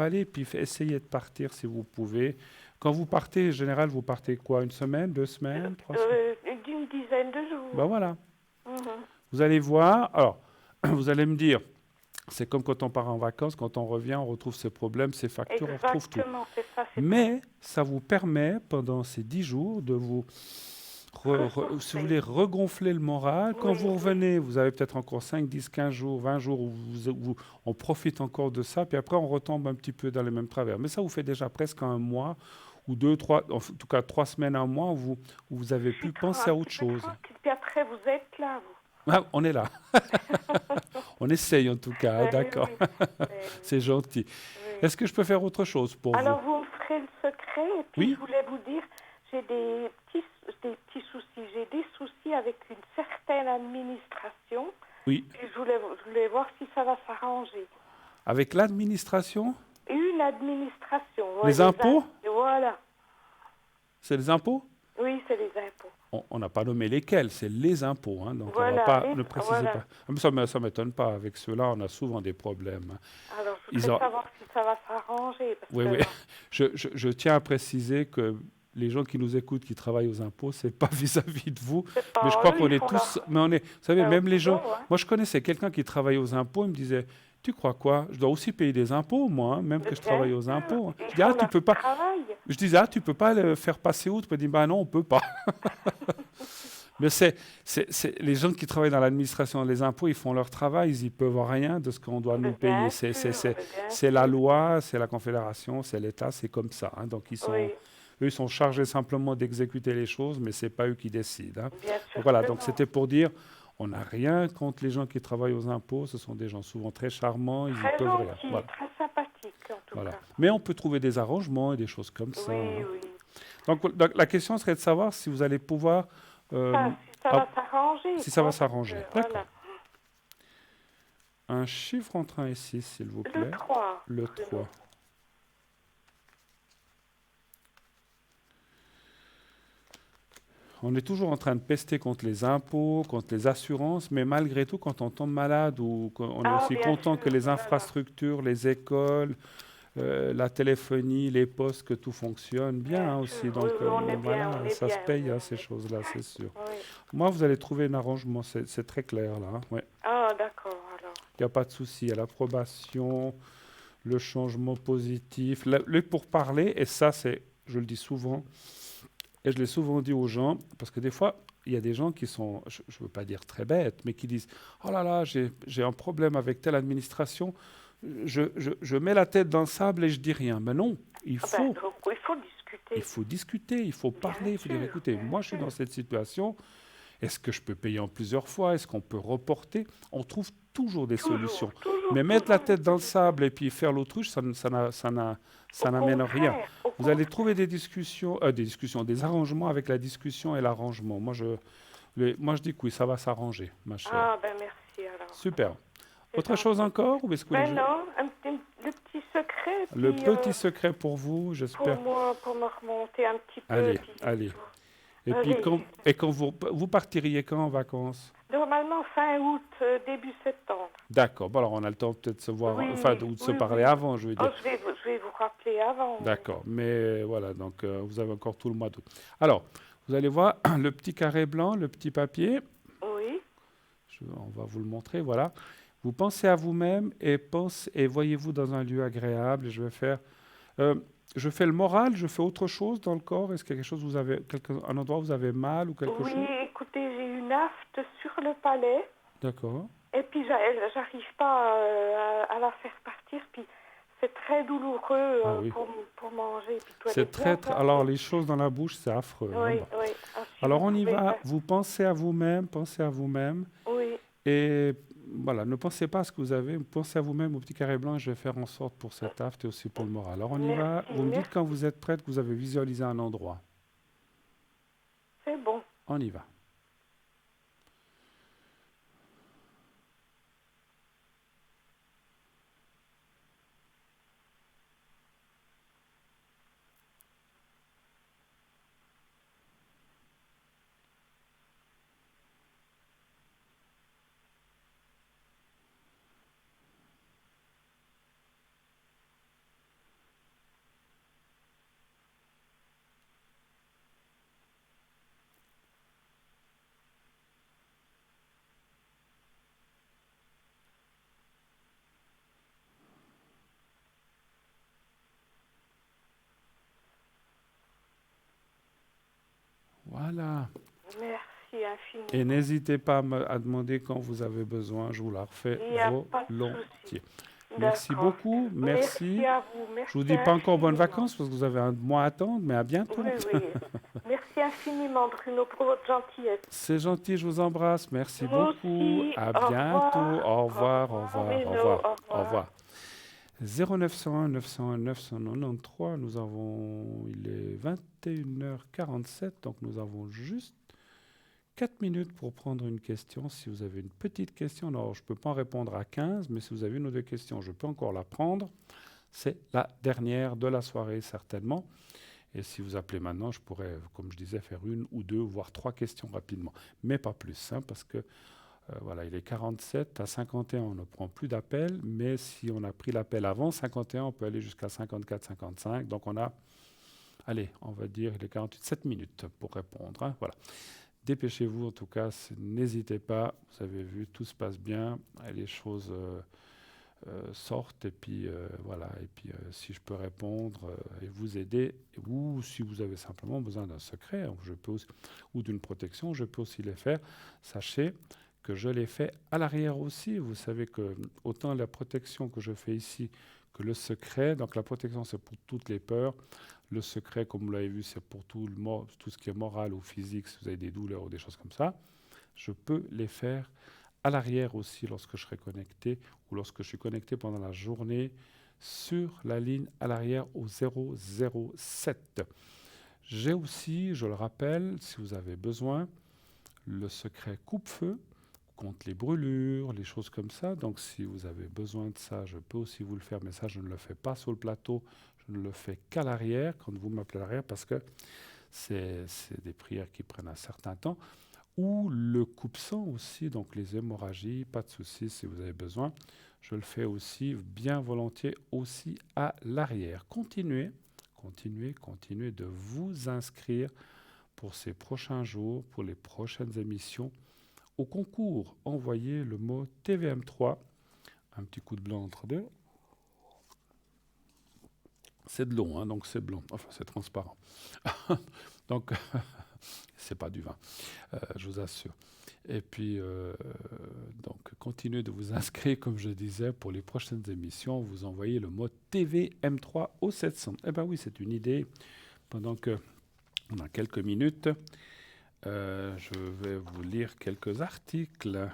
aller, puis essayez de partir si vous pouvez. Quand vous partez, en général, vous partez quoi? Une semaine, 2 semaines, 3 semaines? D'une dizaine de jours. Ben voilà. Mhm. Vous allez voir. Alors, vous allez me dire, c'est comme quand on part en vacances, quand on revient, on retrouve ses problèmes, ses factures, on retrouve tout. Exactement, c'est ça. C'est Mais ça vous permet, pendant ces 10 jours, de vous, si vous voulez, regonfler le moral. Quand Oui, vous oui. revenez, vous avez peut-être encore 5, 10, 15 jours, 20 jours où on profite encore de ça, puis après on retombe un petit peu dans les mêmes travers. Mais ça vous fait déjà presque un mois, ou 2, 3, en tout cas 3 semaines, un mois, où vous avez pu penser à autre chose. Puis après, vous êtes là, vous. Ah, on est là. On essaye en tout cas, hein, Oui, d'accord. oui, oui. C'est gentil. Oui. Est-ce que je peux faire autre chose pour Alors, vous? vous me ferez le secret, et puis Oui. je voulais vous dire, j'ai des petits soucis. J'ai des soucis avec une certaine administration, Oui. et je voulais voir si ça va s'arranger. Avec l'administration? Une administration. Les impôts? Voilà. C'est les impôts? Oui, c'est les impôts. On n'a pas nommé lesquels, c'est les impôts, hein, donc Voilà, on va pas, les- ne précisez voilà. pas. Ah, mais ça m'étonne pas, avec ceux-là, on a souvent des problèmes, hein. Alors, je Ils voudrais ont- savoir si ça va s'arranger. Parce Oui, que, oui. Je tiens à préciser que les gens qui nous écoutent, qui travaillent aux impôts, c'est pas vis-à-vis de vous, c'est pas mais je crois eux, qu'on ils est font tous... leur- Mais on est, vous savez, leur même les gens... boulot, hein. Moi, je connaissais quelqu'un qui travaillait aux impôts, il me disait, tu crois quoi? Je dois aussi payer des impôts, moi, hein, même que je Bien travaille aux sûr, impôts. ils Je dis, ah, font tu leur peux pas... travail. Je disais, ah, tu peux pas le faire passer outre? Il me dit, bah non, on peut pas. Mais les gens qui travaillent dans l'administration des impôts, ils font leur travail, ils y peuvent rien de ce qu'on doit nous Bien payer. sûr, bien C'est la sûr. loi, c'est la Confédération, c'est l'État, c'est comme ça, hein. Donc Oui, eux, ils sont chargés simplement d'exécuter les choses, mais c'est pas eux qui décident, hein. bien sûr. Donc voilà, que donc non. c'était pour dire, on n'a rien contre les gens qui travaillent aux impôts, ce sont des gens souvent très charmants, ils y Très peuvent rien. gentil, Voilà. très sympathique en tout Voilà. cas. Mais on peut trouver des arrangements et des choses comme ça, Oui, hein. oui. Donc la question serait de savoir si vous allez pouvoir... Si ça va s'arranger. si ça va quoi, s'arranger. parce que, D'accord. voilà. Un chiffre entre 1 et 6, s'il vous Le plaît. 3. Le 3. On est toujours en train de pester contre les impôts, contre les assurances, mais malgré tout, quand on tombe malade, ou on est aussi bien content sûr, que les voilà. infrastructures, les écoles, la téléphonie, les postes, que tout fonctionne bien, Bien hein, sûr. aussi. Oui, Donc oui, on est voilà, bien, on est ça se bien, paye, oui, hein, on ces est choses-là, c'est sûr. Oui. Moi, vous allez trouver un arrangement, c'est très clair là, hein, ouais. Ah, d'accord, alors. Il n'y a pas de souci. Il y a l'approbation, le changement positif, le pourparler, et ça, je le dis souvent, et je l'ai souvent dit aux gens, parce que des fois, il y a des gens qui sont, je ne veux pas dire très bêtes, mais qui disent « Oh là là, j'ai un problème avec telle administration, je mets la tête dans le sable et je dis rien. » Mais non, il Ah faut... ben, donc, il faut discuter. Il faut discuter, il faut parler, il faut dire, sûr, écoutez, bien moi je suis sûr. dans cette situation, est-ce que je peux payer en plusieurs fois? Est-ce qu'on peut reporter? On trouve toujours des solutions. Toujours, Mais mettre la toujours. tête dans le sable et puis faire l'autruche, ça n'amène rien. Vous allez trouver des discussions, des arrangements avec la discussion et l'arrangement. Moi, je dis que oui, ça va s'arranger, ma chère. Ah, ben merci alors. Super. C'est Autre gentil. chose encore ou est-ce que vous voulez Ben non, le petit secret. Le puis, petit secret pour vous, pour j'espère. moi, pour me remonter un petit peu. Allez, puis- allez. Et Allez. puis quand vous partiriez quand en vacances? Normalement, fin août, début septembre. D'accord. Bon, alors on a le temps peut-être de se voir, Oui, ou de se oui, parler oui. avant, je veux Oh, dire. je vais vous rappeler avant. D'accord. Mais voilà, donc vous avez encore tout le mois d'août. Alors, vous allez voir le petit carré blanc, le petit papier. Oui, On va vous le montrer, voilà. Vous pensez à vous-même et voyez-vous dans un lieu agréable. Et je fais le moral, je fais autre chose dans le corps. Est-ce qu'il y a quelque chose, un endroit où vous avez mal ou quelque oui, chose? écoutez, j'ai une afte sur le palais. D'accord. Et puis j'arrive pas à la faire partir. Puis c'est très douloureux Ah oui. pour manger. Puis toi, C'est très, alors les choses dans la bouche, c'est affreux. Hein. Oui, Bon. oui. Ah, si Alors vous on y pouvez va, faire- vous pensez à vous-même, Oui, et voilà, ne pensez pas à ce que vous avez, pensez à vous-même au petit carré blanc, et je vais faire en sorte pour cet aft et aussi pour le moral. Alors on y va, merci, vous me dites merci. quand vous êtes prête que vous avez visualisé un endroit. C'est bon. On y va. Voilà. Merci infiniment. Et n'hésitez pas à demander quand vous avez besoin, je vous la refais Il n'y a pas de volontiers. souci. Merci D'accord. beaucoup, merci. Merci à vous. Merci Je vous dis pas encore bonnes infiniment. vacances parce que vous avez un mois à attendre, mais à bientôt. Oui, oui. Merci infiniment, Bruno, pour votre gentillesse. C'est gentil, je vous embrasse. Merci Moi beaucoup. aussi. À Au bientôt. revoir. Au revoir, au Au revoir, revoir, au Bruno. revoir, Au au revoir. revoir. 0901 901 993, nous avons, il est 21h47, donc nous avons juste 4 minutes pour prendre une question. Si vous avez une petite question, alors je ne peux pas en répondre à 15, mais si vous avez une ou deux questions, je peux encore la prendre. C'est la dernière de la soirée, certainement. Et si vous appelez maintenant, je pourrais, comme je disais, faire une ou deux, voire 3 questions rapidement. Mais pas plus, hein, parce que voilà, il est 47, à 51, on ne prend plus d'appel, mais si on a pris l'appel avant 51, on peut aller jusqu'à 54, 55. Donc on a, allez, on va dire, il est 48, 7 minutes pour répondre. Hein, voilà. Dépêchez-vous, en tout cas, n'hésitez pas. Vous avez vu, tout se passe bien, les choses sortent, et puis voilà. Et puis si je peux répondre et vous aider, ou si vous avez simplement besoin d'un secret, je peux aussi, ou d'une protection, je peux aussi les faire. Sachez que je les fais à l'arrière aussi. Vous savez que autant la protection que je fais ici que le secret, donc la protection c'est pour toutes les peurs, le secret comme vous l'avez vu c'est pour tout ce qui est moral ou physique, si vous avez des douleurs ou des choses comme ça, je peux les faire à l'arrière aussi lorsque je serai connecté ou lorsque je suis connecté pendant la journée sur la ligne à l'arrière au 007. J'ai aussi, je le rappelle, si vous avez besoin, le secret coupe-feu contre les brûlures, les choses comme ça. Donc si vous avez besoin de ça, je peux aussi vous le faire, mais ça je ne le fais pas sur le plateau, je ne le fais qu'à l'arrière, quand vous m'appelez à l'arrière, parce que c'est des prières qui prennent un certain temps. Ou le coupe-sang aussi, donc les hémorragies, pas de souci si vous avez besoin. Je le fais aussi bien volontiers aussi à l'arrière. Continuez de vous inscrire pour ces prochains jours, pour les prochaines émissions. Au concours, envoyez le mot TVM3, un petit coup de blanc entre deux. C'est de l'eau, hein, donc c'est blanc, enfin c'est transparent. Donc, c'est pas du vin, je vous assure. Et puis, donc, continuez de vous inscrire, comme je disais, pour les prochaines émissions. Vous envoyez le mot TVM3 au 700. Eh bien oui, c'est une idée. Pendant que on a quelques minutes, je vais vous lire quelques articles.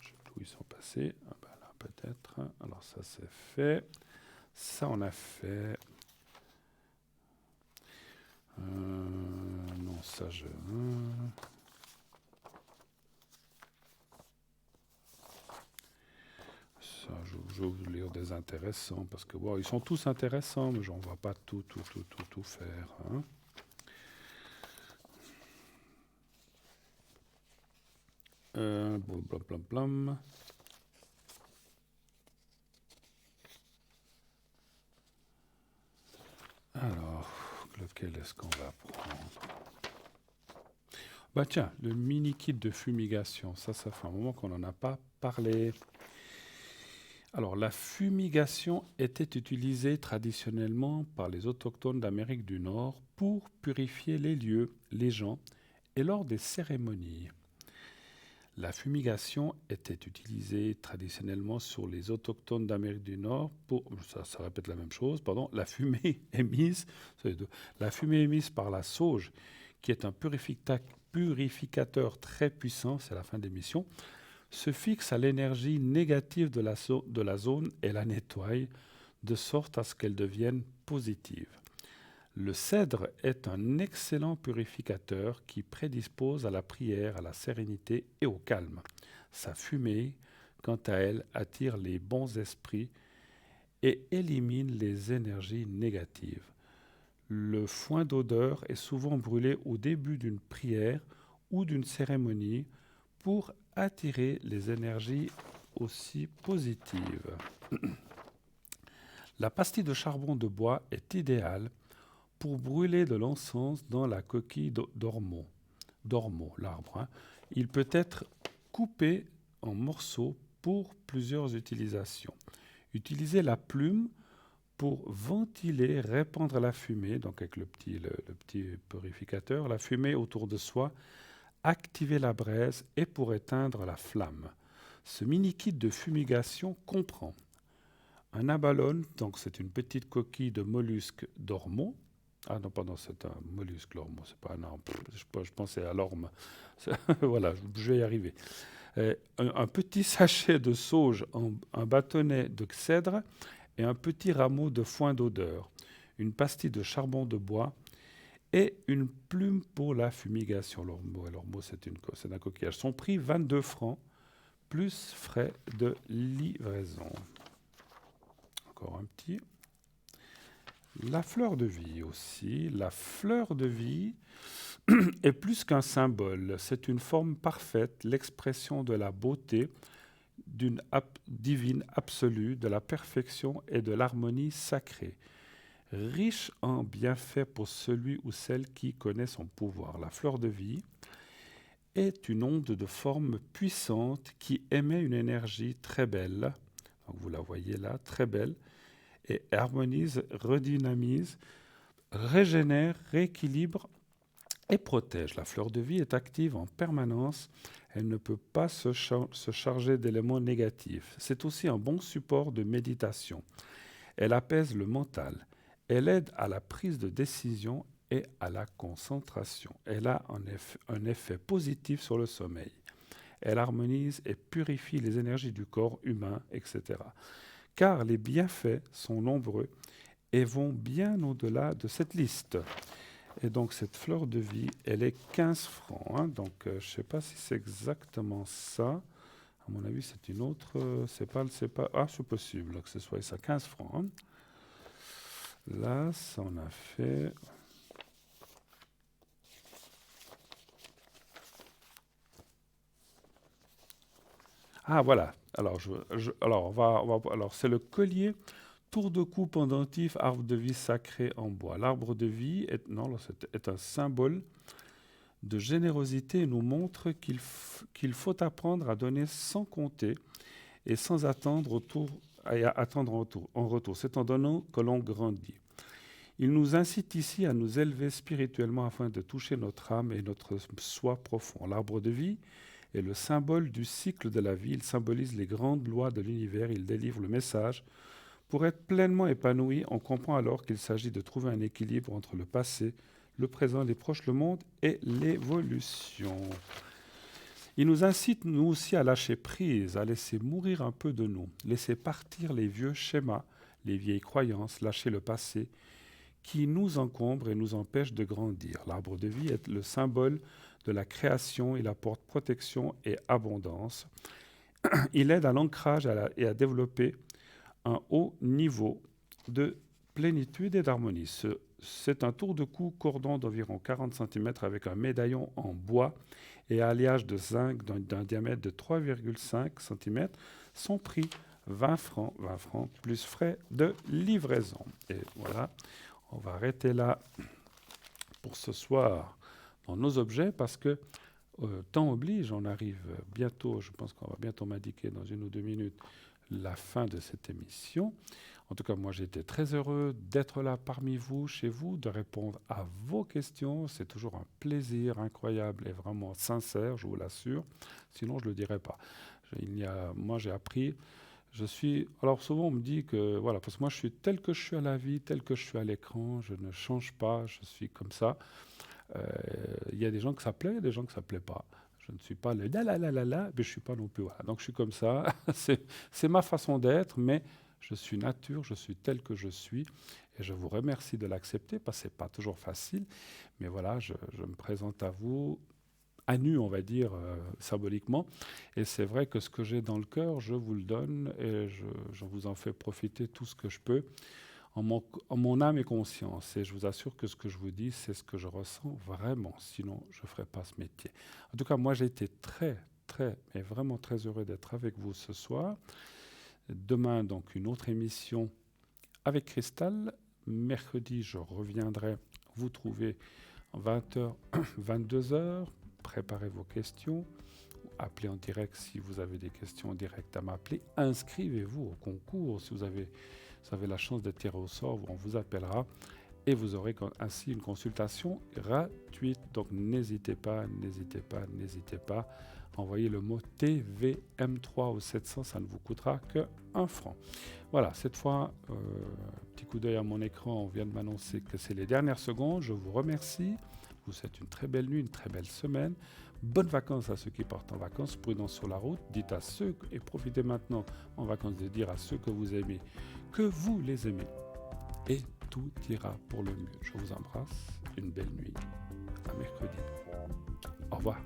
Je sais plus où ils sont passés. Ah ben là, peut-être. Alors ça, c'est fait. Ça, on a fait. Non, ça, je... Ça, je vais vous lire des intéressants, parce que bon, ils sont tous intéressants, mais j'en vois pas tout faire. Hein. Blam. Alors, lequel est-ce qu'on va prendre? Bah tiens, le mini kit de fumigation, ça fait un moment qu'on n'en a pas parlé. Alors, la fumigation était utilisée traditionnellement par les autochtones d'Amérique du Nord pour purifier les lieux, les gens et lors des cérémonies. La fumigation était utilisée traditionnellement sur les autochtones d'Amérique du Nord pour, ça répète la même chose, pardon, la fumée émise par la sauge, qui est un purificateur très puissant, c'est la fin de l'émission, se fixe à l'énergie négative de la zone et la nettoie de sorte à ce qu'elle devienne positive. Le cèdre est un excellent purificateur qui prédispose à la prière, à la sérénité et au calme. Sa fumée, quant à elle, attire les bons esprits et élimine les énergies négatives. Le foin d'odeur est souvent brûlé au début d'une prière ou d'une cérémonie pour attirer les énergies aussi positives. La pastille de charbon de bois est idéale pour brûler de l'encens dans la coquille d'ormeau, l'arbre. Il peut être coupé en morceaux pour plusieurs utilisations. Utilisez la plume pour ventiler, répandre la fumée, donc avec le petit purificateur, la fumée autour de soi, activer la braise et pour éteindre la flamme. Ce mini-kit de fumigation comprend un abalone, donc c'est une petite coquille de mollusque d'ormeau. Ah non, pardon, c'est un mollusque, l'ormeau, c'est pas un arbre. Je pensais à l'orme. Voilà, je vais y arriver. Un petit sachet de sauge, un bâtonnet de cèdre et un petit rameau de foin d'odeur, une pastille de charbon de bois et une plume pour la fumigation. L'ormeau, c'est un coquillage. Son prix, 22 francs, plus frais de livraison. Encore un petit. La fleur de vie aussi. La fleur de vie est plus qu'un symbole. C'est une forme parfaite, l'expression de la beauté d'une divine absolue, de la perfection et de l'harmonie sacrée. Riche en bienfaits pour celui ou celle qui connaît son pouvoir. La fleur de vie est une onde de forme puissante qui émet une énergie très belle. Donc vous la voyez là, très belle. Et harmonise, redynamise, régénère, rééquilibre et protège. La fleur de vie est active en permanence. Elle ne peut pas se charger d'éléments négatifs. C'est aussi un bon support de méditation. Elle apaise le mental. Elle aide à la prise de décision et à la concentration. Elle a un effet positif sur le sommeil. Elle harmonise et purifie les énergies du corps humain, etc. Car les bienfaits sont nombreux et vont bien au-delà de cette liste. Et donc cette fleur de vie, elle est 15 francs. Donc je ne sais pas si c'est exactement ça. À mon avis, c'est une autre. C'est possible que ce soit ça, 15 francs. Là, ça en a fait. Ah voilà. Alors, c'est le collier tour de cou pendentif arbre de vie sacré en bois. L'arbre de vie est un symbole de générosité et nous montre qu'il faut apprendre à donner sans compter et sans attendre en retour. C'est en donnant que l'on grandit. Il nous incite ici à nous élever spirituellement afin de toucher notre âme et notre soi profond. L'arbre de vie est le symbole du cycle de la vie. Il symbolise les grandes lois de l'univers. Il délivre le message. Pour être pleinement épanoui, on comprend alors qu'il s'agit de trouver un équilibre entre le passé, le présent, les proches, le monde et l'évolution. Il nous incite, nous aussi, à lâcher prise, à laisser mourir un peu de nous, laisser partir les vieux schémas, les vieilles croyances, lâcher le passé qui nous encombre et nous empêche de grandir. L'arbre de vie est le symbole de la création. Il apporte protection et abondance. Il aide à l'ancrage et à développer un haut niveau de plénitude et d'harmonie. C'est un tour de cou cordon d'environ 40 cm avec un médaillon en bois et alliage de zinc d'un diamètre de 3,5 cm. Son prix, 20 francs plus frais de livraison. Et voilà, on va arrêter là pour ce soir dans nos objets parce que temps oblige, on arrive bientôt, je pense qu'on va bientôt m'indiquer dans 1 ou 2 minutes la fin de cette émission. En tout cas, moi, j'ai été très heureux d'être là parmi vous, chez vous, de répondre à vos questions. C'est toujours un plaisir incroyable et vraiment sincère, je vous l'assure. Sinon, je ne le dirais pas. Moi, j'ai appris. Alors souvent, on me dit que, voilà, parce que moi, je suis tel que je suis à la vie, tel que je suis à l'écran, je ne change pas, je suis comme ça. Il y a des gens que ça plaît, des gens que ça plaît pas. Je ne suis pas le la, mais je suis pas non plus. Voilà. Donc je suis comme ça. C'est ma façon d'être, mais je suis nature, je suis tel que je suis. Et je vous remercie de l'accepter, parce que c'est pas toujours facile. Mais voilà, je me présente à vous à nu, on va dire, symboliquement. Et c'est vrai que ce que j'ai dans le cœur, je vous le donne et je vous en fais profiter tout ce que je peux en mon âme et conscience. Et je vous assure que ce que je vous dis, c'est ce que je ressens vraiment. Sinon, je ne ferais pas ce métier. En tout cas, moi, j'ai été mais vraiment très heureux d'être avec vous ce soir. Demain, donc, une autre émission avec Cristal. Mercredi, je reviendrai vous trouver 20h, 22h. Préparez vos questions. Appelez en direct si vous avez des questions en direct à m'appeler. Inscrivez-vous au concours si vous avez la chance d'être tiré au sort. On vous appellera et vous aurez ainsi une consultation gratuite. Donc n'hésitez pas. Envoyez le mot TVM3 au 700, ça ne vous coûtera que 1 franc. Voilà, cette fois, petit coup d'œil à mon écran, on vient de m'annoncer que c'est les dernières secondes. Je vous remercie. Je vous souhaite une très belle nuit, une très belle semaine. Bonnes vacances à ceux qui partent en vacances. Prudence sur la route. Dites à ceux, et profitez maintenant en vacances de dire à ceux que vous aimez que vous les aimez. Et tout ira pour le mieux. Je vous embrasse. Une belle nuit. À mercredi. Au revoir.